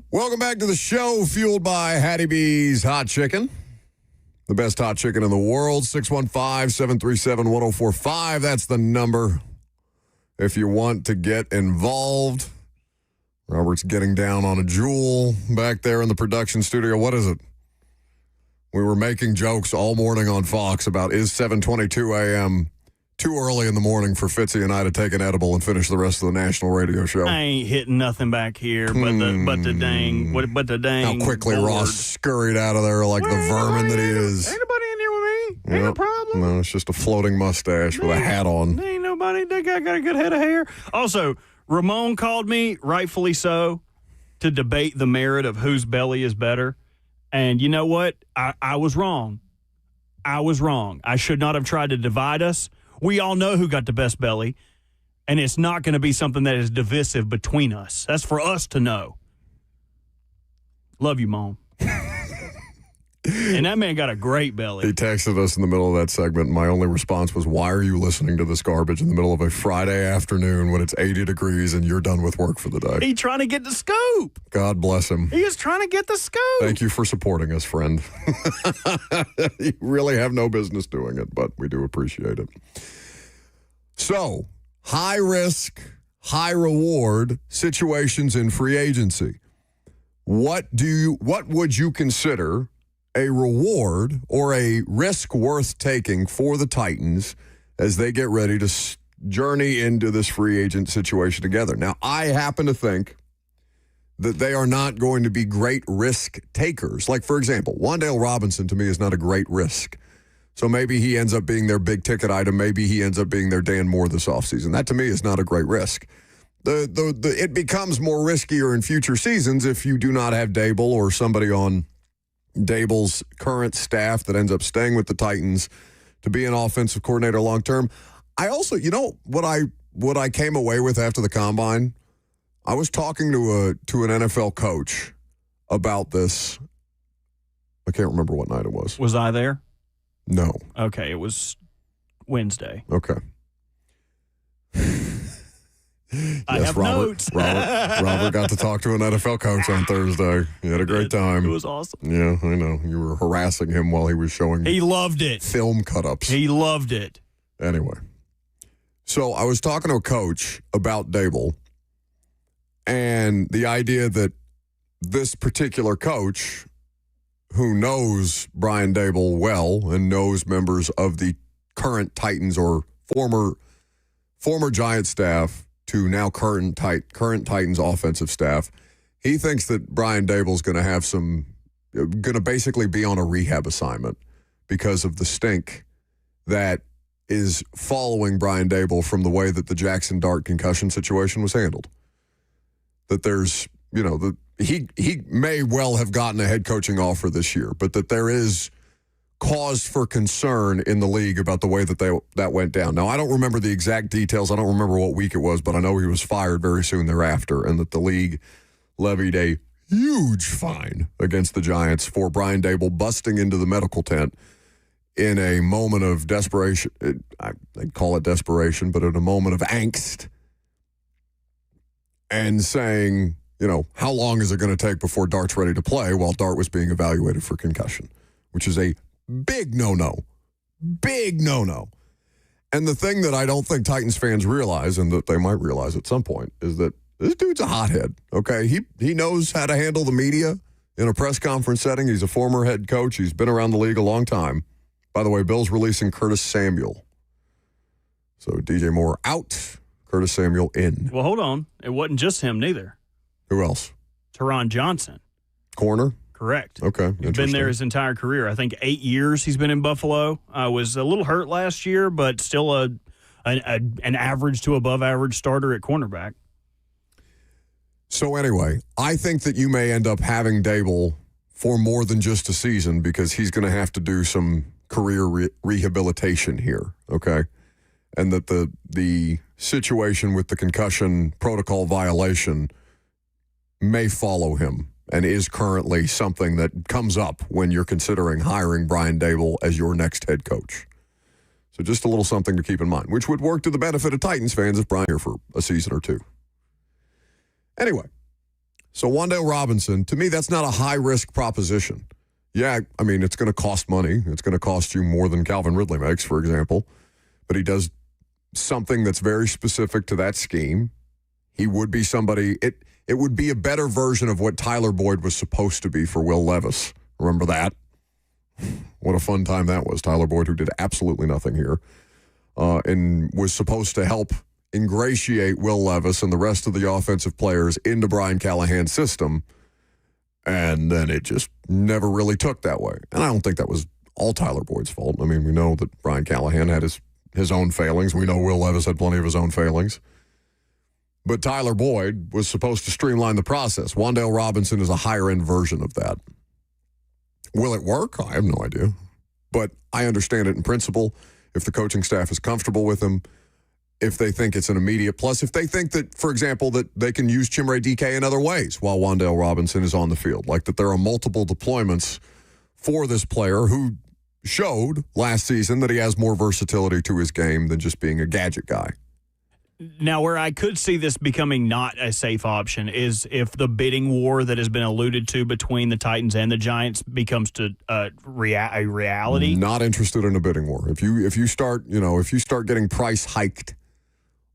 Welcome back to the show, fueled by Hattie B's Hot Chicken. The best hot chicken in the world, 615-737-1045. That's the number if you want to get involved. Robert's getting down on a jewel back there in the production studio. What is it? We were making jokes all morning on Fox about is 7:22 a.m. too early in the morning for Fitzy and I to take an edible and finish the rest of the national radio show. I ain't hitting nothing back here but the dang. How quickly board. Ross scurried out of there like the vermin that he is. Ain't nobody in here with me. Ain't no problem. No, it's just a floating mustache with a hat on. Ain't nobody. That guy got a good head of hair. Also, Ramon called me, rightfully so, to debate the merit of whose belly is better. And you know what? I was wrong. I should not have tried to divide us. We all know who got the best belly, and it's not going to be something that is divisive between us. That's for us to know. Love you, Mom. And that man got a great belly. He texted us in the middle of that segment, and my only response was, why are you listening to this garbage in the middle of a Friday afternoon when it's 80 degrees and you're done with work for the day? He trying to get the scoop. God bless him. He is trying to get the scoop. Thank you for supporting us, friend. You really have no business doing it, but we do appreciate it. So, high risk, high reward situations in free agency. What would you consider a reward or a risk worth taking for the Titans as they get ready to journey into this free agent situation together? Now, I happen to think that they are not going to be great risk takers. Like, for example, Wan'Dale Robinson to me is not a great risk. So maybe he ends up being their big ticket item. Maybe he ends up being their Dan Moore this offseason. That to me is not a great risk. It becomes more riskier in future seasons if you do not have Dable or somebody on Dable's current staff that ends up staying with the Titans to be an offensive coordinator long term. I also, you know, what I came away with after the combine, I was talking to an NFL coach about this. I can't remember what night it was. Was I there? No. Okay, it was Wednesday. Okay. I have notes. Robert got to talk to an NFL coach on Thursday. He had a great time. It was awesome. Yeah, I know. You were harassing him while he was showing He loved it. Film cut-ups. He loved it. Anyway. So I was talking to a coach about Dable and the idea that this particular coach who knows Brian Dable well and knows members of the current Titans or former Giant staff to now current Titans offensive staff, he thinks that Brian Dable's going to basically be on a rehab assignment because of the stink that is following Brian Dable from the way that the Jackson Dart concussion situation was handled. That there's, he may well have gotten a head coaching offer this year, but that there is cause for concern in the league about the way that that went down. Now, I don't remember the exact details. I don't remember what week it was, but I know he was fired very soon thereafter, and that the league levied a huge fine against the Giants for Brian Dable busting into the medical tent in a moment of desperation. I'd call it desperation, but in a moment of angst, and saying, how long is it going to take before Dart's ready to play, while Dart was being evaluated for concussion, which is a big no-no. Big no-no. And the thing that I don't think Titans fans realize, and that they might realize at some point, is that this dude's a hothead, okay? He knows how to handle the media in a press conference setting. He's a former head coach. He's been around the league a long time. By the way, Bill's releasing Curtis Samuel. So DJ Moore out, Curtis Samuel in. Well, hold on. It wasn't just him, neither. Who else? Teron Johnson. Corner? Correct. Okay. He's been there his entire career. I think 8 years he's been in Buffalo. Was a little hurt last year, but still an average to above average starter at cornerback. So anyway, I think that you may end up having Dable for more than just a season because he's going to have to do some career rehabilitation here, okay? And that the situation with the concussion protocol violation may follow him and is currently something that comes up when you're considering hiring Brian Dable as your next head coach. So just a little something to keep in mind, which would work to the benefit of Titans fans if Brian here for a season or two. Anyway, So Wan'Dale Robinson, to me, that's not a high-risk proposition. Yeah, I mean, it's going to cost money. It's going to cost you more than Calvin Ridley makes, for example. But he does something that's very specific to that scheme. He would be somebody, it would be a better version of what Tyler Boyd was supposed to be for Will Levis. Remember that? What a fun time that was. Tyler Boyd, who did absolutely nothing here, and was supposed to help ingratiate Will Levis and the rest of the offensive players into Brian Callahan's system. And then it just never really took that way. And I don't think that was all Tyler Boyd's fault. I mean, we know that Brian Callahan had his own failings. We know Will Levis had plenty of his own failings. But Tyler Boyd was supposed to streamline the process. Wan'Dale Robinson is a higher-end version of that. Will it work? I have no idea. But I understand it in principle. If the coaching staff is comfortable with him, if they think it's an immediate plus, if they think that, for example, that they can use Chimere DK in other ways while Wan'Dale Robinson is on the field, like that there are multiple deployments for this player who showed last season that he has more versatility to his game than just being a gadget guy. Now, where I could see this becoming not a safe option is if the bidding war that has been alluded to between the Titans and the Giants becomes to a reality. Not interested in a bidding war. If you start getting price hiked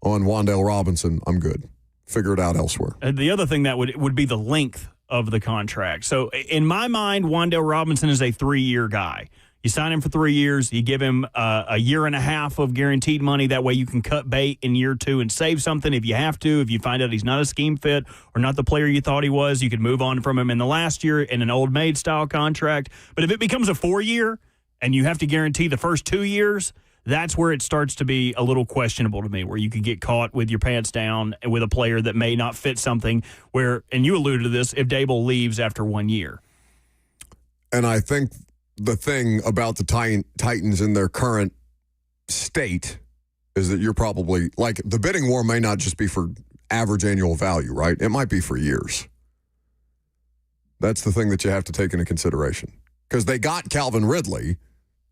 on Wan'Dale Robinson, I'm good. Figure it out elsewhere. The other thing that would be the length of the contract. So in my mind, Wan'Dale Robinson is a 3-year guy. You sign him for 3 years. You give him a year and a half of guaranteed money. That way you can cut bait in year 2 and save something if you have to. If you find out he's not a scheme fit or not the player you thought he was, you could move on from him in the last year in an old maid style contract. But if it becomes a 4-year and you have to guarantee the first 2 years, that's where it starts to be a little questionable to me, where you could get caught with your pants down with a player that may not fit something where, and you alluded to this, if Dable leaves after 1 year. And I think the thing about the Titans in their current state is that you're probably, like, the bidding war may not just be for average annual value, right? It might be for years. That's the thing that you have to take into consideration. Because they got Calvin Ridley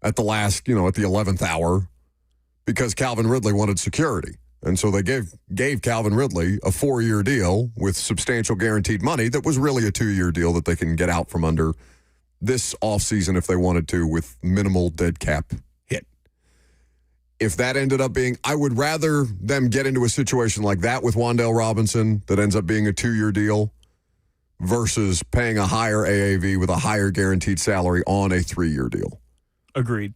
at the last, at the 11th hour because Calvin Ridley wanted security. And so they gave Calvin Ridley a 4-year deal with substantial guaranteed money that was really a 2-year deal that they can get out from under this offseason if they wanted to with minimal dead cap hit. If that ended up being, I would rather them get into a situation like that with Wan'Dale Robinson that ends up being a 2-year deal versus paying a higher AAV with a higher guaranteed salary on a 3-year deal. Agreed.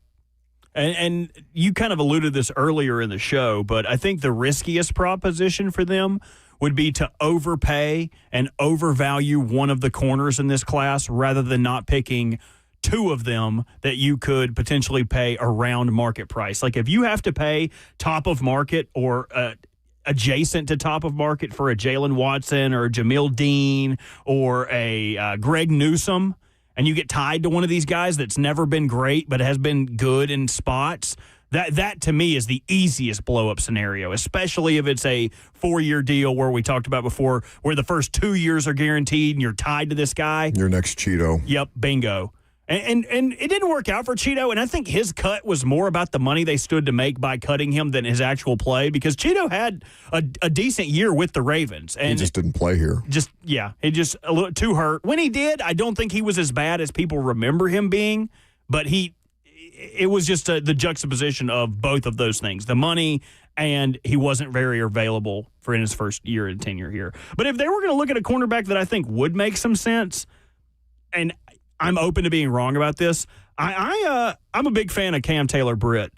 And you kind of alluded this earlier in the show, but I think the riskiest proposition for them would be to overpay and overvalue one of the corners in this class rather than not picking 2 of them that you could potentially pay around market price. Like if you have to pay top of market or adjacent to top of market for a Jalen Watson or a Jamil Dean or a Greg Newsome, and you get tied to one of these guys that's never been great but has been good in spots, that to me is the easiest blow-up scenario, especially if it's a 4-year deal where we talked about before, where the first 2 years are guaranteed and you're tied to this guy. Your next Cheeto. Yep, bingo. And it didn't work out for Cheeto, and I think his cut was more about the money they stood to make by cutting him than his actual play, because Cheeto had a decent year with the Ravens. And he just didn't play here. He just a little too hurt. When he did, I don't think he was as bad as people remember him being, but it was just the juxtaposition of both of those things, the money, and he wasn't very available for in his first year and tenure here. But if they were going to look at a cornerback that I think would make some sense, and I'm open to being wrong about this, I'm a big fan of Cam Taylor-Britt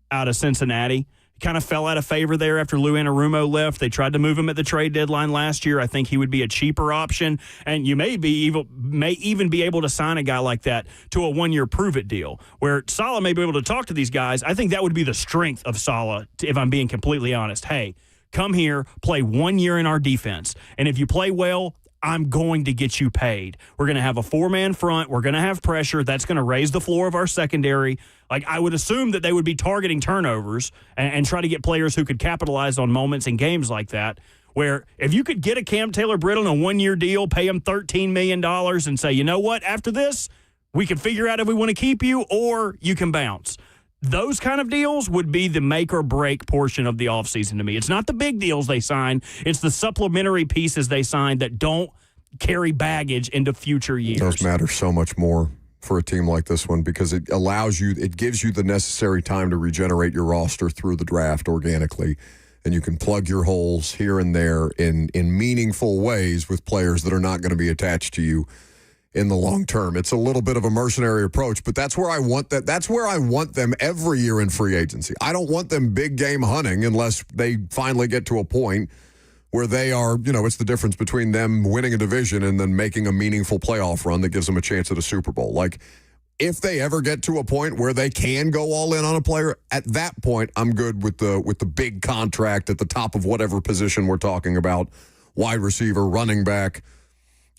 out of Cincinnati. Kind of fell out of favor there after Lou Anarumo left. They tried to move him at the trade deadline last year. I think he would be a cheaper option, and you may even be able to sign a guy like that to a 1-year prove-it deal, where Saleh may be able to talk to these guys. I think that would be the strength of Saleh, if I'm being completely honest. Hey, come here, play 1 year in our defense, and if you play well, I'm going to get you paid. We're going to have a 4-man front. We're going to have pressure. That's going to raise the floor of our secondary. Like, I would assume that they would be targeting turnovers and try to get players who could capitalize on moments in games like that, where if you could get a Cam Taylor-Britt on a 1-year deal, pay him $13 million and say, you know what, after this, we can figure out if we want to keep you or you can bounce. Those kind of deals would be the make or break portion of the offseason to me. It's not the big deals they sign. It's the supplementary pieces they sign that don't carry baggage into future years. Those matter so much more for a team like this one because it gives you the necessary time to regenerate your roster through the draft organically. And you can plug your holes here and there in meaningful ways with players that are not going to be attached to you in the long term. It's a little bit of a mercenary approach, but that's where I want that. That's where I want them every year in free agency. I don't want them big game hunting unless they finally get to a point where they are, it's the difference between them winning a division and then making a meaningful playoff run that gives them a chance at a Super Bowl. Like, if they ever get to a point where they can go all in on a player, at that point, I'm good with the big contract at the top of whatever position we're talking about, wide receiver, running back,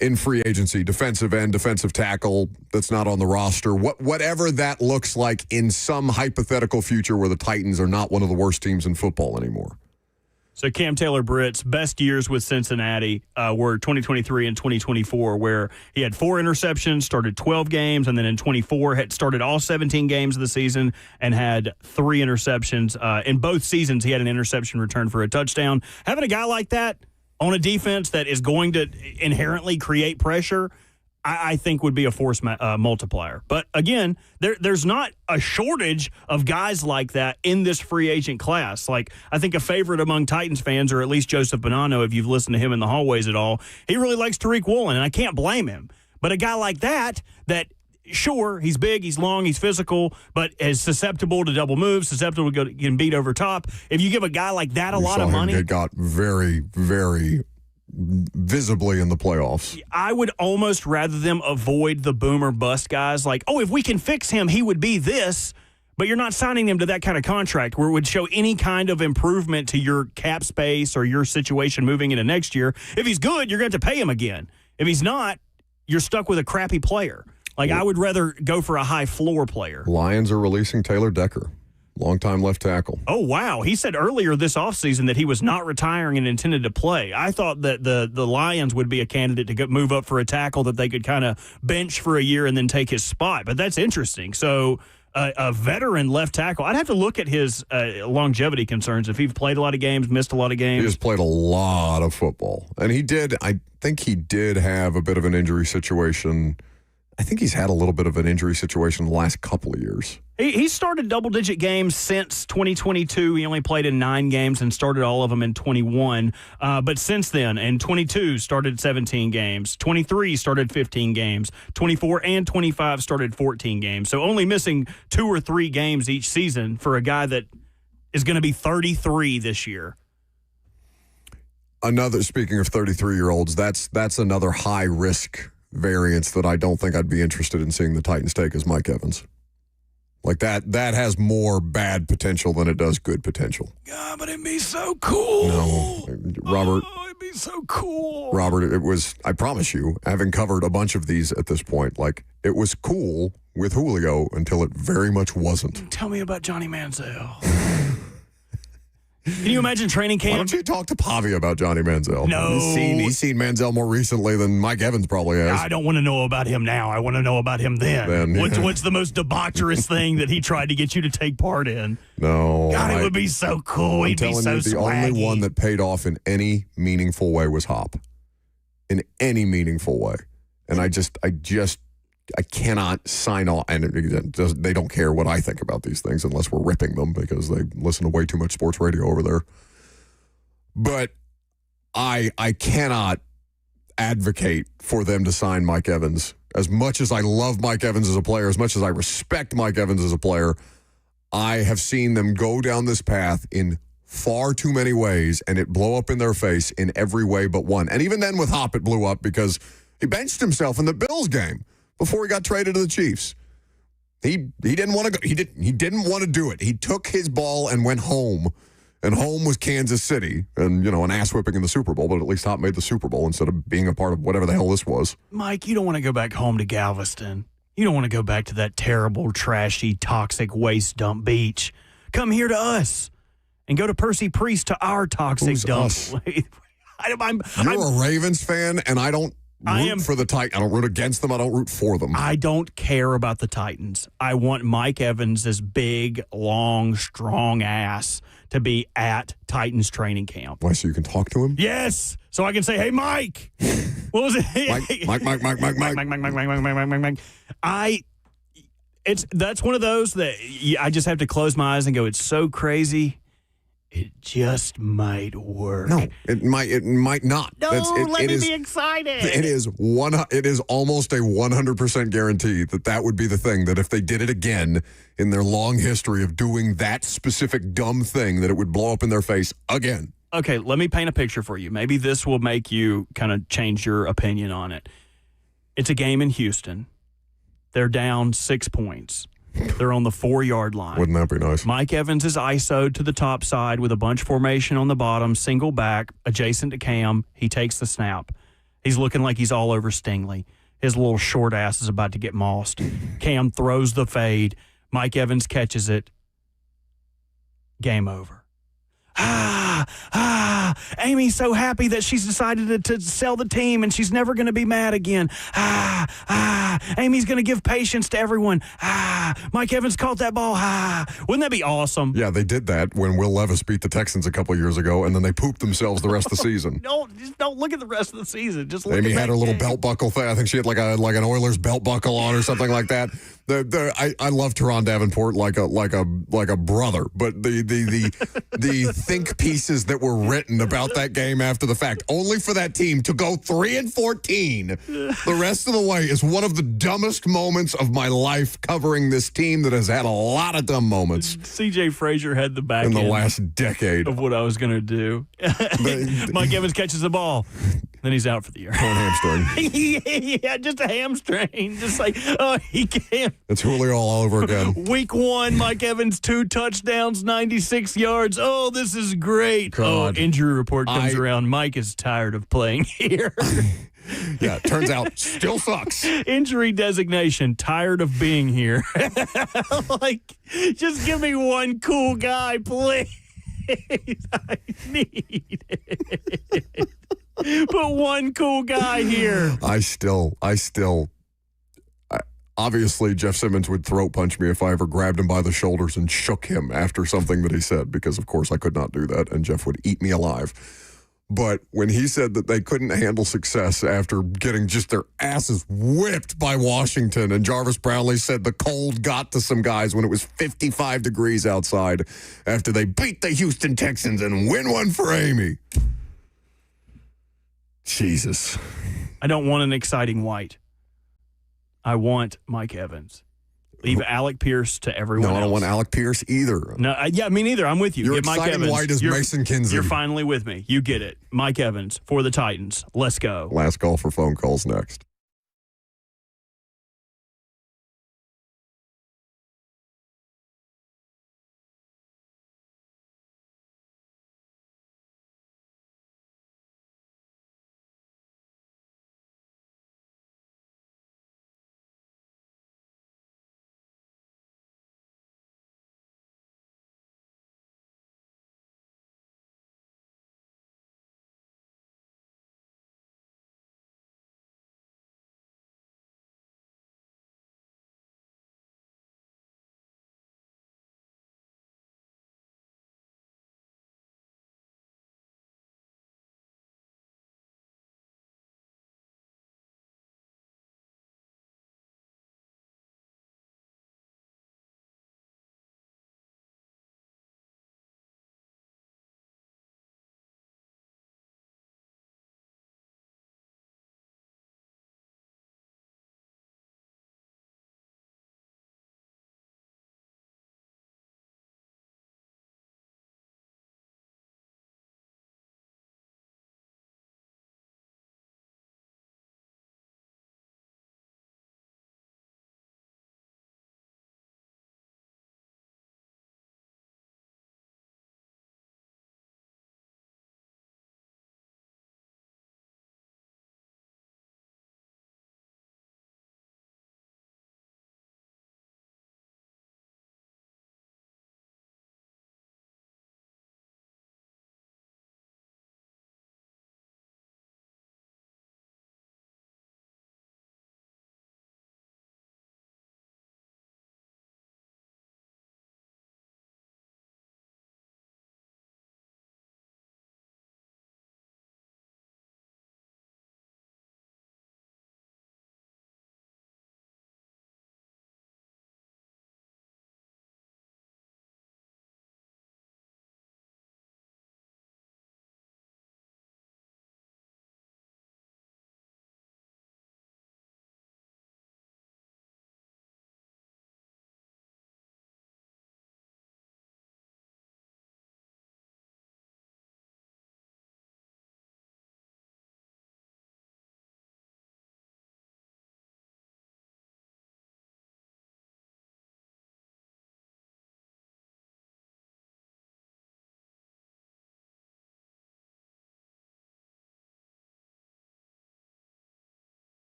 in free agency, defensive end, defensive tackle that's not on the roster, whatever that looks like in some hypothetical future where the Titans are not one of the worst teams in football anymore. So Cam Taylor-Britt's best years with Cincinnati were 2023 and 2024, where he had 4 interceptions, started 12 games, and then in 24 had started all 17 games of the season and had 3 interceptions. In both seasons, he had an interception return for a touchdown. Having a guy like that on a defense that is going to inherently create pressure, I think would be a force multiplier. But again, there's not a shortage of guys like that in this free agent class. Like, I think a favorite among Titans fans, or at least Joseph Bonanno, if you've listened to him in the hallways at all, he really likes Tariq Woolen, and I can't blame him. But a guy like that, sure, he's big, he's long, he's physical, but is susceptible to double moves, susceptible to getting beat over top. If you give a guy like that a lot of money, it got very, very visibly in the playoffs. I would almost rather them avoid the boom or bust guys like, if we can fix him, he would be this, but you're not signing him to that kind of contract where it would show any kind of improvement to your cap space or your situation moving into next year. If he's good, you're going to have to pay him again. If he's not, you're stuck with a crappy player. Like, I would rather go for a high floor player. Lions are releasing Taylor Decker, longtime left tackle. Oh, wow. He said earlier this offseason that he was not retiring and intended to play. I thought that the Lions would be a candidate to move up for a tackle that they could kind of bench for a year and then take his spot. But that's interesting. So a veteran left tackle, I'd have to look at his longevity concerns. If he's played a lot of games, missed a lot of games. He has played a lot of football. And I think he did have a bit of an injury situation. I think he's had a little bit of an injury situation the last couple of years. He started double-digit games since 2022. He only played in 9 games and started all of them in 21. But since then, in 22, started 17 games. 23 started 15 games. 24 and 25 started 14 games. So only missing 2 or 3 games each season for a guy that is going to be 33 this year. Speaking of 33-year-olds, that's another high-risk variance that I don't think I'd be interested in seeing the Titans take is Mike Evans. Like, that has more bad potential than it does good potential. God, but it'd be so cool. No, Robert. Oh, it'd be so cool. Robert, it was, I promise you, having covered a bunch of these at this point, like, it was cool with Julio until it very much wasn't. Tell me about Johnny Manziel. Can you imagine training camp? Why don't you talk to Pavi about Johnny Manziel? No. He's seen Manziel more recently than Mike Evans probably has. I don't want to know about him now. I want to know about him then. What's the most debaucherous thing that he tried to get you to take part in? No. God, it would be so cool. He'd be so the only one that paid off in any meaningful way was Hop. In any meaningful way. And I cannot sign off, and they don't care what I think about these things unless we're ripping them because they listen to way too much sports radio over there. But I cannot advocate for them to sign Mike Evans. As much as I love Mike Evans as a player, as much as I respect Mike Evans as a player, I have seen them go down this path in far too many ways, and it blow up in their face in every way but one. And even then with Hop, it blew up because he benched himself in the Bills game before he got traded to the Chiefs. He didn't want to go. He didn't want to do it. He took his ball and went home. And home was Kansas City. And, an ass whipping in the Super Bowl, but at least Hop made the Super Bowl instead of being a part of whatever the hell this was. Mike, you don't want to go back home to Galveston. You don't want to go back to that terrible, trashy, toxic waste dump beach. Come here to us and go to Percy Priest to our toxic dump. You're a Ravens fan, and I don't root for the Titans. I don't root against them. I don't root for them. I don't care about the Titans. I want Mike Evans' big, long, strong ass to be at Titans training camp. Why, so you can talk to him? Yes, so I can say, hey, Mike, What was it? Mike. That's one of those that I just have to close my eyes and go, it's so crazy. It just might work. No, it might not. No, let me be excited. It is almost a 100% guarantee that would be the thing, that if they did it again in their long history of doing that specific dumb thing, that it would blow up in their face again. Okay, let me paint a picture for you. Maybe this will make you kind of change your opinion on it. It's a game in Houston. They're down 6 points. They're on the 4-yard line. Wouldn't that be nice? Mike Evans is ISO'd to the top side with a bunch formation on the bottom, single back, adjacent to Cam. He takes the snap. He's looking like he's all over Stingley. His little short ass is about to get mossed. Cam throws the fade. Mike Evans catches it. Game over. Amy's so happy that she's decided to sell the team and she's never going to be mad again. Amy's going to give patience to everyone. Mike Evans caught that ball. Wouldn't that be awesome? Yeah, they did that when Will Levis beat the Texans a couple of years ago, and then they pooped themselves the rest of the season. Just don't look at the rest of the season. Just look Amy at had her little belt buckle thing. I think she had like an Oilers belt buckle on or something like that. I love Teron Davenport like a brother, but the think pieces that were written about that game after the fact, only for that team to go 3-14 the rest of the way, is one of the dumbest moments of my life covering this team that has had a lot of dumb moments. CJ Frazier had the back in the end last decade of what I was going to do. Mike Evans catches the ball. Then he's out for the year. Torn hamstring. Yeah, just a hamstring. Just like, he can't. It's Julio all over again. Week 1, Mike Evans, 2 touchdowns, 96 yards. Oh, this is great. God. Oh, injury report comes around. Mike is tired of playing here. Yeah, it turns out still sucks. Injury designation, tired of being here. Like, just give me one cool guy, please. I need it. Put one cool guy here. Obviously, Jeff Simmons would throat punch me if I ever grabbed him by the shoulders and shook him after something that he said, because, of course, I could not do that, and Jeff would eat me alive. But when he said that they couldn't handle success after getting just their asses whipped by Washington, and Jarvis Brownlee said the cold got to some guys when it was 55 degrees outside after they beat the Houston Texans and win one for Amy. Jesus. I don't want an exciting white. I want Mike Evans. Leave Alec Pierce to everyone else. No, I don't want Alec Pierce either. No, me neither. I'm with you. Your Get Mike exciting Evans. white is Mason Kinsey. You're finally with me. You get it. Mike Evans for the Titans. Let's go. Last call for phone calls next.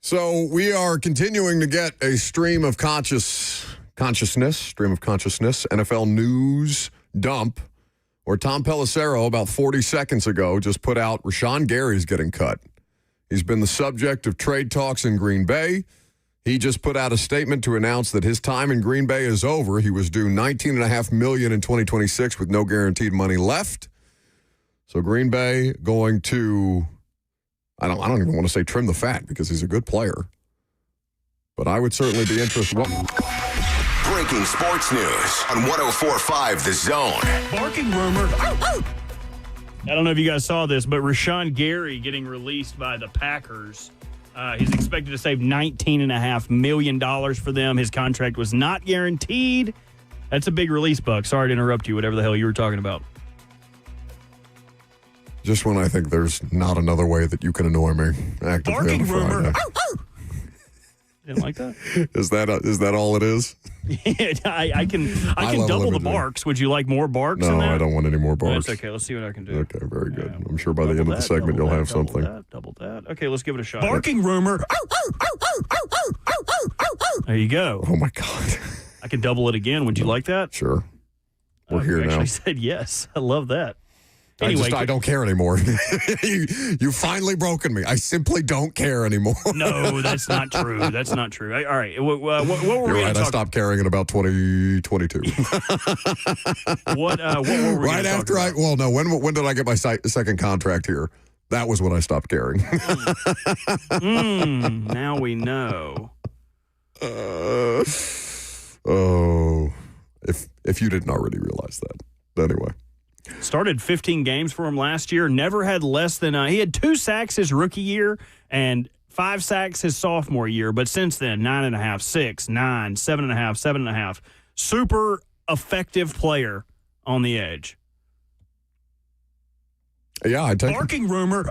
So we are continuing to get a stream of consciousness, NFL news dump, where Tom Pelissero about 40 seconds ago just put out Rashawn Gary's getting cut. He's been the subject of trade talks in Green Bay. He just put out a statement to announce that his time in Green Bay is over. He was due $19.5 million in 2026 with no guaranteed money left. So Green Bay going to, I don't even want to say trim the fat because he's a good player. But I would certainly be interested. Breaking sports news on 104.5 The Zone. Barking rumor. I don't know if you guys saw this, but Rashawn Gary getting released by the Packers. He's expected to save $19.5 million for them. His contract was not guaranteed. That's a big release, Buck. Sorry to interrupt you, whatever the hell you were talking about. Just when I think there's not another way that you can annoy me. Barking rumor. Didn't like that? Is that all it is? Yeah, I can double the barks. Would you like more barks? No, in that? I don't want any more barks. That's okay. Let's see what I can do. Okay, very good. I'm sure by the end of the segment you'll have something. Double that. Okay, let's give it a shot. Barking rumor. There you go. Oh my God. I can double it again. Would you like that? Sure. We're here you now. actually said yes. I love that. Anyway, I don't care anymore. You finally broken me. I simply don't care anymore. No, that's not true. That's not true. All right. What were You're we right. I stopped caring in about 2022. What were we right after when did I get my second contract here? That was when I stopped caring. Now we know. If you didn't already realize that. Anyway. Started 15 games for him last year. Never had less than he had 2 sacks his rookie year and 5 sacks his sophomore year. But since then, 9.5, 6, 9, 7.5, 7.5. Super effective player on the edge. Yeah, I take barking rumor.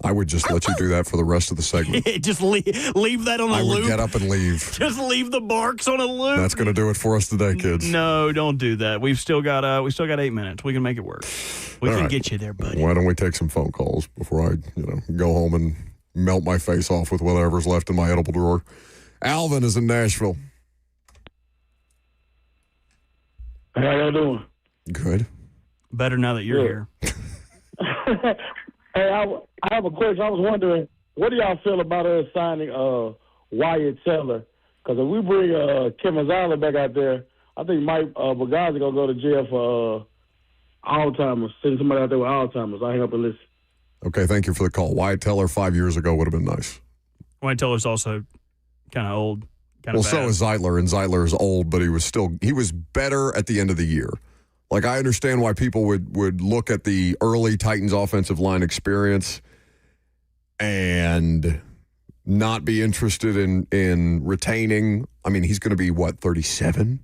I would just let you do that for the rest of the segment. Just leave that on a loop. I would get up and leave. Just leave the barks on a loop. That's going to do it for us today, kids. No, don't do that. We've still got 8 minutes. We can make it work. We can get you there, buddy. Why don't we take some phone calls before I, go home and melt my face off with whatever's left in my edible drawer? Alvin is in Nashville. How y'all doing? Good. Better now that you're here. Hey, I have a question. I was wondering, what do y'all feel about us signing Wyatt Teller? Because if we bring Kevin Zeitler back out there, I think Mike Bugazzi going to go to jail for Alzheimer's. Send somebody out there with Alzheimer's. I'll hang up and listen. Okay, thank you for the call. Wyatt Teller 5 years ago would have been nice. Wyatt Teller's also kind of old. So is Zeitler, and Zeitler is old, but he was better at the end of the year. Like, I understand why people would look at the early Titans offensive line experience and not be interested in retaining. I mean, he's going to be, 37,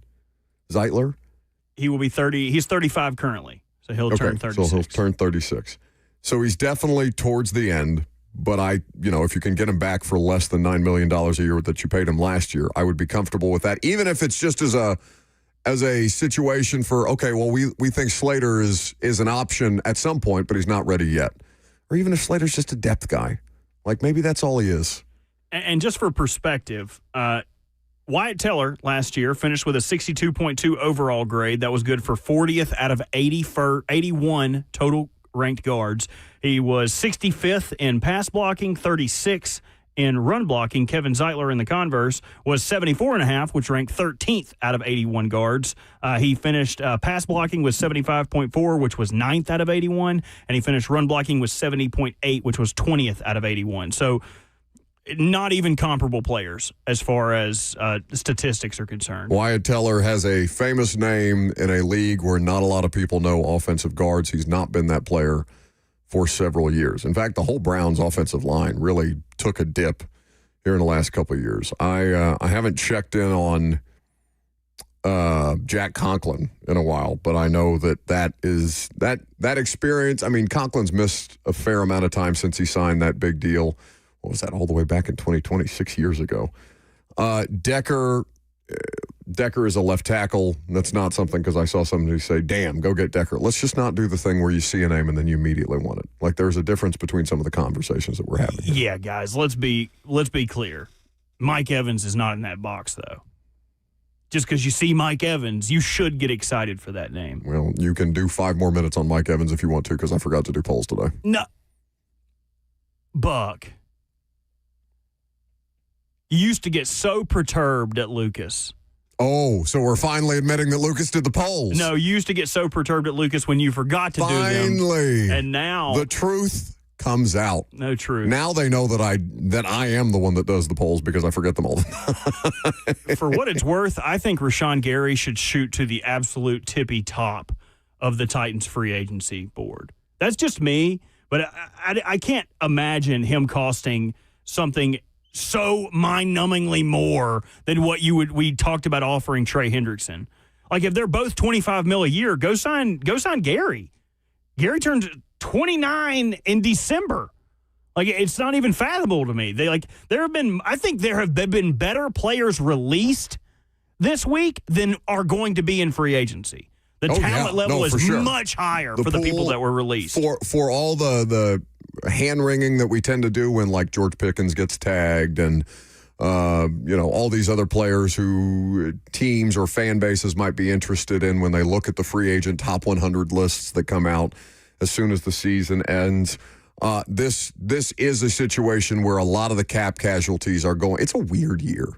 Zeitler? He will be 30. He's 35 currently, so he'll turn 36. So he'll turn 36. So he's definitely towards the end, but if you can get him back for less than $9 million a year that you paid him last year, I would be comfortable with that, even if it's just as a situation for, we think Slater is an option at some point, but he's not ready yet. Or even if Slater's just a depth guy. Like, maybe that's all he is. And just for perspective, Wyatt Teller last year finished with a 62.2 overall grade. That was good for 40th out of 81 total ranked guards. He was 65th in pass blocking, 36th in run blocking. Kevin Zeitler, in the converse, was 74.5, which ranked 13th out of 81 guards. He finished pass blocking with 75.4, which was 9th out of 81, and he finished run blocking with 70.8, which was 20th out of 81. So not even comparable players as far as statistics are concerned. Wyatt Teller has a famous name in a league where not a lot of people know offensive guards. He's not been that player for several years. In fact, the whole Browns offensive line really took a dip here in the last couple of years. I haven't checked in on Jack Conklin in a while, but I know that experience. I mean, Conklin's missed a fair amount of time since he signed that big deal. What was that, all the way back in 2020, 6 years ago? Decker Decker is a left tackle. That's not something, because I saw somebody say, damn, go get Decker. Let's just not do the thing where you see a name and then you immediately want it. Like, there's a difference between some of the conversations that we're having here. Yeah, guys, let's be clear. Mike Evans is not in that box, though. Just because you see Mike Evans, you should get excited for that name. Well, you can do 5 more minutes on Mike Evans if you want to, because I forgot to do polls today. No. Buck. You used to get so perturbed at Lucas. Oh, so we're finally admitting that Lucas did the polls. No, you used to get so perturbed at Lucas when you forgot to do them. Finally. And now the truth comes out. No truth. Now they know that I am the one that does the polls, because I forget them all the time. For what it's worth, I think Rashawn Gary should shoot to the absolute tippy top of the Titans free agency board. That's just me, but I can't imagine him costing something so mind-numbingly more than what we talked about offering Trey Hendrickson. Like, if they're both $25 million a year, go sign Gary. Gary turns 29 in December. Like, it's not even fathomable to me. I think there have been better players released this week than are going to be in free agency. The talent level is much higher for the people that were released. For all the hand-wringing that we tend to do when, like, George Pickens gets tagged and, all these other players who teams or fan bases might be interested in when they look at the free agent top 100 lists that come out as soon as the season ends. This is a situation where a lot of the cap casualties are going. It's a weird year.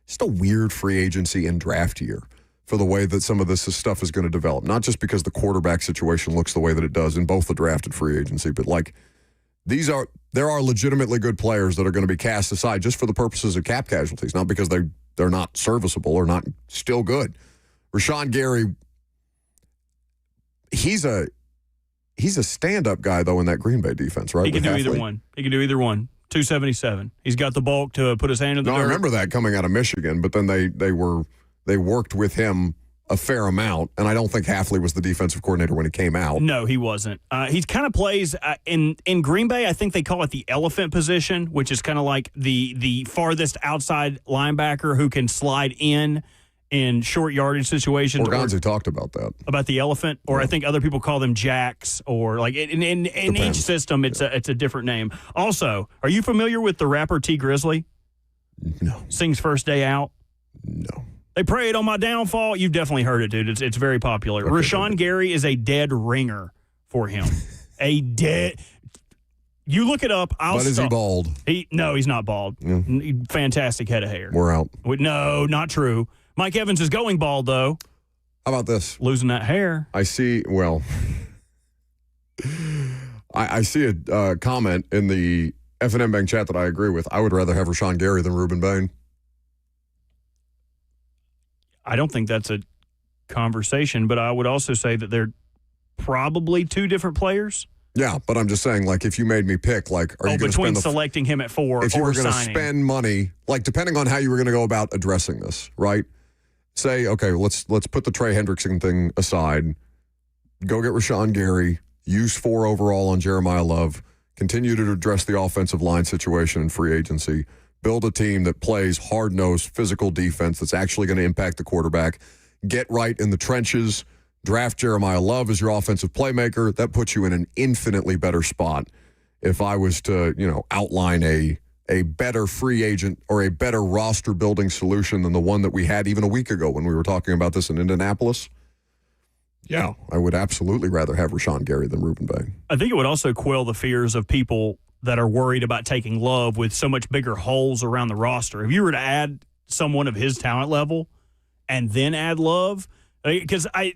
Just a weird free agency and draft year for the way that some of this stuff is going to develop. Not just because the quarterback situation looks the way that it does in both the draft and free agency, but like there are legitimately good players that are going to be cast aside just for the purposes of cap casualties, not because they're not serviceable or not still good. Rashawn Gary, he's a stand-up guy, though, in that Green Bay defense, right? He can do either one. 277. He's got the bulk to put his hand in the dirt. I remember that coming out of Michigan, but then they worked with him a fair amount, and I don't think Hafley was the defensive coordinator when he came out. No, he wasn't. He kind of plays in Green Bay. I think they call it the elephant position, which is kind of like the farthest outside linebacker who can slide in short yardage situations. Organzi talked about that. About the elephant, or I think other people call them jacks, or like in each system, it's a different name. Also, are you familiar with the rapper T Grizzly? No. Sings First Day Out? No. They prayed on my downfall. You've definitely heard it, dude. It's very popular. Okay, Rashawn Gary is a dead ringer for him. You look it up. Is he bald? No, he's not bald. Yeah. Fantastic head of hair. We're out. No, not true. Mike Evans is going bald, though. How about this? Losing that hair. I see, I see a comment in the F&M Bank chat that I agree with. I would rather have Rashawn Gary than Ruben Bain. I don't think that's a conversation, but I would also say that they're probably two different players. Yeah, but I'm just saying, like, if you made me pick, like, are you going to spend selecting him at 4 if you were going to spend money, like, depending on how you were going to go about addressing this, right? Say, okay, let's put the Trey Hendrickson thing aside. Go get Rashawn Gary. Use 4 overall on Jeremiah Love. Continue to address the offensive line situation in free agency. Build a team that plays hard-nosed, physical defense that's actually going to impact the quarterback. Get right in the trenches. Draft Jeremiah Love as your offensive playmaker. That puts you in an infinitely better spot. If I was to, outline a better free agent or a better roster-building solution than the one that we had even a week ago when we were talking about this in Indianapolis, yeah, I would absolutely rather have Rashawn Gary than Ruben Bain. I think it would also quell the fears of people that are worried about taking Love with so much bigger holes around the roster. If you were to add someone of his talent level and then add Love, because I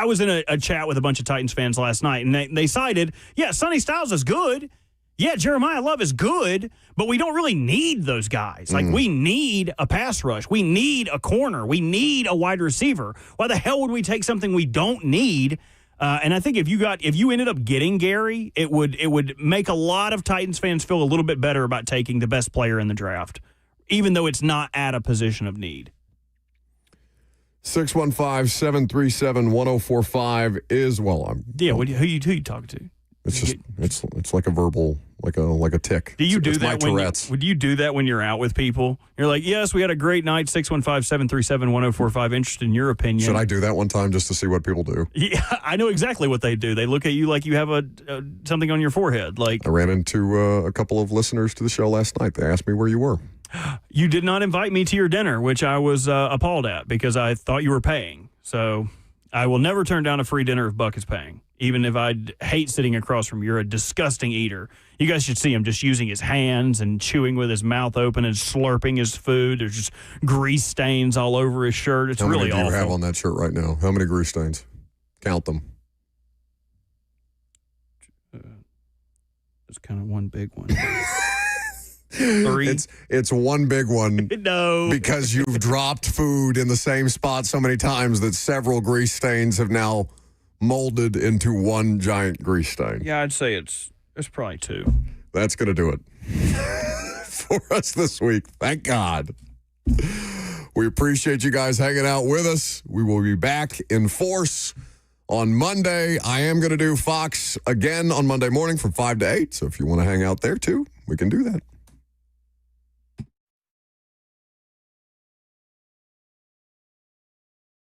was in a chat with a bunch of Titans fans last night, and they cited, Sonny Styles is good. Yeah, Jeremiah Love is good, but we don't really need those guys. Like, we need a pass rush. We need a corner. We need a wide receiver. Why the hell would we take something we don't need? And I think if you ended up getting Gary, it would make a lot of Titans fans feel a little bit better about taking the best player in the draft, even though it's not at a position of need. 615-737-1045 is, who you talking to? It's like a verbal like a tick. Do you do It's that my when Tourette's. would you do that when you're out with people? You're like, yes, we had a great night. 615-737-1045. Interested in your opinion. Should I do that one time just to see what people do? Yeah, I know exactly what they do. They look at you like you have something on your forehead. Like I ran into a couple of listeners to the show last night. They asked me where you were. You did not invite me to your dinner, which I was appalled at because I thought you were paying. So I will never turn down a free dinner if Buck is paying, even if I hate sitting across from you. You're a disgusting eater. You guys should see him just using his hands and chewing with his mouth open and slurping his food. There's just grease stains all over his shirt. It's really awful. How many do you have on that shirt right now? How many grease stains? Count them. It's kind of one big one. 3. It's one big one. No. Because you've dropped food in the same spot so many times that several grease stains have now molded into one giant grease stain. Yeah, I'd say it's probably 2. That's going to do it for us this week. Thank God. We appreciate you guys hanging out with us. We will be back in force on Monday. I am going to do Fox again on Monday morning from 5 to 8. So if you want to hang out there too, we can do that.